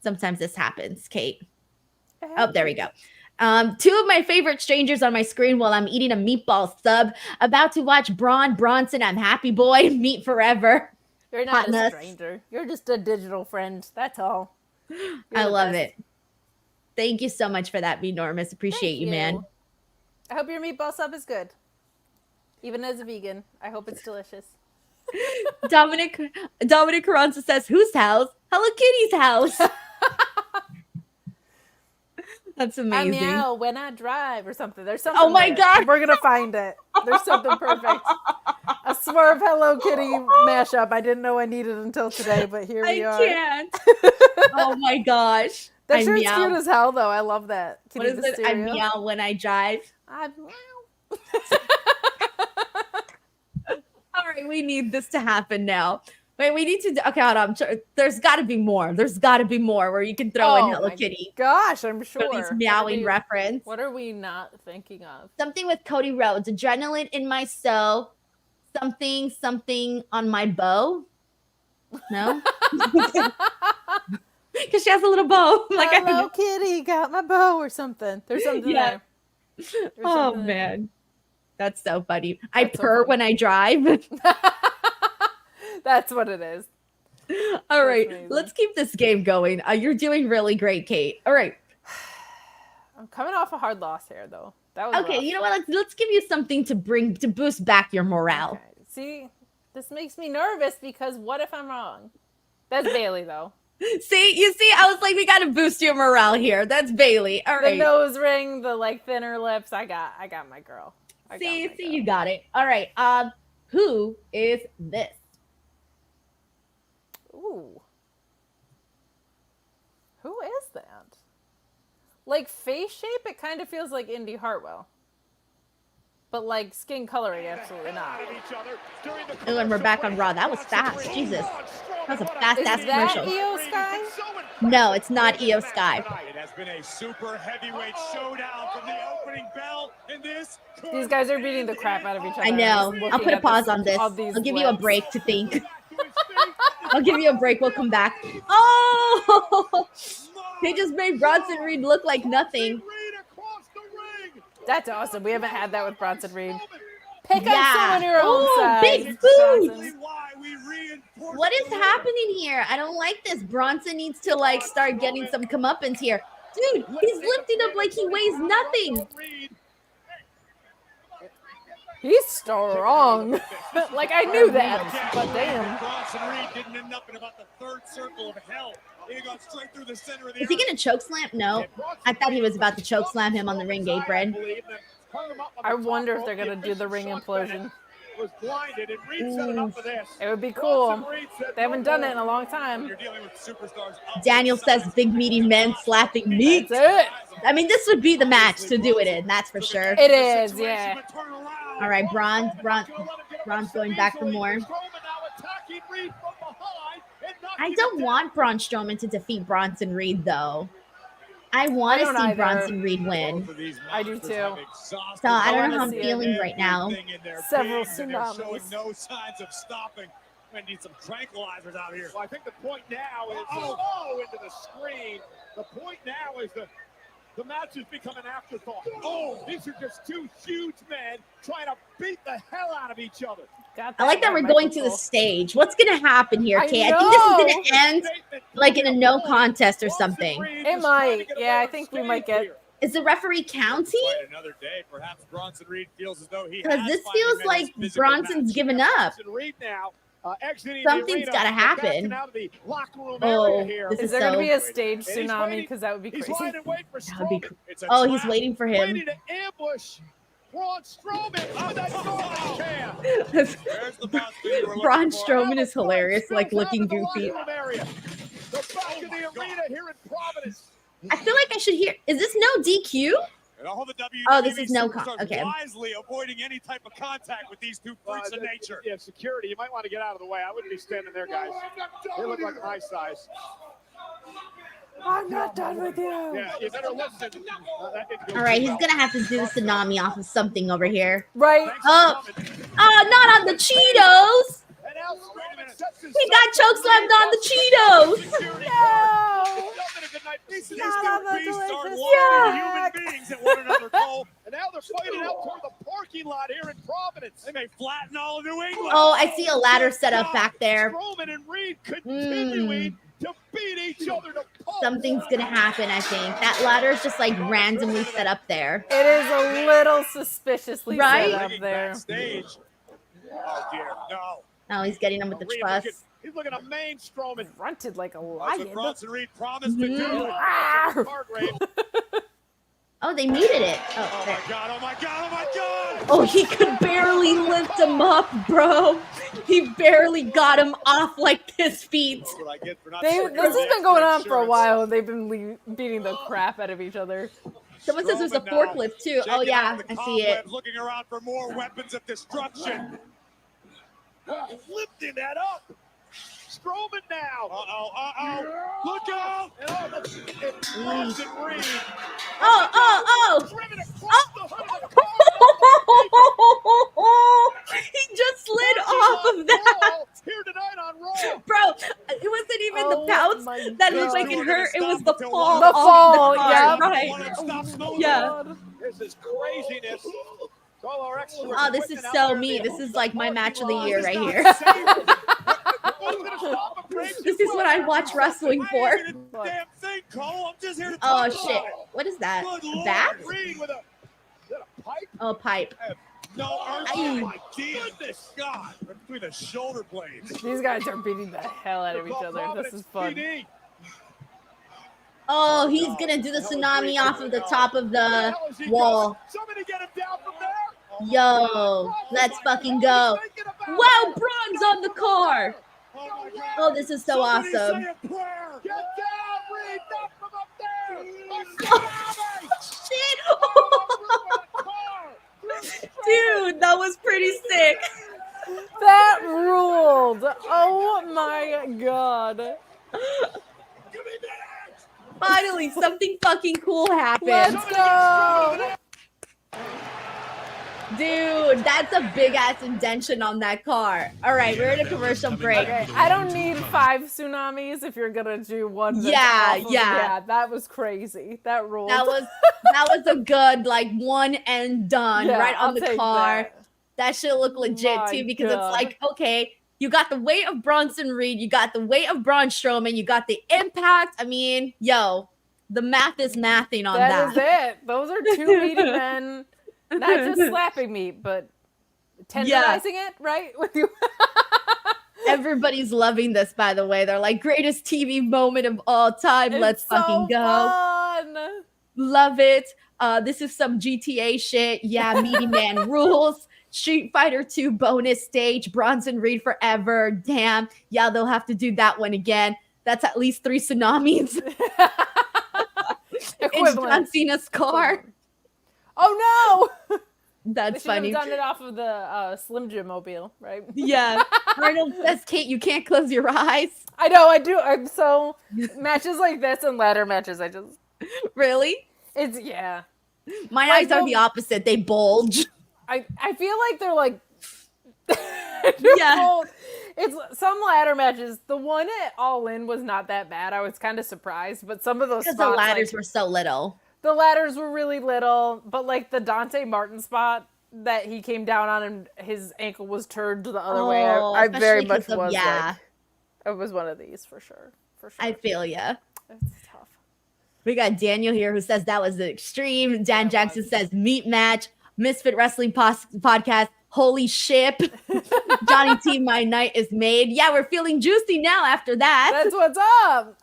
Sometimes this happens, Kate. Oh, there we go. Two of my favorite strangers on my screen while I'm eating a meatball sub. About to watch Bronson. I'm happy boy. Meet forever. You're not a stranger. You're just a digital friend. That's all. I love it. Thank you so much for that, Enormous. Appreciate you, man. I hope your meatball sub is good. Even as a vegan, I hope it's delicious. Dominic Carranza says, whose house? Hello Kitty's house. That's amazing. I meow when I drive or something. There's something. Oh my God. We're going to find it. There's something perfect. A Swerve Hello Kitty mashup. I didn't know I needed until today, but here we are. I can't. Oh my gosh. That shirt's cute as hell, though. I love that. What is it? I meow when I drive. I meow. All right, we need this to happen now. Wait, we need to. Okay, hold on. There's got to be more. There's got to be more where you can throw in Hello Kitty. Gosh, I'm sure. For these meowing reference. What are we not thinking of? Something with Cody Rhodes. Adrenaline in my soul. Something on my bow. No. Because she has a little bow. Like Hello Kitty, got my bow or something. There's something there. Oh man, that's so funny. I purr when I drive. That's what it is. All right, let's keep this game going. You're doing really great, Kate. All right. I'm coming off a hard loss here, though. That was okay. rough. You know what? Let's give you something to boost back your morale. Okay. See, this makes me nervous because what if I'm wrong? That's Bailey, though. See, I was like, we got to boost your morale here. That's Bailey. All right. The nose ring, the thinner lips. I got my girl. See, you got it. All right. Who is this? Ooh. Who is that? Like face shape, it kind of feels like Indy Hartwell. But like skin coloring, absolutely not. Oh, and we're back on Raw. That was fast. Jesus. That was a fast-ass commercial. Is that Io Sky? No, it's not Io Sky. It has been a super heavyweight showdown from the opening bell in this. These guys are beating the crap out of each other. I know. I'll put a pause on this. I'll give you a break to think. I'll give you a break. We'll come back. Oh! They just made Bronson Reed look like nothing. That's awesome. We haven't had that with Bronson Reed. Pick up someone your own size. Big food. What is happening here? I don't like this. Bronson needs to start getting some comeuppance here. Dude, he's lifting up like he weighs nothing. He's strong. Like I knew that, but damn. Bronson Reed didn't end up in about the third circle of hell. He got straight through the center of the Is he gonna choke slam? No. I thought he was about to choke slam him on the ring apron. I wonder if they're gonna do the ring implosion. Was blinded and Reed set it up for this. It would be cool. They haven't done it in a long time. Daniel says big meaty men slapping meat. That's it. I mean, this would be the match to do it in, that's for sure. It is, yeah. All right, Braun's going back for more. I don't want Braun Strowman to defeat Bronson Reed, though. I want to see Bronson Reed win. I do too. So I don't know how I'm feeling right now. Several tsunamis. Showing no signs of stopping. We need some tranquilizers out here. Well, I think the point now is into the screen. The point now is the match has become an afterthought. Oh, these are just two huge men trying to beat the hell out of each other. I like that we're going to the stage. What's going to happen here, Kay? I think this is going to end like in a no contest or something. It might. Yeah, I think we miite get. Is the referee counting? Another day, perhaps Bronson Reed feels as though he because this feels like Bronson's given up. Something's got to happen. Oh, this is there going to be a stage tsunami? Because that would be crazy. Oh, he's waiting for him. Ready to ambush Braun Strowman. Braun Strowman is hilarious, like looking goofy. I feel like I should hear. Is this no DQ? Oh, this is no okay. Wisely avoiding any type of contact with these two freaks of nature. Yeah, security. You might want to get out of the way. I wouldn't be standing there, guys. They look like my size. I'm not done with you. Yeah, you better listen. All right, he's gonna have to do the tsunami off of something over here. Right. Oh, not on the Cheetos. He got chokeslammed on the Cheetos. No. These Not two on the beasts are delicious laughing snack. human beings at one another, Cole. And now they're fighting out toward the parking lot here in Providence. They may flatten all of New England. Oh, I see a ladder set up back there. Strowman and Reed continuing to beat each other to pulp. Something's gonna happen, I think. That ladder's just like randomly set up there. It is a little suspiciously Right? set up there. Backstage. Oh dear, no. Oh, he's getting him with the truss. He's looking at main Strowman. Grunted like a That's lion. what Bronson Reed promised to do. Ah. Hargrave. Oh, they needed it. Oh, Oh there. my god, oh my god, oh my god! Oh, he could barely lift him up, bro. He barely got him off like his feet. That's what I get for not This checking has the been going on for a insurance. while, and they've been beating the crap out of each other. Someone says there's a Strowman now forklift too. Oh shaking yeah, out the I see it. cobwebs, looking around for more weapons of destruction. Lifting that up. Strowman now. Uh-oh. Look out. It's Bronson Reed. Oh. Driven across the hood of the car. He just slid off of that. Here tonight on Raw. Bro, it wasn't even Oh the pounce my that was God. making hurt. It was the The fall. The off fall, the car. yeah. Right. Yeah. This is craziness. All our extra Oh, this is equipment out so there me. in This the is like my match of the year right here. This This is what I watch wrestling for. Damn thing, Cole. I'm just here to Oh talk shit. about it. What is that? Good Lord, Bat? Reed with a pipe? Oh, pipe. No, Aye. oh my goodness, God! Between the shoulder blades. These guys are beating the hell out of each other. This is fun. PD. Oh, he's gonna do the tsunami off of the top of the wall. Somebody get him down from there. Yo, let's fucking go. Wow, Braun's on the car. Oh, this is so awesome. Get down, Reed! Not from up there! Shit. Dude, that was pretty sick. That ruled. Oh my god. Finally, something fucking cool happened. Let's go. Dude, that's a big ass indention on that car. All right, we're in a commercial break. Okay, I don't need 5 tsunamis if you're gonna do one. That's Yeah, awful. yeah. That was crazy. That ruled. That was a good like one and done Yeah, right on I'll the take car. that. That shit look legit My too because God. it's like, okay, you got the weight of Bronson Reed, you got the weight of Braun Strowman, you got the impact. I mean, yo, the math is mathing on that. That is it. Those are 2 meaty men. Not just slapping me, but tenderizing it, right? With you. Everybody's loving this, by the way. They're like, greatest TV moment of all time. Let's It's fucking so go. fun. Love it. This is some GTA shit. Yeah, Meaty Man rules. Street Fighter 2 bonus stage. Bronson Reed forever. Damn. Yeah, they'll have to do that one again. That's at least 3 tsunamis. It's John Equivalent. Cena's car. Oh no! That's They should funny. have done it off of the Slim Jim mobile, right? Yeah. Arnold says, Kate, you can't close your eyes. I know, I do. I'm so matches like this and ladder matches. I just Really? it's yeah. My Like eyes are the opposite. They bulge. I feel like they're like Yeah. full. It's some ladder matches. The one at All In was not that bad. I was kind of surprised, but some of those Because the spots, ladders like, were so little. the ladders were really little, but like the Dante Martin spot that he came down on and his ankle was turned the other way. I very especially much 'cause of- was yeah. like, it was one of these for sure. For sure. I feel ya. It's tough. We got Daniel here who says that was the extreme. Dan Jackson says meat match. Misfit Wrestling Podcast. Holy ship. Johnny T, my night is made. Yeah, we're feeling juicy now after that. That's what's up.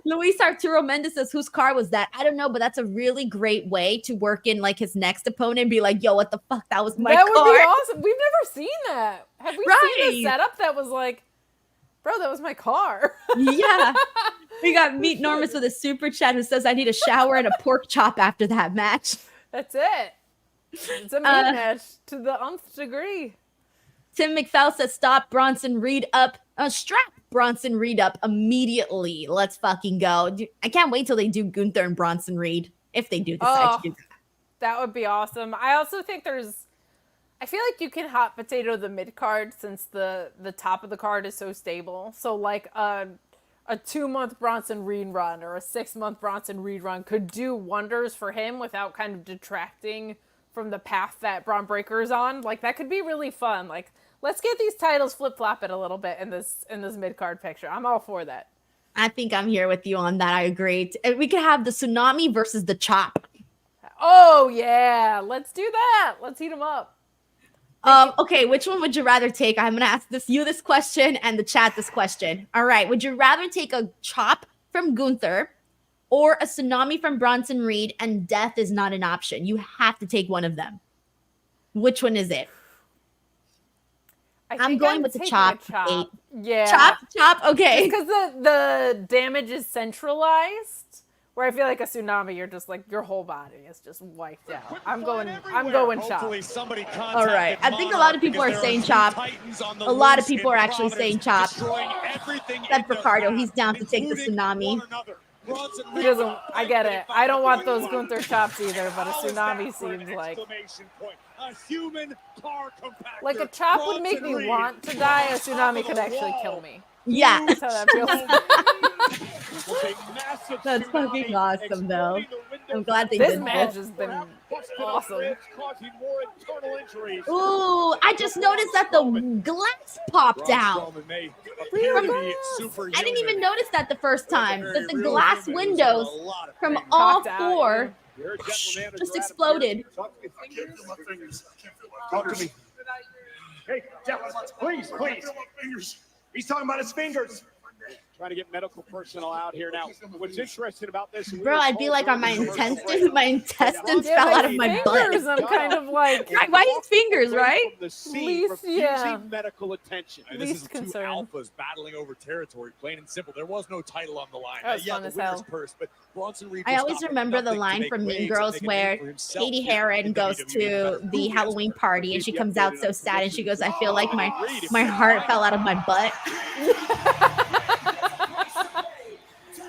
Luis Arturo Mendez says, whose car was that? I don't know, but that's a really great way to work in like his next opponent and be like, yo, what the fuck? That was my That car. would be awesome. We've never seen that. Have we seen a Right. setup that was like, bro, that was my car? Yeah. We got Meet Normus with a super chat who says, I need a shower and a pork chop after that match. That's it. It's a meat match to the nth degree. Tim McFell says, stop Bronson Reed up. Strap Bronson Reed up immediately. Let's fucking go. Dude, I can't wait till they do Gunther and Bronson Reed. If they do decide to do that. That would be awesome. I also think there's I feel like you can hot potato the mid card since the top of the card is so stable. So like a 2-month Bronson Reed run or a 6-month Bronson Reed run could do wonders for him without kind of detracting from the path that Braun Breaker is on. Like that could be really fun. Like let's get these titles flip-flopping a little bit in this mid card picture. I'm all for that. I think I'm here with you on that. I agree. We could have the Tsunami versus the Chop. Oh yeah, let's do that. Let's heat them up. Okay, which one would you rather take? I'm gonna ask this question and the chat this question. All right, would you rather take a Chop from Gunther or a Tsunami from Bronson Reed and death is not an option? You have to take one of them. Which one is it? I'm going with the Chop. Yeah. Chop, okay. Because the damage is centralized. Where I feel like a Tsunami, you're just like your whole body is just wiped out. I'm going Chop. All right. I think a lot of people are saying Chop. A lot of people are actually saying Chop. Except for Ricardo, he's down to take the Tsunami. He doesn't. I get it. I don't want those Gunther Chops either, but a Tsunami seems like. Like a Chop would make me want to die. A Tsunami could actually kill me. Yeah. That's how that feels. That's fucking awesome, though. I'm glad they this did match this. has been awesome. Ooh, I just noticed that the glass popped out. I didn't even notice that the first time. That the glass windows from all four just exploded. Talk to me. Hey, please. He's talking about his fingers. Trying to get medical personnel out here now. What's interesting about this, bro, I'd be like on my intestines fell out of my butt. I'm kind of like, why his fingers, right? Least, yeah. Medical attention. And this is two alphas battling over territory, plain and simple. There was no title on the line. Yeah, the winner's purse, but Bronson Reed. I always remember the line from Mean Girls where Katie Heron goes to the Halloween party and she comes out so sad and she goes, I feel like my heart fell out of my butt.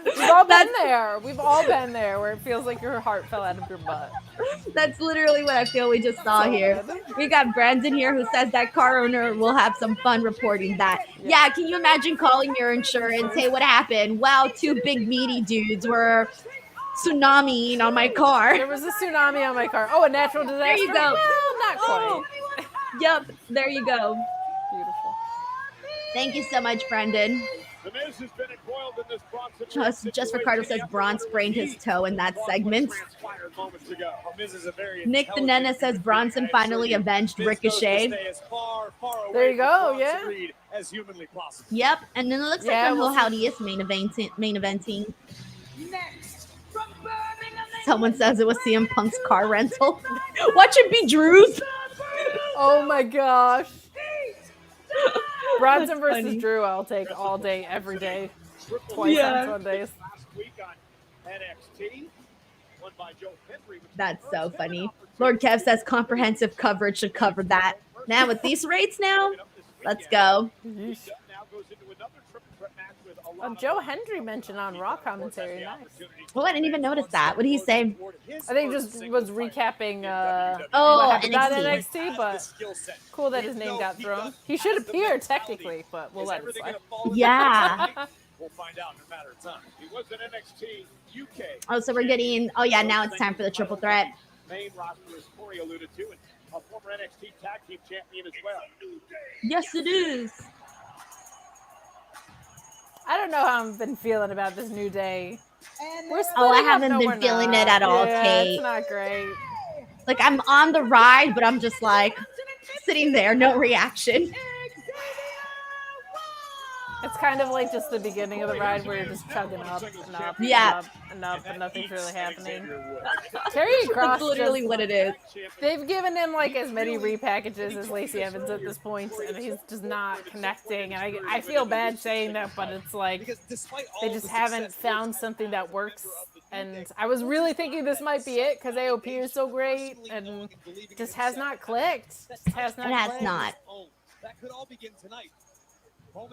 We've all been there. We've all been there where it feels like your heart fell out of your butt. That's literally what I feel we just saw here. We got Brandon here who says that car owner will have some fun reporting that. Yeah, can you imagine calling your insurance? Hey, what happened? Well, 2 big meaty dudes were tsunamiing on my car. There was a tsunami on my car. Oh, a natural disaster? There you go. Well, not quite. Yep, there you go. Beautiful. Thank you so much, Brendan. Just Ricardo says Braun sprained his toe in that segment. Nick the Nena says Bronson finally avenged Ricochet. There you go, yeah. Yep, and then it looks like Uncle Howdy is main eventing. Someone says it was CM Punk's car rental. Watch it be Drew's. Oh my gosh. Bronson versus Drew, I'll take all day, every day. Twice on Sundays. That's so funny. Lord Kev says comprehensive coverage should cover that. Now with these rates now, let's go. Joe Hendry mentioned on Raw commentary. Nice. Oh, I didn't even notice that. What did he say? I think just was recapping NXT, but cool that his name got thrown. He should appear technically, but we'll let it slide. Yeah. We'll find out in a matter of time. He was in NXT UK. Oh, so we're getting. Oh yeah, now it's time for the triple threat. Main roster, as Corey alluded to, and a former NXT Tag Team Champion as well. Yes, it is. I don't know how I've been feeling about this New Day. I haven't been feeling it at all, Kate. It's not great. Like, I'm on the ride, but I'm just like sitting there, no reaction. It's kind of like just the beginning of the ride where you're just chugging up and up and up and nothing's really happening. Karrion Kross, that's literally what it is. They've given him like as many repackages as Lacey Evans at this point, and he's just not connecting. And I feel bad saying that, but it's like they just haven't found something that works. And I was really thinking this might be it because AOP is so great and just has not clicked. It has not. That could all begin tonight. Oh,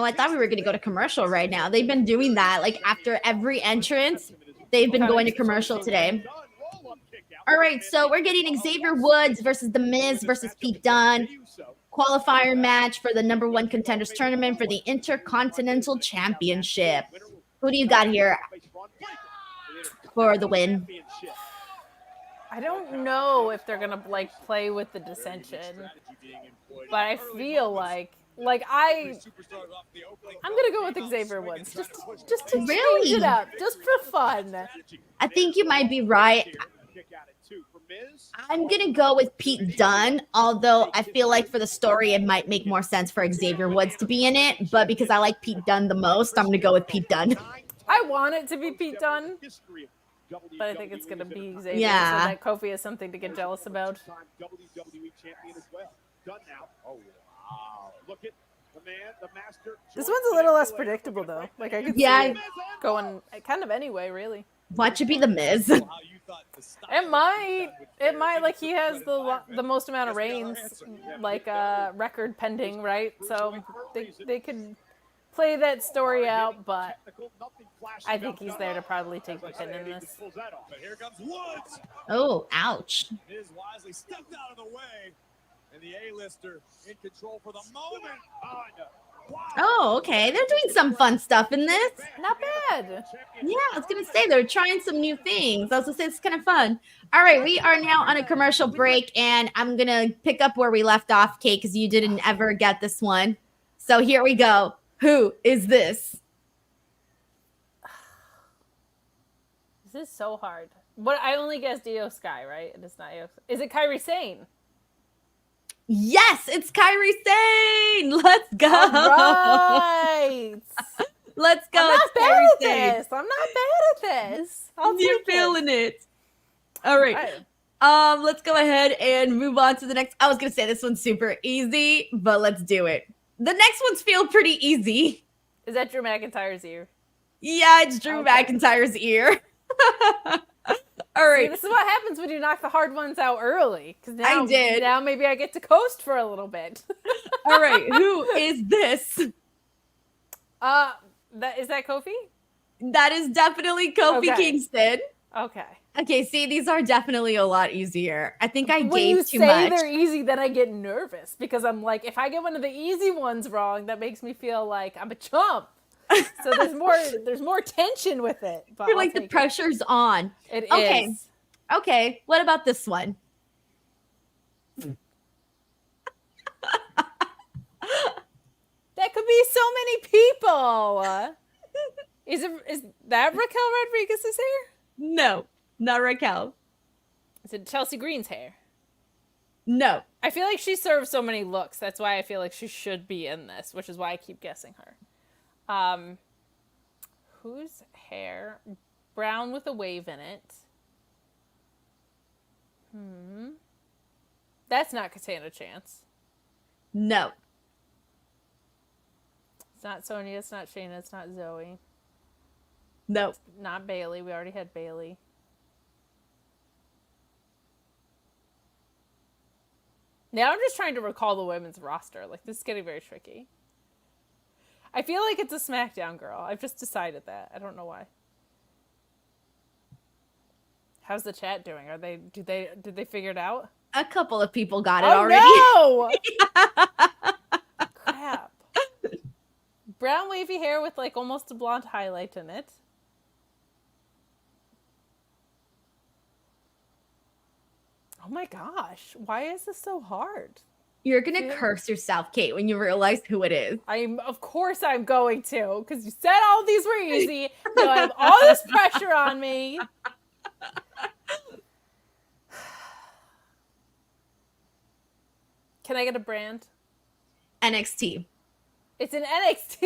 I thought we were going to go to commercial right now. They've been doing that. Like, after every entrance, they've been going to commercial today. All right, so we're getting Xavier Woods versus The Miz versus Pete Dunne. Qualifier match for the #1 Contenders tournament for the Intercontinental Championship. Who do you got here for the win? I don't know if they're gonna like play with the dissension, but I feel like I'm gonna go with Xavier Woods just to change it up, just for fun. I think you might be right. I'm gonna go with Pete Dunne, although I feel like for the story it might make more sense for Xavier Woods to be in it, but because I like Pete Dunne the most, I'm gonna go with Pete Dunne. I want it to be Pete Dunne, but I think it's gonna be Xavier, yeah. So that Kofi has something to get jealous about. This one's a little less predictable though. Like I could see it going kind of anyway, really. Watch it be The Miz. It might. Like he has the most amount of reigns, like record pending, right? So they could play that story out, but I think he's there to probably take the pin in this. Oh, ouch. Miz wisely stepped out of the way, and the A-lister in control for the moment. Oh, okay. They're doing some fun stuff in this. Not bad. Yeah, I was going to say they're trying some new things. I was going to say it's kind of fun. All right, we are now on a commercial break, and I'm going to pick up where we left off, Kate, because you didn't ever get this one. So here we go. Who is this? This is so hard. What I only guessed Io Sky, right? And it's not Io. Is it Kairi Sane? Yes, it's Kairi Sane. Let's go. All right. Let's go. I'm not bad at this. I'm not bad at this. You're feeling it. All right. Let's go ahead and move on to the next. I was gonna say this one's super easy, but let's do it. The next ones feel pretty easy. Is that Drew McIntyre's ear? Yeah, it's Drew McIntyre's ear. All right. See, this is what happens when you knock the hard ones out early. Because now, I did. Now maybe I get to coast for a little bit. All right. Who is this? Is that Kofi? That is definitely Kofi Kingston. Okay. Okay, see, these are definitely a lot easier. I think I when gave you too say much. They're easy, then I get nervous because I'm like, if I get one of the easy ones wrong, that makes me feel like I'm a chump. So there's more tension with it. But You're like the pressure's on. It okay. is. Okay. What about this one? That could be so many people. Is that Raquel Rodriguez's hair? No, not Raquel. Is it Chelsea Green's hair? No. I feel like she serves so many looks. That's why I feel like she should be in this, which is why I keep guessing her. Whose hair? Brown with a wave in it. That's not Katana Chance. No. It's not Sonya. It's not Shayna. It's not Zoe. No. It's not Bailey. We already had Bailey. Now I'm just trying to recall the women's roster. Like, this is getting very tricky. I feel like it's a SmackDown girl. I've just decided that. I don't know why. How's the chat doing? Did they figure it out? A couple of people got it already. No! Crap. Brown wavy hair with like almost a blonde highlight in it. Oh my gosh. Why is this so hard? You're going to curse yourself, Kate, when you realize who it is. Of course I'm going to, because you said all these were easy. So I have all this pressure on me. Can I get a brand? NXT. It's an NXT.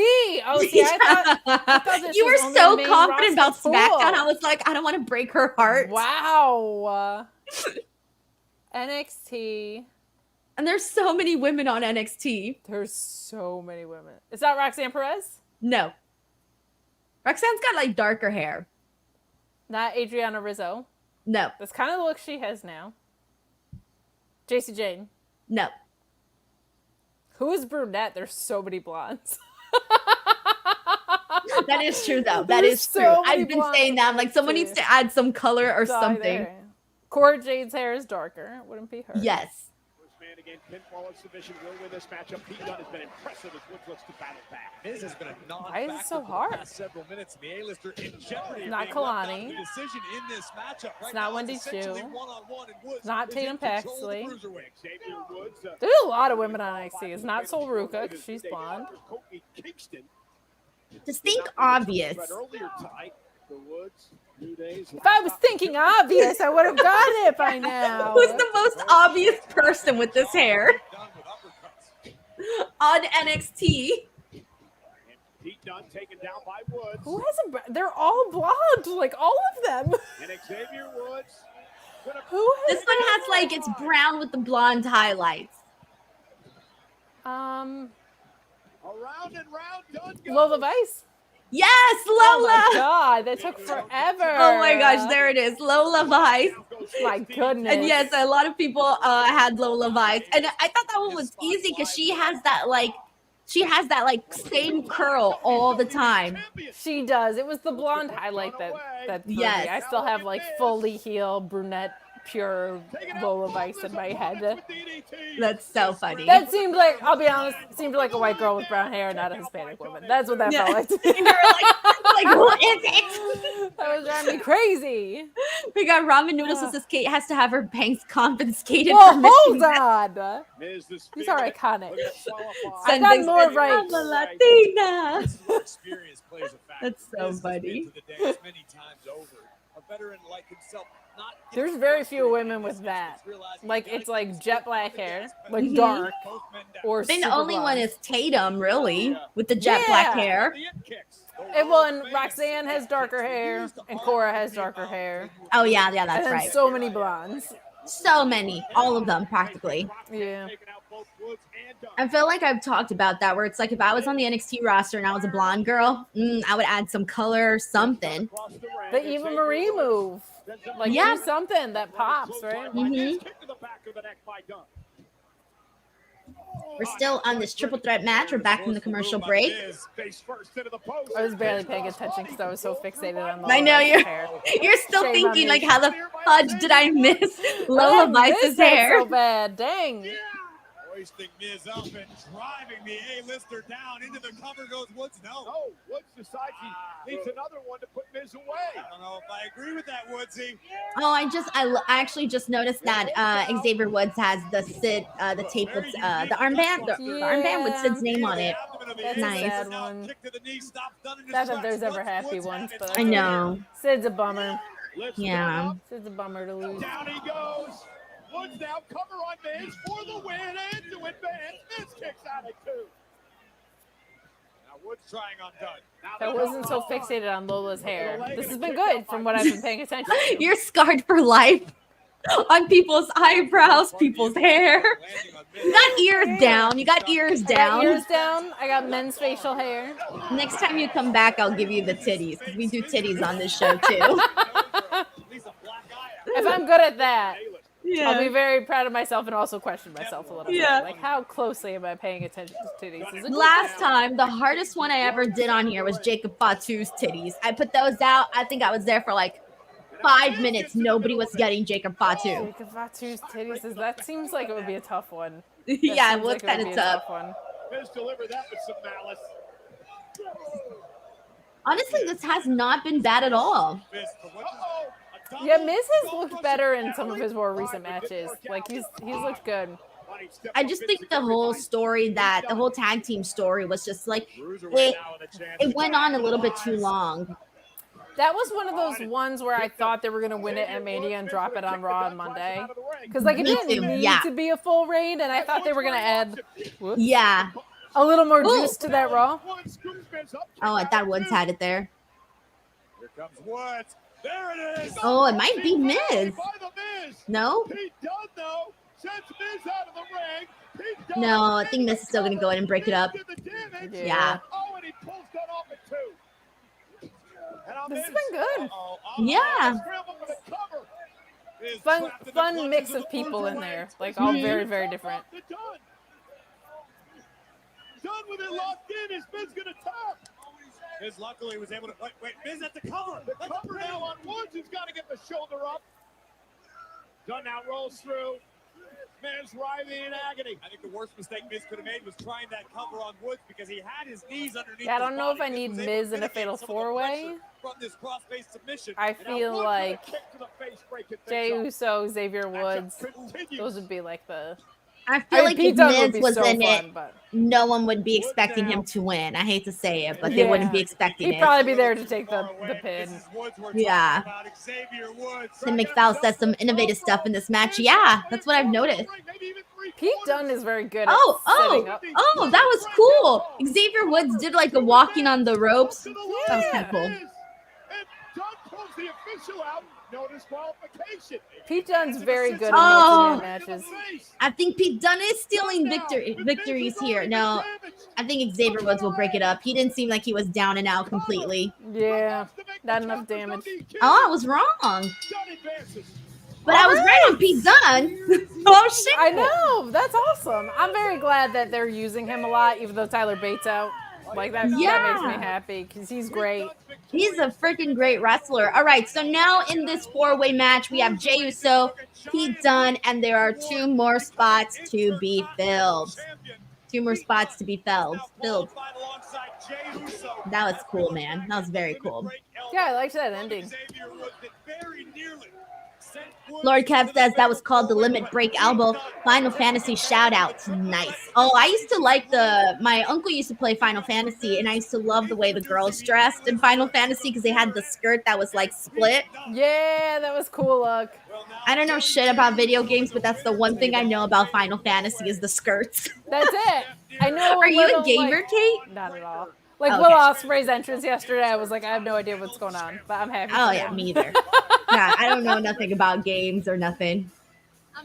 Oh, see, I thought this you were was only so main confident about roster SmackDown. pool. I was like, I don't want to break her heart. Wow. NXT. And there's so many women on NXT. There's so many women. Is that Roxanne Perez? No. Roxanne's got like darker hair. Not Adriana Rizzo. No. That's kind of the look she has now. JC Jane. No. Who is brunette? There's so many blondes. That is true, though. That There's is true. so many I've been saying that. I'm like, someone needs to add some color or Dye something. there. Cora Jade's hair is darker. It wouldn't be her. Yes. First man again, pinfall submission will win this matchup. Pete Dunne has been impressive as Woods looks to battle back. Miz has been a non-factor Why is it so hard? for the past several minutes. The A-lister in jeopardy. It's not Kalani. Decision in this matchup. It's not Wendy Chu. It's not Tatum Paxley. There's a lot of women on NXT. It's not Sol Ruka because she's blonde. Just think obvious. If I was thinking obvious, I would have gotten it by now. Who's the most obvious person with this hair on NXT? Pete Dunne taken down by Woods. Who has a? They're all blonde, like all of them. And Xavier Woods. Who? This one has like it's brown with the blonde highlights. Around and round, Dunne goes. Lola Vice. Yes, Lola. Oh my God, that took forever. Oh my gosh, there it is, Lola Vice. My goodness. And yes, a lot of people had Lola Vice, and I thought that one was easy because she has that like same curl all the time. She does. It was the blonde highlight that threw me. I still have like fully healed brunette pure Lola Vice in my head. That's so funny. That seemed like, I'll be honest, seemed like a white girl with brown hair, not a Hispanic woman. That's what that felt like. You were like, what is it? That was driving me crazy. We got ramen noodles with this Kate has to have her banks confiscated. Well, hold on. These are iconic. I got more right. I'm a Latina. That's so funny. There's very few women with that. Like, it's like jet black hair, like dark, or I think the super only blonde. one is Tatum, really, with the jet black hair. And Roxanne has darker hair, and Cora has darker hair. Oh, yeah, that's and right. So many blondes. So many. All of them, practically. Yeah. I feel like I've talked about that, where it's like if I was on the NXT roster and I was a blonde girl, I would add some color or something. The Eva Marie move. Like, Yeah. do something that pops, right? We're still on this triple threat match. We're back from the commercial break. I was barely paying attention because I was so fixated on Lola I know Vice's hair. you're still Shame on thinking me. like, how the fudge did I miss Lola I missed Vice's that hair? so bad. Dang. Hoisting Miz up and driving the A-lister down into the cover goes Woods. No, Woods decides he needs another one to put Miz away. I don't know if I agree with that, Woodsy. Oh, I actually just noticed that Xavier Woods has the tape with the armband, the armband with Sid's name on it. That's Nice. a sad one. Not that there's ever happy ones, but I know. Sid's a bummer. Yeah. Sid's a bummer to lose. Down he goes. Woods now cover on Miz for the win and to advance. Miz kicks out at 2. Now Woods trying on Dunne. I wasn't so fixated on Lola's hair. This has been good from what I've been paying attention to. You're scarred for life on people's eyebrows, people's hair. You got ears down. You got ears I got down. ears down. I got men's facial hair. Next time you come back, I'll give you the titties because we do titties on this show too. If I'm good at that, Yeah. I'll be very proud of myself and also question myself a little Yeah. bit. Like, how closely am I paying attention to titties? Is it Last time, the hardest one I ever did on here was Jacob Fatu's titties. I put those out. I think I was there for like 5 minutes. Nobody was getting Jacob Fatu. Jacob Fatu's titties, that seems like it would be a tough one. Yeah, it was kind of tough. One. Miz delivered that with some malice. Honestly, this has not been bad at all. Yeah, Miz has looked better in some of his more recent matches. Like, he's looked good. I just think the whole story, the whole tag team story was just like, it went on a little bit too long. That was one of those ones where I thought they were going to win it at Mania and drop it on Raw on Monday. Because, like, it Me didn't too, need yeah. to be a full reign, and I thought they were going to add Yeah. a little more juice to that Raw. Oh, I thought Woods had it there. Here comes Woods. There it is. Oh, it might be Miz. No? Pete Dunne, though, sends Miz out of the ring. Pete Dunne No, I think Miz is still going to go in and break it up. Yeah. Oh, and he pulls Dunne off at 2. This has been good. Yeah. Fun mix of people in there. Like, all very, very different. Dunne with it locked in. Is Miz going to tap? Miz luckily was able to wait. Miz at the cover. The cover now on Woods. He's got to get the shoulder up. Dunn now rolls through. Miz writhing in agony. I think the worst mistake Miz could have made was trying that cover on Woods because he had his knees underneath. Yeah, I don't know if I need Miz in a fatal 4-way. I feel like Jey Uso, Xavier Woods, those would be like the... I feel like if Miz was in it, but... no one would be expecting him to win. I hate to say it, but they wouldn't be expecting it. He'd probably be there to take the pin. Yeah. Tim McFowl says some innovative stuff in this match. Yeah, that's what I've noticed. Pete Dunne is very good at setting up. Oh, that was cool. Xavier Woods did like the walking on the ropes. That was kind of cool. The official out, no disqualification. Pete Dunne's very good at multi-man matches. I think Pete Dunne is stealing victories here. No, I think Xavier Woods will break it up. He didn't seem like he was down and out completely. Yeah, not enough damage. Oh, I was wrong. But I was right on Pete Dunne. Oh, shit. I know. That's awesome. I'm very glad that they're using him a lot, even though Tyler Bate's out. Like, that makes me happy because he's great. He's a freaking great wrestler. All right, so now in this 4-way match, we have Jey Uso, Pete Dunne, and there are 2 more spots to be filled. 2 more spots to be filled. That was cool, man. That was very cool. Yeah, I liked that ending. Lord Kev says that was called the Limit Break Elbow. Final Fantasy shout outs. Nice. Oh, I used to like my uncle used to play Final Fantasy, and I used to love the way the girls dressed in Final Fantasy because they had the skirt that was like split. Yeah, that was cool look. I don't know shit about video games, but that's the one thing I know about Final Fantasy is the skirts. That's it. I know. Are you a gamer, Kate? Not at all. Like Will Ospreay's entrance yesterday, I was like, I have no idea what's going on, but I'm happy. Oh yeah, me either. Yeah, I don't know nothing about games or nothing.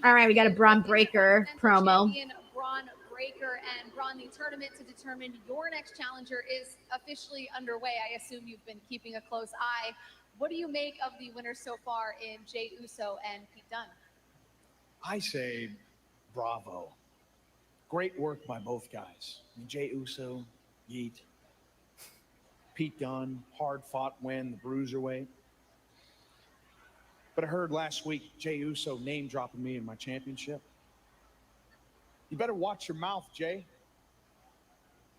All right, we got a Braun Breaker promo. Braun Breaker and Braun, the tournament to determine your next challenger is officially underway. I assume you've been keeping a close eye. What do you make of the winners so far in Jey Uso and Pete Dunne? I say bravo. Great work by both guys. Jey Uso, yeet. Pete Dunne, hard-fought win, the bruiserweight. But I heard last week Jey Uso name-dropping me in my championship. You better watch your mouth, Jey.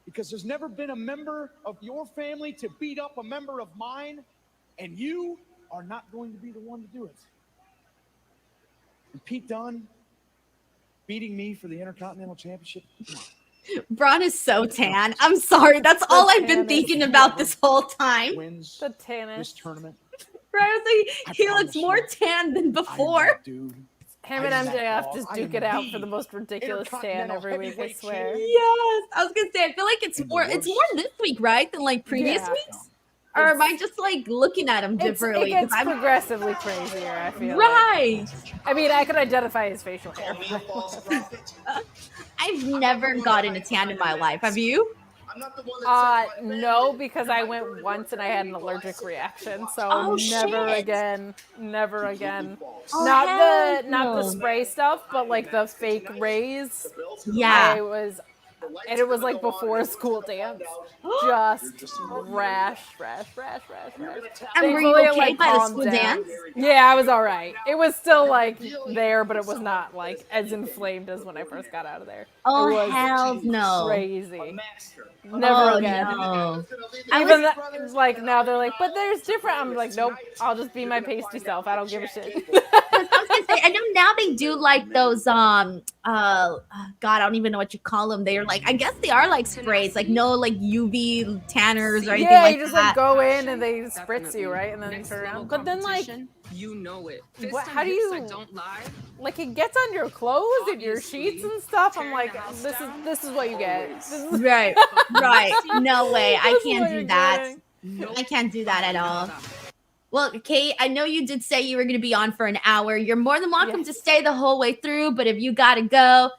Because there's never been a member of your family to beat up a member of mine, and you are not going to be the one to do it. And Pete Dunne beating me for the Intercontinental Championship. Braun is so tan. I'm sorry. That's all I've been thinking about this whole time. The tannest. This tournament. He looks more tan than before. Him and MJF just duke it out for the most ridiculous tan every week, I swear. Yes. I was going to say, I feel like it's more this week, right? Than like previous weeks? Or am I just like looking at him differently? It gets progressively crazier, I feel. Right. I mean, I could identify his facial hair. I've never gotten a tan in my life. Have you? No, because I went once and I had an allergic reaction. So never again. Never again. Oh, not the spray stuff, but like the fake rays. Yeah. And it was like before a school dance. Just rash. And were you okay by the school dance? Yeah, I was all right. It was still like there, but it was not like as inflamed as when I first got out of there. Oh, it was hell no. Crazy. Never again. No. Even like now they're like, but there's different. I'm like, nope, I'll just be my pasty self. I don't give a shit. I was gonna say, I know now they do like those God, I don't even know what you call them. They're like, I guess they are like sprays, like no like UV tanners or anything like that. Yeah, you just like go in and they spritz you, right? And then you turn around. But then like, you know it. How do you? Don't lie. Like it gets on your clothes and your sheets and stuff. I'm like, this is what you get. Right. No way. I can't do that. I can't do that at all. Well, Kate, I know you did say you were going to be on for an hour. You're more than welcome to stay the whole way through, but if you got to go,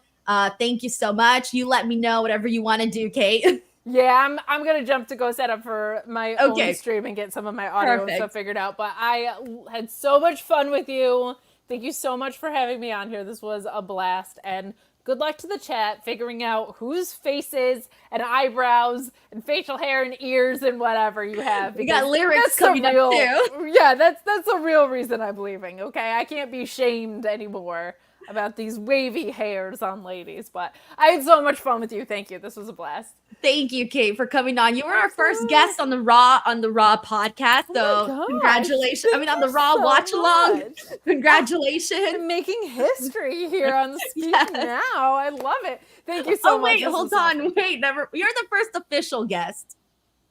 thank you so much. You let me know whatever you want to do, Kate. Yeah, I'm going to jump to go set up for my own stream and get some of my audio stuff figured out. But I had so much fun with you. Thank you so much for having me on here. This was a blast, and good luck to the chat figuring out whose faces and eyebrows and facial hair and ears and whatever you have. We got lyrics coming up too. Yeah, that's the real reason I'm leaving, okay? I can't be shamed anymore about these wavy hairs on ladies, but I had so much fun with you. Thank you. This was a blast. Thank you, Kate, for coming on. You were our first guest on the Raw podcast, so congratulations. I mean, on the Raw watch along. Congratulations. I'm making history here on the Speak Now. I love it. Thank you so much. Wait, hold on. Wait, never. You're the first official guest.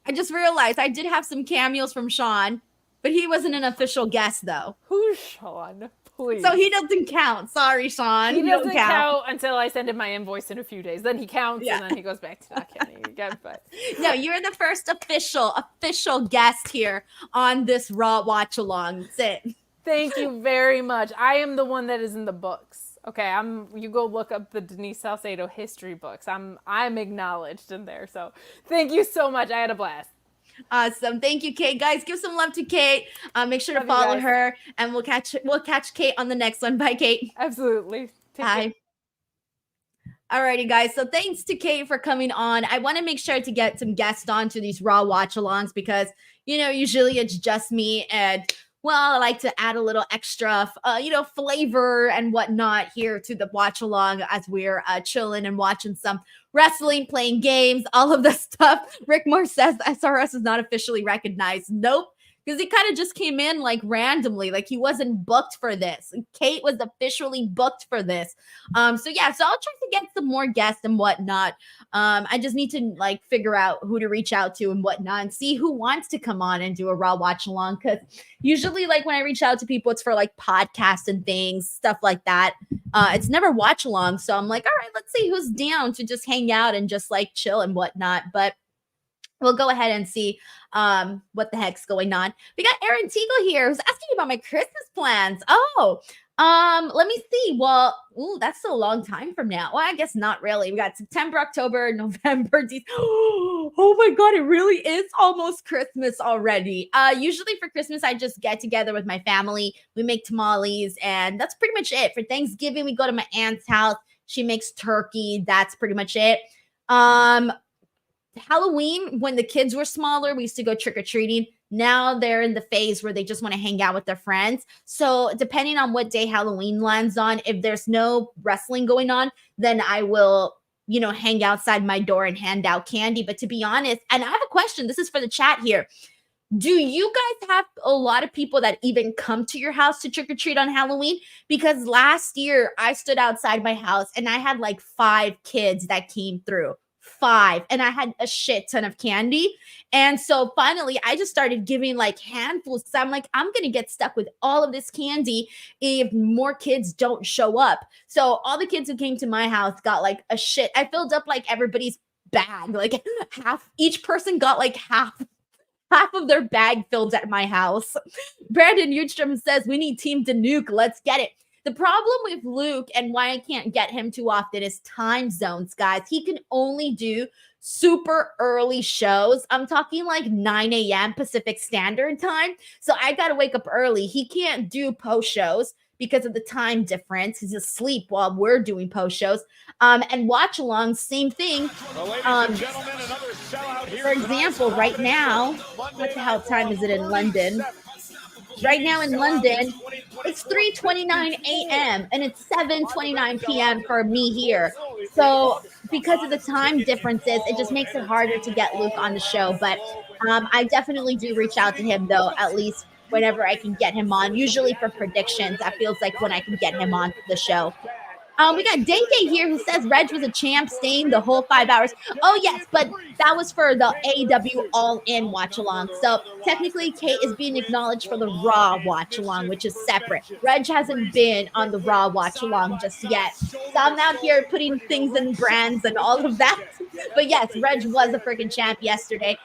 I just realized I did have some cameos from Sean, but he wasn't an official guest, though. Who's Sean? Please. So he doesn't count. Sorry, Sean. He doesn't count until I send him my invoice in a few days. Then he counts, and then he goes back to not counting again. But no, you're the first official guest here on this Raw watch along. That's it. Thank you very much. I am the one that is in the books. Okay, you go look up the Denise Salcedo history books. I'm acknowledged in there. So thank you so much. I had a blast. Awesome. Thank you, Kate. Guys, give some love to Kate. Make sure to follow her, and we'll catch Kate on the next one. Bye, Kate. Absolutely. Bye. Alrighty, guys. So thanks to Kate for coming on. I want to make sure to get some guests on to these Raw watch-alongs because, usually it's just me and, well, I like to add a little extra, flavor and whatnot here to the watch-along as we're chilling and watching some wrestling, playing games, all of the stuff. Rick Moore says SRS is not officially recognized. Nope. Because he kind of just came in like randomly, like he wasn't booked for this. Kate was officially booked for this. So I'll try to get some more guests and whatnot. I just need to figure out who to reach out to and whatnot and see who wants to come on and do a Raw watch along. Because usually when I reach out to people, it's for podcasts and things, stuff like that. It's never watch along. So I'm like, all right, let's see who's down to just hang out and just chill and whatnot. But we'll go ahead and see what the heck's going on. We got Aaron Teagle here who's asking about my Christmas plans. Let me see. Well, that's still a long time from now. Well, I guess not really. We got September, October, November. Oh my God, it really is almost Christmas already. Usually for Christmas, I just get together with my family. We make tamales, and that's pretty much it. For Thanksgiving, we go to my aunt's house. She makes turkey. That's pretty much it. Halloween, when the kids were smaller, we used to go trick-or-treating. Now they're in the phase where they just want to hang out with their friends. So depending on what day Halloween lands on, if there's no wrestling going on, then I will, hang outside my door and hand out candy. But to be honest, and I have a question, this is for the chat here. Do you guys have a lot of people that even come to your house to trick-or-treat on Halloween? Because last year I stood outside my house and I had 5 kids that came through. 5, and I had a shit ton of candy. And so finally I just started giving handfuls. So I'm I'm gonna get stuck with all of this candy if more kids don't show up. So all the kids who came to my house got a shit. I filled up everybody's bag, half, each person got half of their bag filled at my house. Brandon Eugstrom says we need Team Danuke. Let's get it. The problem with Luke and why I can't get him too often is time zones, guys. He can only do super early shows. I'm talking 9 a.m. Pacific Standard Time. So I got to wake up early. He can't do post shows because of the time difference. He's asleep while we're doing post shows. And watch along, same thing. For example, right now, what the hell time is it in London? Right now in London, it's 3:29 a.m. and it's 7:29 p.m. for me here. So because of the time differences, it just makes it harder to get Luke on the show. But I definitely do reach out to him, though, at least whenever I can get him on, usually for predictions. That feels like when I can get him on the show. We got Denke here who says Reg was a champ staying the whole 5 hours. Oh, yes, but that was for the AEW All-In watch-along. So technically, Kate is being acknowledged for the Raw watch-along, which is separate. Reg hasn't been on the Raw watch-along just yet. So I'm out here putting things in brands and all of that. But yes, Reg was a freaking champ yesterday.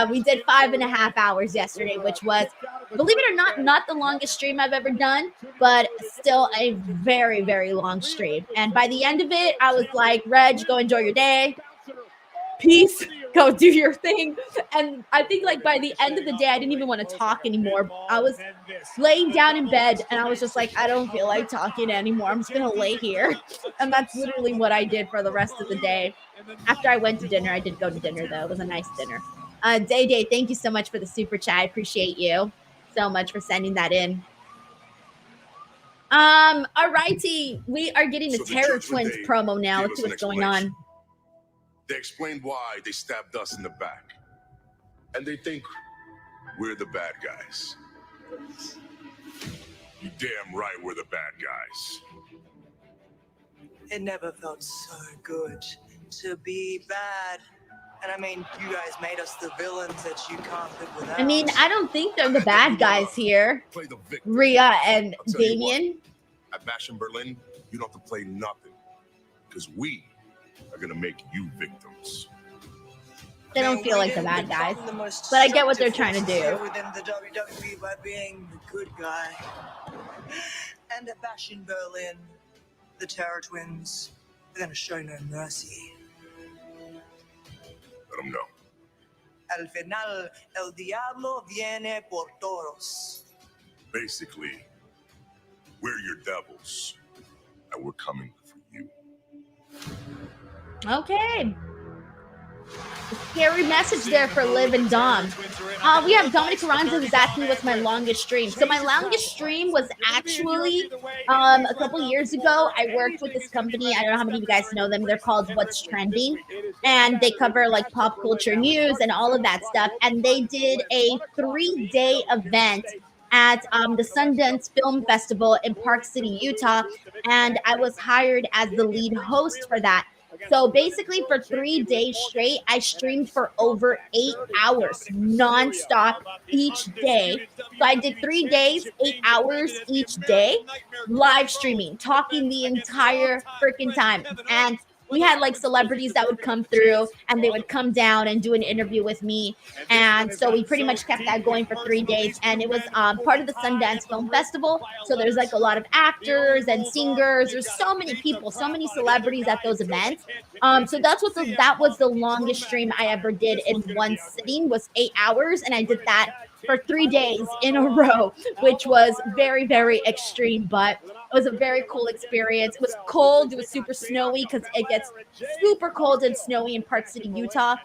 We did 5.5 hours yesterday, which was, believe it or not the longest stream I've ever done, but still a very, very long stream. And by the end of it, I was like, Reg, go enjoy your day. peace, go do your thing. And I think like by the end of the day, I didn't even want to talk anymore. I was laying down in bed and I was just like, I don't feel like talking anymore. I'm just going to lay here. And that's literally what I did for the rest of the day. After I went to dinner, I did go to dinner though. It was a nice dinner. Day, thank you so much for the super chat. I appreciate you so much for sending that in. All righty. We are getting the Terror Twins promo now. Let's see what's going on. They explained why they stabbed us in the back. And they think we're the bad guys. You damn right we're the bad guys. It never felt so good to be bad. And I mean, you guys made us the villains that you can't live without. I mean, I don't think they're the bad guys here. Rhea and Damien. At Bash in Berlin, you don't have to play nothing. Because we are going to make you victims. They don't feel like the bad guys. But I get what they're trying to do. Within the WWE by being the good guy. And at Bash in Berlin, the Terror Twins are going to show no mercy. Let them know. Al final, el diablo viene por todos. Basically, we're your devils, and we're coming for you. Okay. Scary message there for Liv and Dom. We have Dominic Carranza who's asking what's my longest stream. So my longest stream was actually a couple years ago. I worked with this company. I don't know how many of you guys know them. They're called What's Trending. And they cover like pop culture news and all of that stuff. And they did a 3-day event at the Sundance Film Festival in Park City, Utah. And I was hired as the lead host for that. So basically for 3 days straight, I streamed for over 8 hours nonstop each day. So I did 3 days, 8 hours each day, live streaming, talking the entire freaking time. And we had like celebrities that would come through and they would come down and do an interview with me. And so we pretty much kept that going for 3 days. And it was part of the Sundance Film Festival. So there's like a lot of actors and singers. There's so many people, so many celebrities at those events. So that was the longest stream I ever did in one sitting, was 8 hours. And I did that for 3 days in a row, which was very, very extreme, but it was a very cool experience. It was cold. It was super snowy because it gets super cold and snowy in Park City, Utah.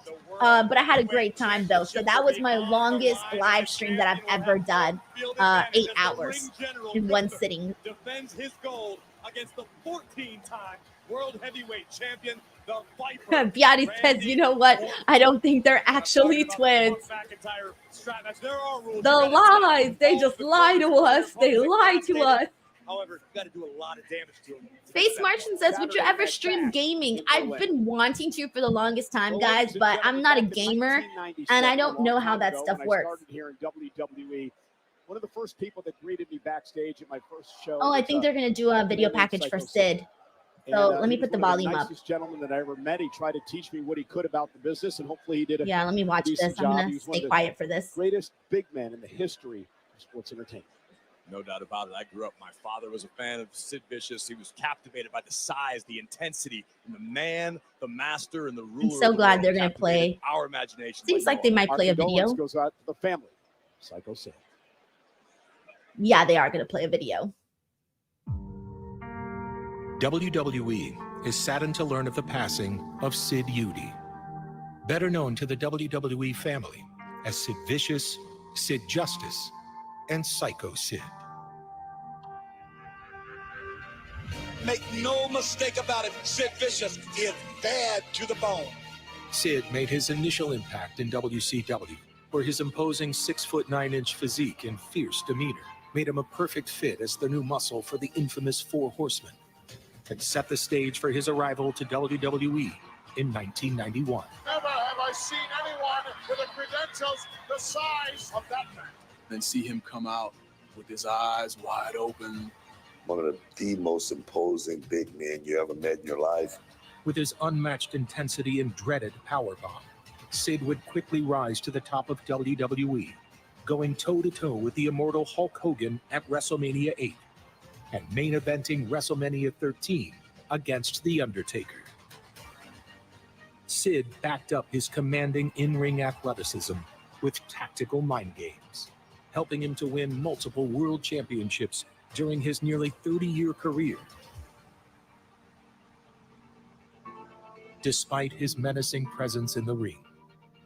But I had a great time, though. So that was my longest live stream that I've ever done, 8 hours in one sitting. Defends his gold against the 14-time World Heavyweight Champion, the Viper. Biati says, you know what? I don't think they're actually twins. The lies. They just lie to us. They lie to us. However, you got to do a lot of damage to him. Space Martian says, would you ever stream gaming? I've been wanting to for the longest time, guys, but I'm not a gamer, and I don't know how that stuff works. Here in WWE, one of the first people that greeted me backstage at my first show. Oh, I think they're going to do a video package for Sid. So let me put the volume up. Nicest gentleman that I ever met. He tried to teach me what he could about the business, and hopefully he did a let me watch this. I'm going to stay quiet for this. Greatest big man in the history of sports entertainment. No doubt about it. I grew up, my father was a fan of Sid Vicious. He was captivated by the size, the intensity, and the man, the master, and the ruler. I'm so glad they're going to play. Our imagination. Seems like they might play a video. Goes out to the family. Psycho Sid. Yeah, they are going to play a video. WWE is saddened to learn of the passing of Sid Eudy, better known to the WWE family as Sid Vicious, Sid Justice, and Psycho Sid. Make no mistake about it, Sid Vicious is bad to the bone. Sid made his initial impact in WCW, where his imposing 6'9" physique and fierce demeanor made him a perfect fit as the new muscle for the infamous Four Horsemen, and set the stage for his arrival to WWE in 1991. Never have I seen anyone with the credentials the size of that man. Then see him come out with his eyes wide open. One of the most imposing big men you ever met in your life. With his unmatched intensity and dreaded powerbomb, Sid would quickly rise to the top of WWE, going toe-to-toe with the immortal Hulk Hogan at WrestleMania 8 and main eventing WrestleMania 13 against The Undertaker. Sid backed up his commanding in-ring athleticism with tactical mind games, helping him to win multiple world championships during his nearly 30-year career. Despite his menacing presence in the ring,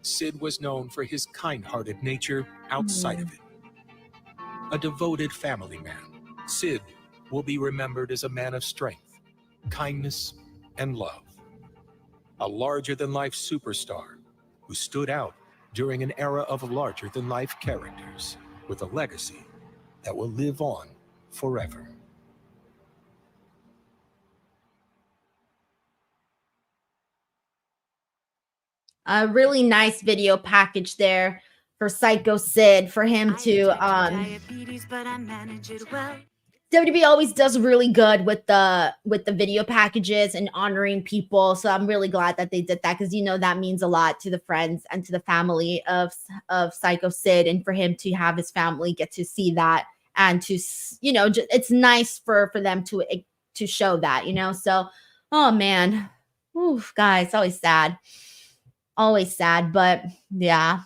Sid was known for his kind-hearted nature outside of it. A devoted family man, Sid will be remembered as a man of strength, kindness, and love. A larger-than-life superstar who stood out during an era of larger-than-life characters with a legacy that will live on forever. A really nice video package there for Psycho Sid, for him to WWE always does really good with the video packages and honoring people. So I'm really glad that they did that, because that means a lot to the friends and to the family of Psycho Sid, and for him to have his family get to see that, and to it's nice for them to show that, So, oh man, oof, guys, always sad. Always sad, but yeah.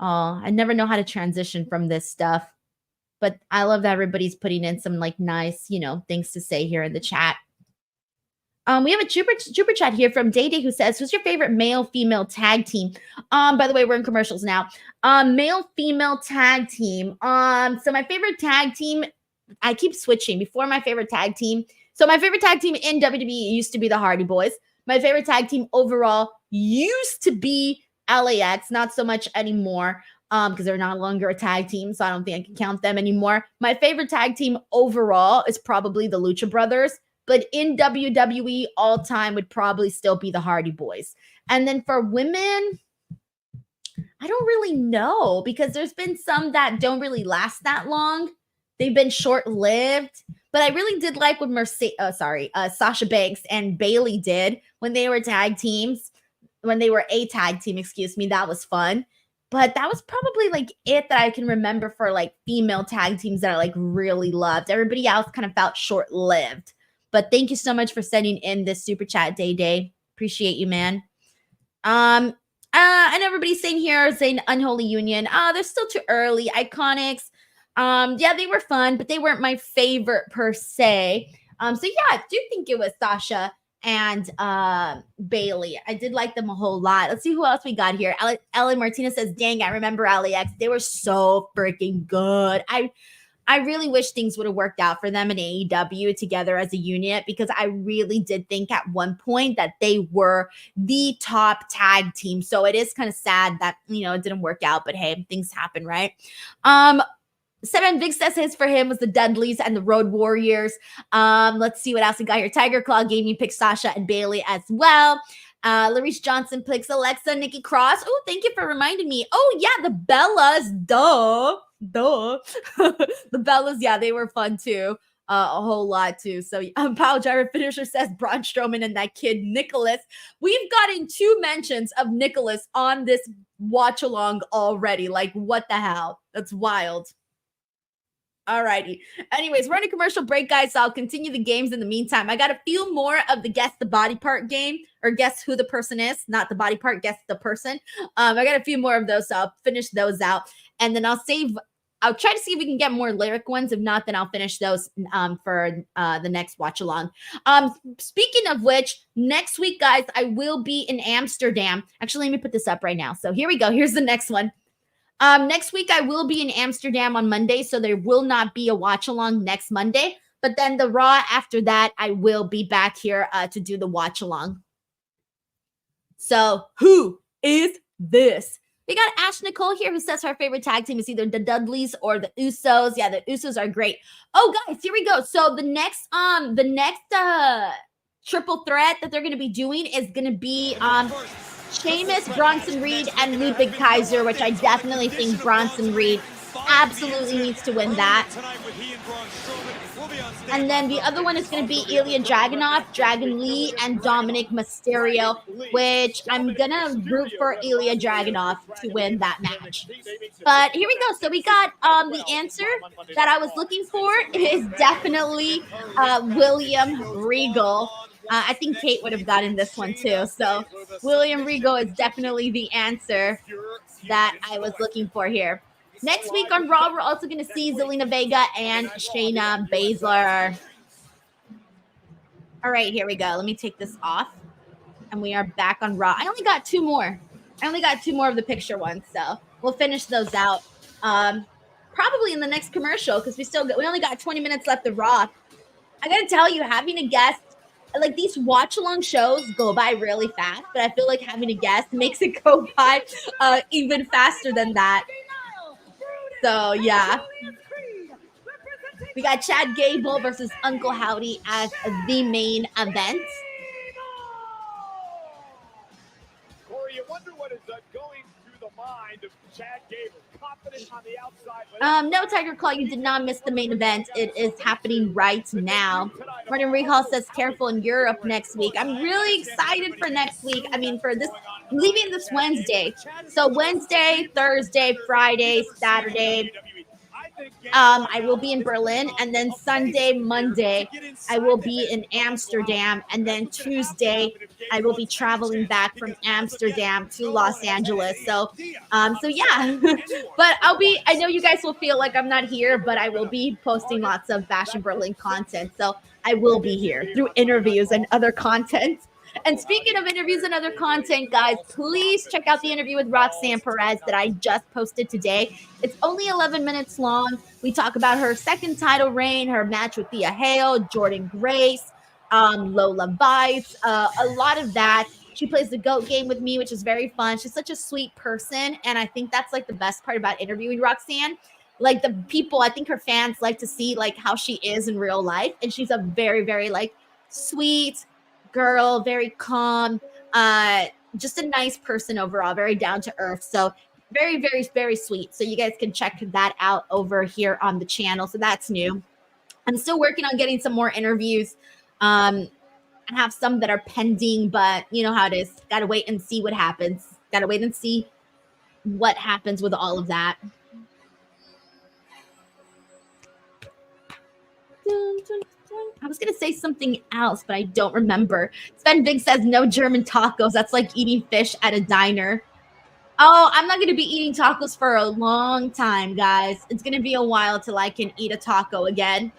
Oh, I never know how to transition from this stuff. But I love that everybody's putting in some nice, things to say here in the chat. We have a super chat here from Day Day, who says, "Who's your favorite male-female tag team?" By the way, we're in commercials now. Male-female tag team. So my favorite tag team, I keep switching before my favorite tag team. So my favorite tag team in WWE used to be the Hardy Boys. My favorite tag team overall used to be LAX, not so much anymore, because they're no longer a tag team, so I don't think I can count them anymore. My favorite tag team overall is probably the Lucha Brothers, but in WWE all time would probably still be the Hardy Boys. And then for women, I don't really know, because there's been some that don't really last that long. They've been short-lived. But I really did like what Sasha Banks and Bailey did when they were tag teams, when they were a tag team, excuse me. That was fun. But that was probably it that I can remember for female tag teams that I really loved. Everybody else kind of felt short-lived. But thank you so much for sending in this super chat, Day Day. Appreciate you, man. And everybody's saying Unholy Union. They're still too early. Iconics. Yeah, they were fun, but they weren't my favorite per se. So yeah, I do think it was Sasha and Bailey. I did like them a whole lot. Let's see who else we got here. Ellen Martinez says, "Dang, I remember LAX. They were so freaking good. I really wish things would have worked out for them in AEW together as a unit, because I really did think at one point that they were the top tag team. So it is kind of sad that, it didn't work out, but hey, things happen, right? Seven Big says his for him was the Dudleys and the Road Warriors. Let's see what else we got here. Tiger Claw Gaming picks Sasha and Bailey as well. Larice Johnson picks Alexa, Nikki Cross. Oh, thank you for reminding me. Oh, yeah, the Bellas. Duh. The Bellas, yeah, they were fun too. A whole lot too. So Power Driver Finisher says Braun Strowman and that kid Nicholas. We've gotten 2 mentions of Nicholas on this watch along already. What the hell? That's wild. Alrighty. Anyways, we're on a commercial break, guys, so I'll continue the games in the meantime. I got a few more of the Guess the Body Part game, or Guess Who the Person Is, not the body part, Guess the Person. I got a few more of those, so I'll finish those out. And then I'll try to see if we can get more lyric ones. If not, then I'll finish those for the next watch along. Speaking of which, next week, guys, I will be in Amsterdam. Actually, let me put this up right now. So here we go. Here's the next one. Next week, I will be in Amsterdam on Monday, so there will not be a watch-along next Monday. But then the Raw after that, I will be back here to do the watch-along. So who is this? We got Ash Nicole here, who says her favorite tag team is either the Dudleys or the Usos. Yeah, the Usos are great. Oh, guys, here we go. So the next triple threat that they're going to be doing is going to be Sheamus, Bronson Reed, and Ludwig Kaiser, which I definitely think Bronson Reed absolutely needs to win that. And then the other one is going to be Ilya Dragunov, Dragon Lee, and Dominic Mysterio, which I'm going to root for Ilya Dragunov to win that match. But here we go. So we got the answer that I was looking for is definitely William Regal. I think Kate would have gotten this one too. So William Regal is definitely the answer that I was looking for here. Next week on Raw, we're also going to see Zelina Vega and Shayna Baszler. All right, here we go. Let me take this off. And we are back on Raw. I only got two more. Of the picture ones, so we'll finish those out. Probably in the next commercial because we only got 20 minutes left of Raw. I got to tell you, having a guest, like these watch-along shows go by really fast, but I feel like having a guest makes it go by even faster than that. So, yeah. We got Chad Gable versus Uncle Howdy as the main event. Corey, you wonder what is going through the mind of Chad Gable. Confident on the outside. No, Tiger Claw, you did not miss the main event. It is happening right now. Martin Rehal says careful in Europe next week. I'm really excited for next week. I mean, for this, I'm leaving this Wednesday. So Wednesday, Thursday, Friday, Saturday, I will be in Berlin, and then Sunday, Monday, I will be in Amsterdam, and then Tuesday, I will be traveling back from Amsterdam to Los Angeles. So yeah, but I know you guys will feel like I'm not here, but I will be posting lots of Bash in Berlin content. So I will be here through interviews and other content. And speaking of interviews and other content, guys, please check out the interview with Roxanne Perez that I just posted today. It's only 11 minutes long. We talk about her second title reign, her match with Thea Hale, Jordan Grace, Lola Bites, a lot of that. She plays the GOAT game with me, which is very fun. She's such a sweet person, and I think that's like the best part about interviewing Roxanne. Like the people, I think her fans like to see like how she is in real life, and she's a very, very like sweet girl, very calm, just a nice person overall, very down to earth. So very, very, very sweet. So you guys can check that out over here on the channel. So that's new. I'm still working on getting some more interviews. I have some that are pending, but you know how it is. Got to wait and see what happens. Got to wait and see what happens with all of that. I was going to say something else, but I don't remember. Sven Big says no German tacos. That's like eating fish at a diner. Oh, I'm not going to be eating tacos for a long time, guys. It's going to be a while till I can eat a taco again.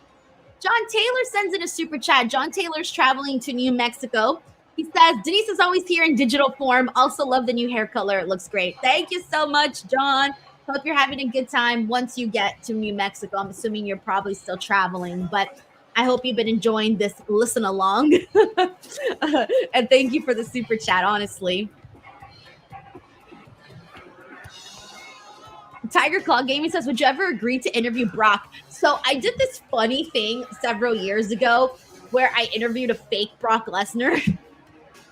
John Taylor sends in a super chat. John Taylor's traveling to New Mexico. He says, Denise is always here in digital form. Also love the new hair color. It looks great. Thank you so much, John. Hope you're having a good time once you get to New Mexico. I'm assuming you're probably still traveling, but I hope you've been enjoying this listen along. And thank you for the super chat, honestly. Tiger Claw Gaming says, would you ever agree to interview Brock? So I did this funny thing several years ago where I interviewed a fake Brock Lesnar.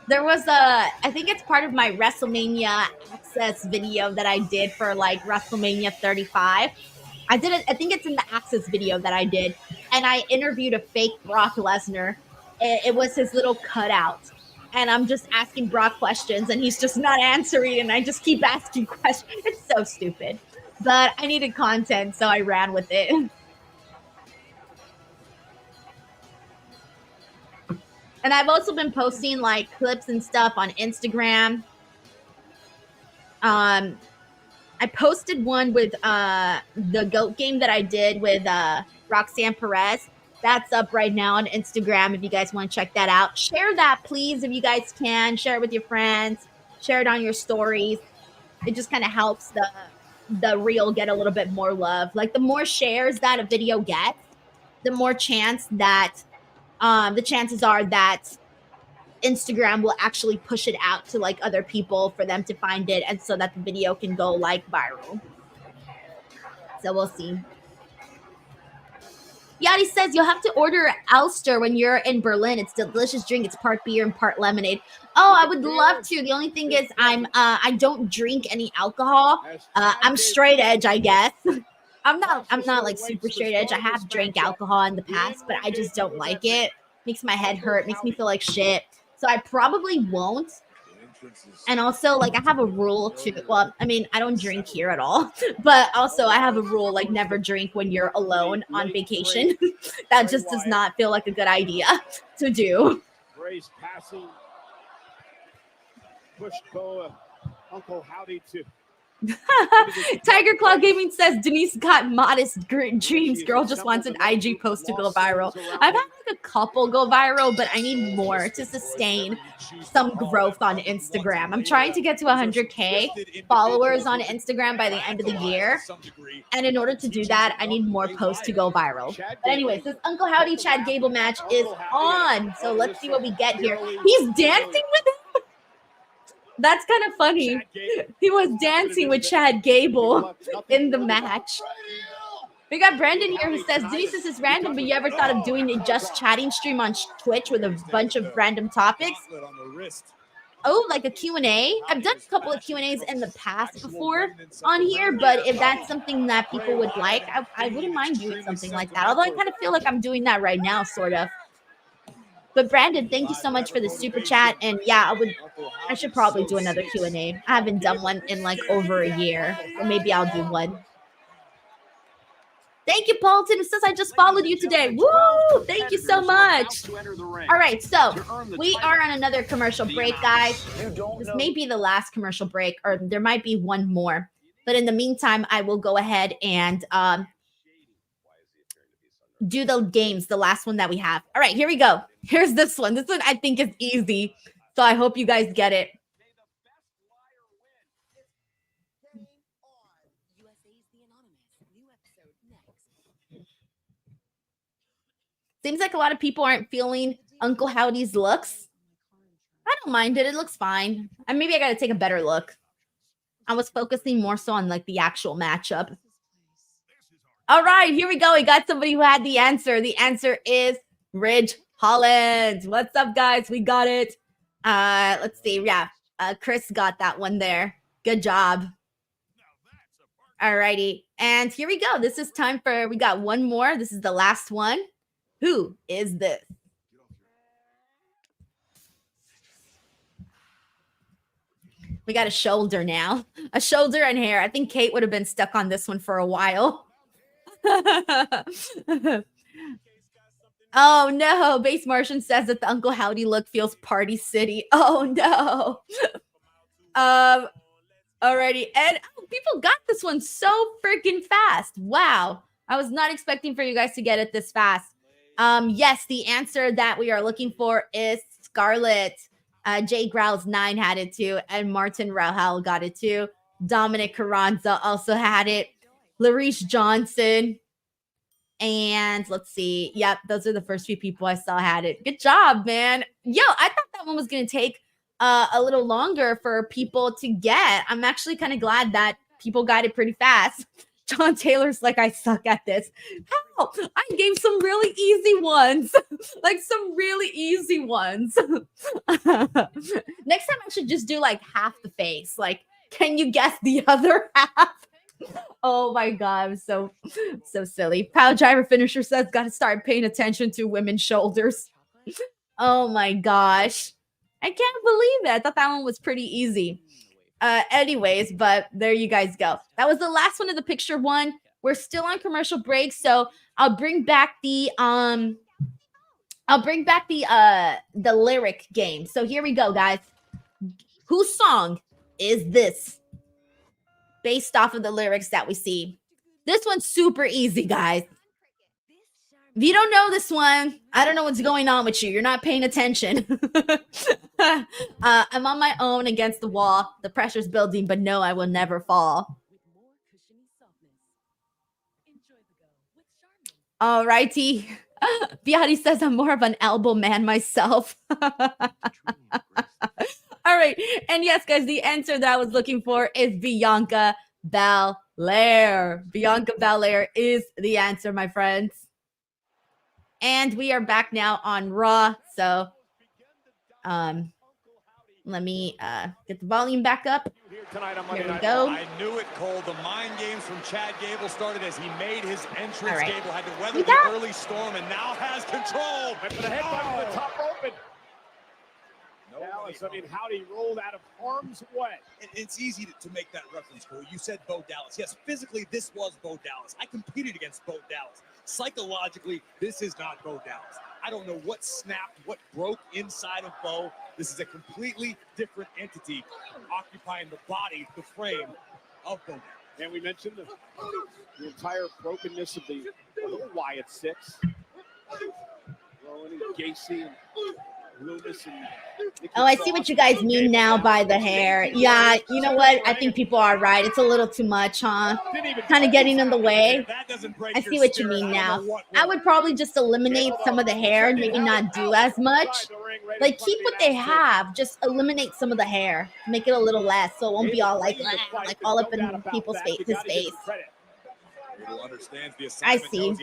There was I think it's part of my WrestleMania Access video that I did for like WrestleMania 35. I did it. I think it's in the Access video that I did. And I interviewed a fake Brock Lesnar. It was his little cutout. And I'm just asking Brock questions and he's just not answering. And I just keep asking questions. It's so stupid. But I needed content, so I ran with it. And I've also been posting like clips and stuff on Instagram. I posted one with the GOAT game that I did with Roxanne Perez. That's up right now on Instagram if you guys want to check that out. Share that, please, if you guys can. Share it with your friends. Share it on your stories. It just kind of helps the reel get a little bit more love. Like the more shares that a video gets, the more chance that the chances are that Instagram will actually push it out to like other people for them to find it, and so that the video can go like viral. So we'll see. Yadi says you'll have to order Ulster when you're in Berlin. It's a delicious drink. It's part beer and part lemonade. Oh, I would love to. The only thing is I don't drink any alcohol. I'm straight edge, I guess. I'm not like super straight edge. I have drank alcohol in the past, but I just don't like it. Makes my head hurt, makes me feel like shit. So I probably won't. And also, like, I have a rule too. Well, I mean, I don't drink here at all, but also I have a rule, like, never drink when you're alone on vacation. That just does not feel like a good idea to do. Gray's passing. Push Uncle Howdy to. Tiger Claw Gaming says Denise got modest dreams. Girl just wants an IG post to go viral. I've had like a couple go viral, but I need more to sustain some growth on Instagram. I'm trying to get to 100K followers on Instagram by the end of the year. And in order to do that, I need more posts to go viral. But anyways, this Uncle Howdy Chad Gable match is on. So let's see what we get here. He's dancing with him. That's kind of funny. He was dancing with Chad Gable in the match. We got Brandon here who says, Denise, this is random, but you ever thought of doing a just chatting stream on Twitch with a bunch of random topics? Oh, like a Q&A? I've done a couple of Q&As in the past before on here, but if that's something that people would like, I wouldn't mind doing something like that. Although I kind of feel like I'm doing that right now, sort of. But Brandon, thank you so much for the super chat. And yeah, I should probably do another Q&A. I haven't done one in like over a year. So maybe I'll do one. Thank you, Paulton. It says I just followed you today. Woo! Thank you so much. All right, so we are on another commercial break, guys. This may be the last commercial break, or there might be one more. But in the meantime, I will go ahead and do the games, the last one that we have. All right, here we go. Here's this one. This one I think is easy. So I hope you guys get it. Seems like a lot of people aren't feeling Uncle Howdy's looks. I don't mind it. It looks fine. And maybe I got to take a better look. I was focusing more so on like the actual matchup. All right, here we go. We got somebody who had the answer. The answer is Ridge Holland. What's up, guys? We got it. Let's see. Yeah, Chris got that one there. Good job. All righty. And here we go. This is time for, we got one more. This is the last one. Who is this? We got a shoulder now. A shoulder and hair. I think Kate would have been stuck on this one for a while. Oh no, Base Martian says that the Uncle Howdy look feels Party City. Oh no. Alrighty, and people got this one so freaking fast. Wow, I was not expecting for you guys to get it this fast. Yes, the answer that we are looking for is Scarlet. Jay Growls 9 had it too, and Martin Rahal got it too. Dominic Carranza also had it. Larice Johnson. And let's see. Yep, those are the first few people I saw had it. Good job, man. Yo, I thought that one was going to take a little longer for people to get. I'm actually kind of glad that people got it pretty fast. John Taylor's like, I suck at this. How? I gave some really easy ones. Like some really easy ones. Next time I should just do like half the face. Like, can you guess the other half? Oh my God, I'm so silly. Power Driver Finisher says, gotta start paying attention to women's shoulders. Oh my gosh. I can't believe it. I thought that one was pretty easy. Anyways, but there you guys go. That was the last one of the picture one. We're still on commercial break, so I'll bring back the lyric game. So here we go, guys. Whose song is this? Based off of the lyrics that we see. This one's super easy, guys. If you don't know this one, I don't know what's going on with you. You're not paying attention. I'm on my own against the wall. The pressure's building, but no, I will never fall. All righty. Beati says I'm more of an elbow man myself. All right. And yes, guys, the answer that I was looking for is Bianca Belair. Bianca Belair is the answer, my friends. And we are back now on Raw. So, Let me get the volume back up. Here we go. I knew it, Cole. The mind games from Chad Gable started as he made his entrance. All right. Gable had to weather the early storm and now has control. And for the headbutt to the top rope. Dallas, I mean, Howdy rolled out of harm's way. And it's easy to make that reference, Cole. You said Bo Dallas. Yes, physically, this was Bo Dallas. I competed against Bo Dallas. Psychologically, this is not Bo Dallas. I don't know what snapped, what broke inside of Bo. This is a completely different entity occupying the body, the frame of Bo Dallas. And we mentioned the entire brokenness of the little Wyatt Six. Rowan and Gacy and Loomis and Oh, I see what you guys mean now by the hair. Yeah, you know what? I think people are right. It's a little too much, huh? Kind of getting in the way. I see what you mean now. I would probably just eliminate some of the hair and maybe not do as much. Like, keep what they have. Just eliminate some of the hair. Make it a little less so it won't be all like all up in people's face, his face. I see.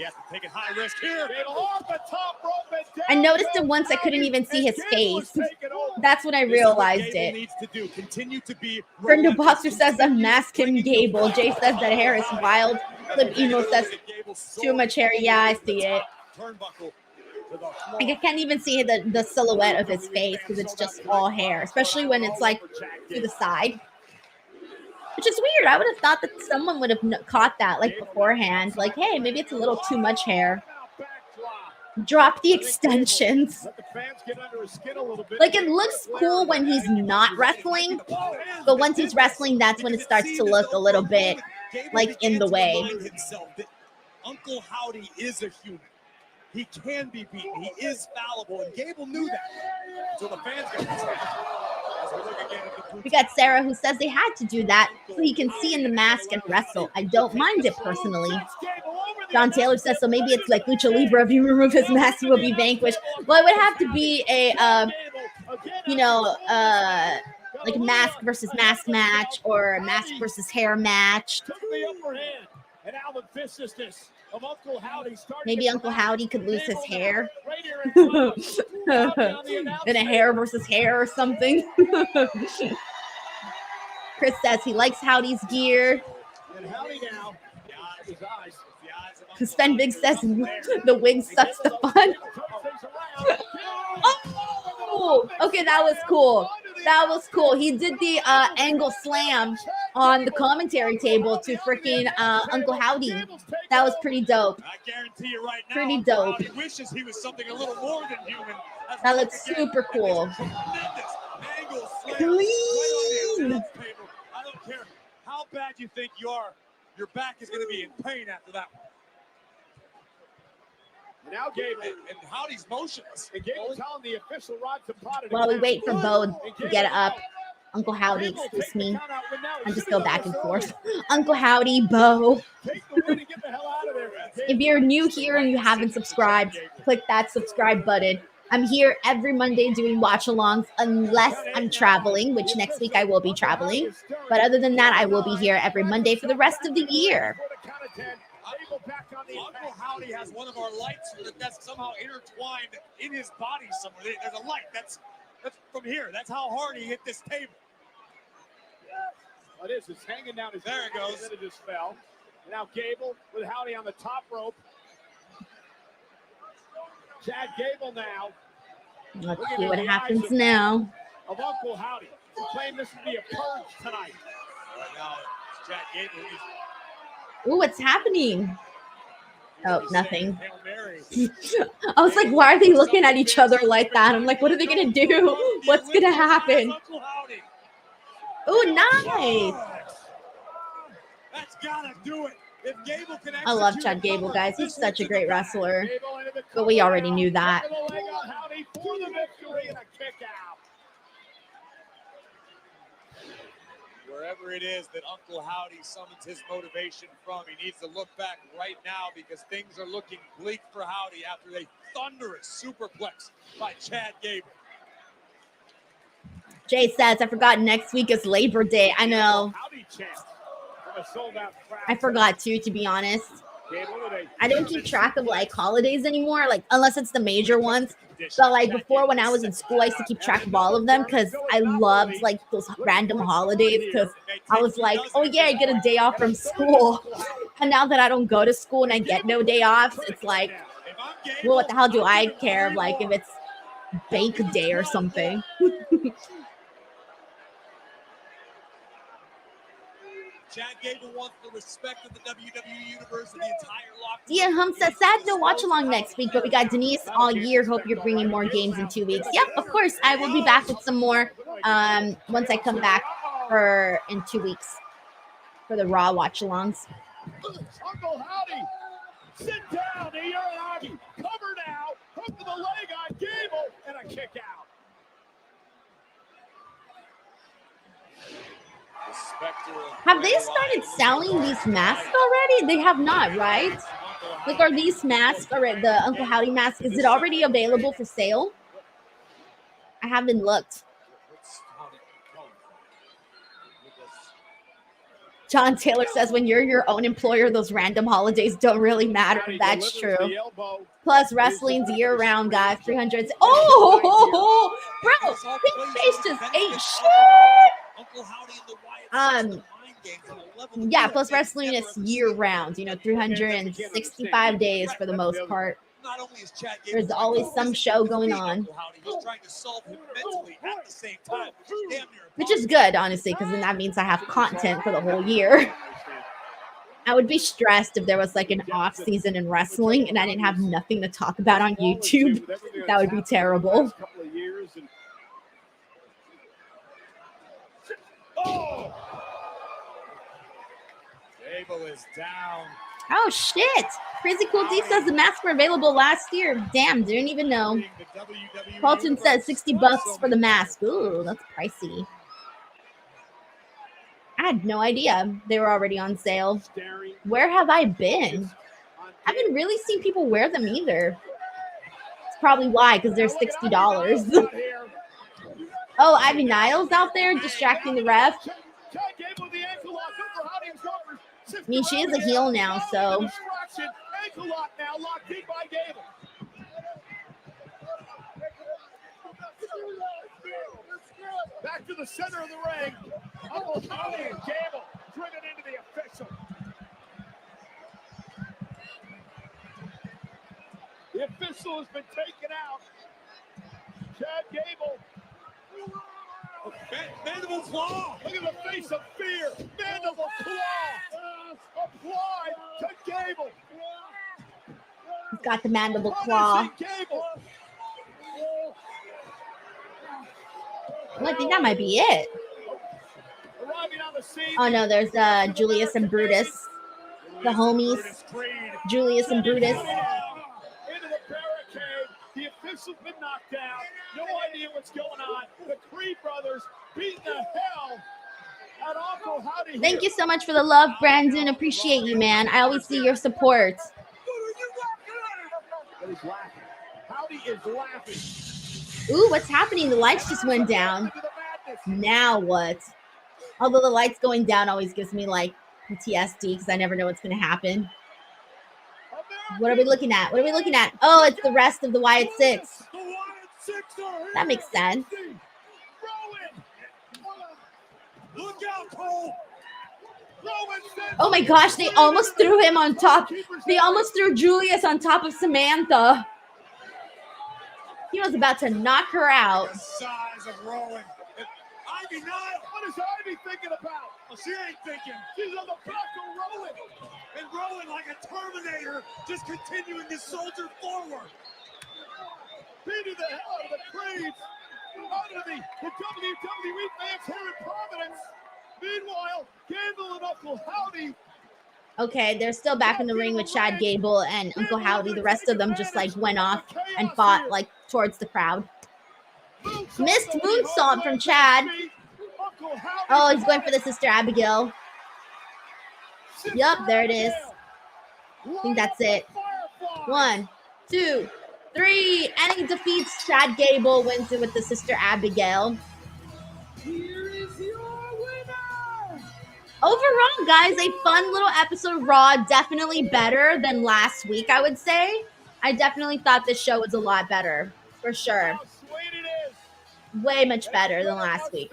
I noticed it once. I couldn't even see his face. That's when I realized it. Brenda Boxer says unmask him, Gable. Jay says that hair is wild. Clip Emo says too much hair. Yeah, I see it. I can't even see the silhouette of his face because it's just all hair, especially when it's like to the side. Which is weird. I would have thought that someone would have caught that like beforehand. Like, hey, maybe it's a little too much hair. Drop the extensions. Like, it looks cool when he's not wrestling, but once he's wrestling, that's when it starts to look a little bit like in the way. Uncle Howdy is a human. He can be beaten. He is fallible, and Gable knew that. So the fans We got Sarah who says they had to do that so he can see in the mask and wrestle. I don't mind it personally. John Taylor says, so maybe it's like Lucha Libre. If you remove his mask, he will be vanquished. Well, it would have to be a, like a mask versus mask match or a mask versus hair match. Maybe Uncle Howdy could lose his hair. In a hair versus hair or something. Chris says he likes Howdy's gear. Sven Big says the wig sucks the fun. Oh, okay, that was cool. That was cool. He did the angle slam on the commentary table to freaking Uncle Howdy. That was pretty dope. I guarantee you right now, pretty dope. Howdy wishes he was something a little more than human. That looks super cool. Clean. I don't care how bad you think you are. Your back is going to be in pain after that one. Now Gable and Howdy's motionless. And Gable telling the official Rod Zapata. While we wait for Bo to get up, Uncle Howdy, excuse me. I just go back and forth. Uncle Howdy, Bo. If you're new here and you haven't subscribed, click that subscribe button. I'm here every Monday doing watch-alongs unless I'm traveling, which next week I will be traveling. But other than that, I will be here every Monday for the rest of the year. Uncle Howdy has one of our lights that's somehow intertwined in his body somewhere. There's a light that's from here. That's how hard he hit this table. It is. It's hanging down his There it goes. Then it just fell. And now Gable with Howdy on the top rope. Chad Gable now. Let's see what happens now. Of Uncle Howdy. He claimed this would be a purge tonight. Right now, Chad Gable. Ooh, what's happening? Oh, nothing. I was like, why are they looking at each other like that? I'm like, what are they going to do? What's going to happen? Ooh, nice. That's got to do it. If Gable can I love Chad Gable, guys. He's such a great wrestler. But we already knew that. Wherever it is that Uncle Howdy summons his motivation from, he needs to look back right now because things are looking bleak for Howdy after a thunderous superplex by Chad Gable. Jay says, I forgot next week is Labor Day. I know. I forgot too, to be honest. I don't keep track of like holidays anymore, like unless it's the major ones. But like before, when I was in school, I used to keep track of all of them because I loved like those random holidays. Because I was like, oh yeah, I get a day off from school. And now that I don't go to school and I get no day off, it's like, well, what the hell do I care? Like if it's Bake Day or something. Chad Gable wants the respect of the WWE Universe and the entire locker room. Ian Hum says, sad no watch along next week, but we got Denise all year. Hope you're bringing more games in 2 weeks. Yep, of course. I will be back with some more once I come back in 2 weeks for the Raw watch-alongs. Uncle Howdy, sit down. Howdy, cover now. Hook to the leg on Gable, and a kick out. Have they started selling these masks already? They have not, right? Like, are these masks, or the Uncle Howdy mask, is it already available for sale? I haven't looked. John Taylor says, when you're your own employer, those random holidays don't really matter. That's true. Plus, wrestling's year-round, guys. 300. Oh, bro, his face just ate shit. Yeah, plus wrestling is year-round. 365 days for the most part. There's always some show going on, which is good, honestly, because then that means I have content for the whole year. I would be stressed if there was like an off season in wrestling and I didn't have nothing to talk about on YouTube. That would be terrible. Gable is down. Oh shit! Crazy Cool D says the masks were available last year. Damn, didn't even know. Colton says $60 for the mask. Ooh, that's pricey. I had no idea they were already on sale. Where have I been? I haven't really seen people wear them either. It's probably why, because they're $60. Oh, Ivy Niles out there distracting the ref. I mean, she is a heel now, so. Back to the center of the ring. Uncle Howdy and Gable driven into the official. The official has been taken out. Chad Gable. Mandible claw. Look at the face of fear. Mandible claw. Applied to Gable. He's got the mandible claw. Well, I think that might be it. Oh no, there's Julius and Brutus. The homies. Julius and Brutus. Into the barricade. The official's been knocked down. No idea what's going on. The Creed brothers beating the hell out of Uncle Howdy. Thank you so much for the love, Brandon. Appreciate you, man. I always see your support. He's laughing. Howdy is laughing. Ooh, what's happening? The lights just went down. Now what? Although the lights going down always gives me like PTSD because I never know what's going to happen. What are we looking at? What are we looking at? Oh, it's the rest of the Wyatt Six. That makes sense. Oh my gosh, they almost threw him on top. They almost threw Julius on top of Samantha. He was about to knock her out. The size of Rowan. Ivy Niles. What is Ivy thinking about? Well, she ain't thinking. She's on the back of Rowan. And Rowan, like a Terminator, just continuing to soldier forward. Beating the hell out of the Creeds. Out of the WWE fans here in Providence. Meanwhile, Gable and Uncle Howdy. Okay, they're still back in the ring with Chad Gable and Uncle Howdy. The rest of them just like went off and fought like towards the crowd. Missed moonsault from Chad. Oh, he's going for the Sister Abigail. Yup, there it is. I think that's it. 1, 2, 3. And he defeats Chad Gable, wins it with the Sister Abigail. Here is your winner, Overall, guys, a fun little episode of Raw. Definitely better than last week, I would say. I definitely thought this show was a lot better, for sure. Way much better than last week.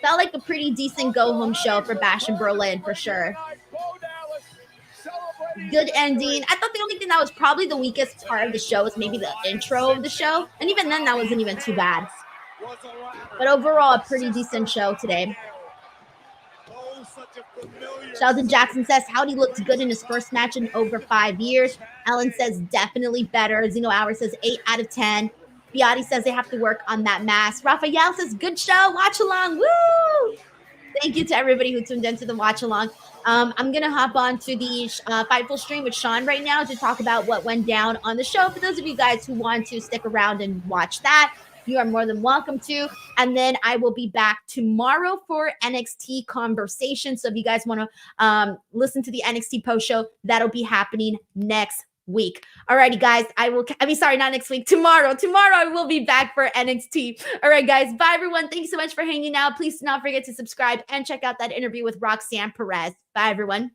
Felt like a pretty decent go-home show for Bash in Berlin, for sure. Good ending. I thought the only thing that was probably the weakest part of the show was maybe the intro of the show. And even then, that wasn't even too bad. But overall, a pretty decent show today. Sheldon Jackson says Howdy looked good in his first match in over 5 years. Ellen says definitely better. Zeno Hour says 8 out of 10. Biotti says they have to work on that mask. Raphael says good show. Watch along. Woo! Thank you to everybody who tuned into the watch along. I'm going to hop on to the Fightful stream with Sean right now to talk about what went down on the show. For those of you guys who want to stick around and watch that, you are more than welcome to. And then I will be back tomorrow for NXT conversation. So if you guys want to listen to the NXT post show, that'll be happening next week. Alrighty, guys. Sorry, not next week. Tomorrow I will be back for NXT. All right, guys. Bye, everyone. Thank you so much for hanging out. Please do not forget to subscribe and check out that interview with Roxanne Perez. Bye, everyone.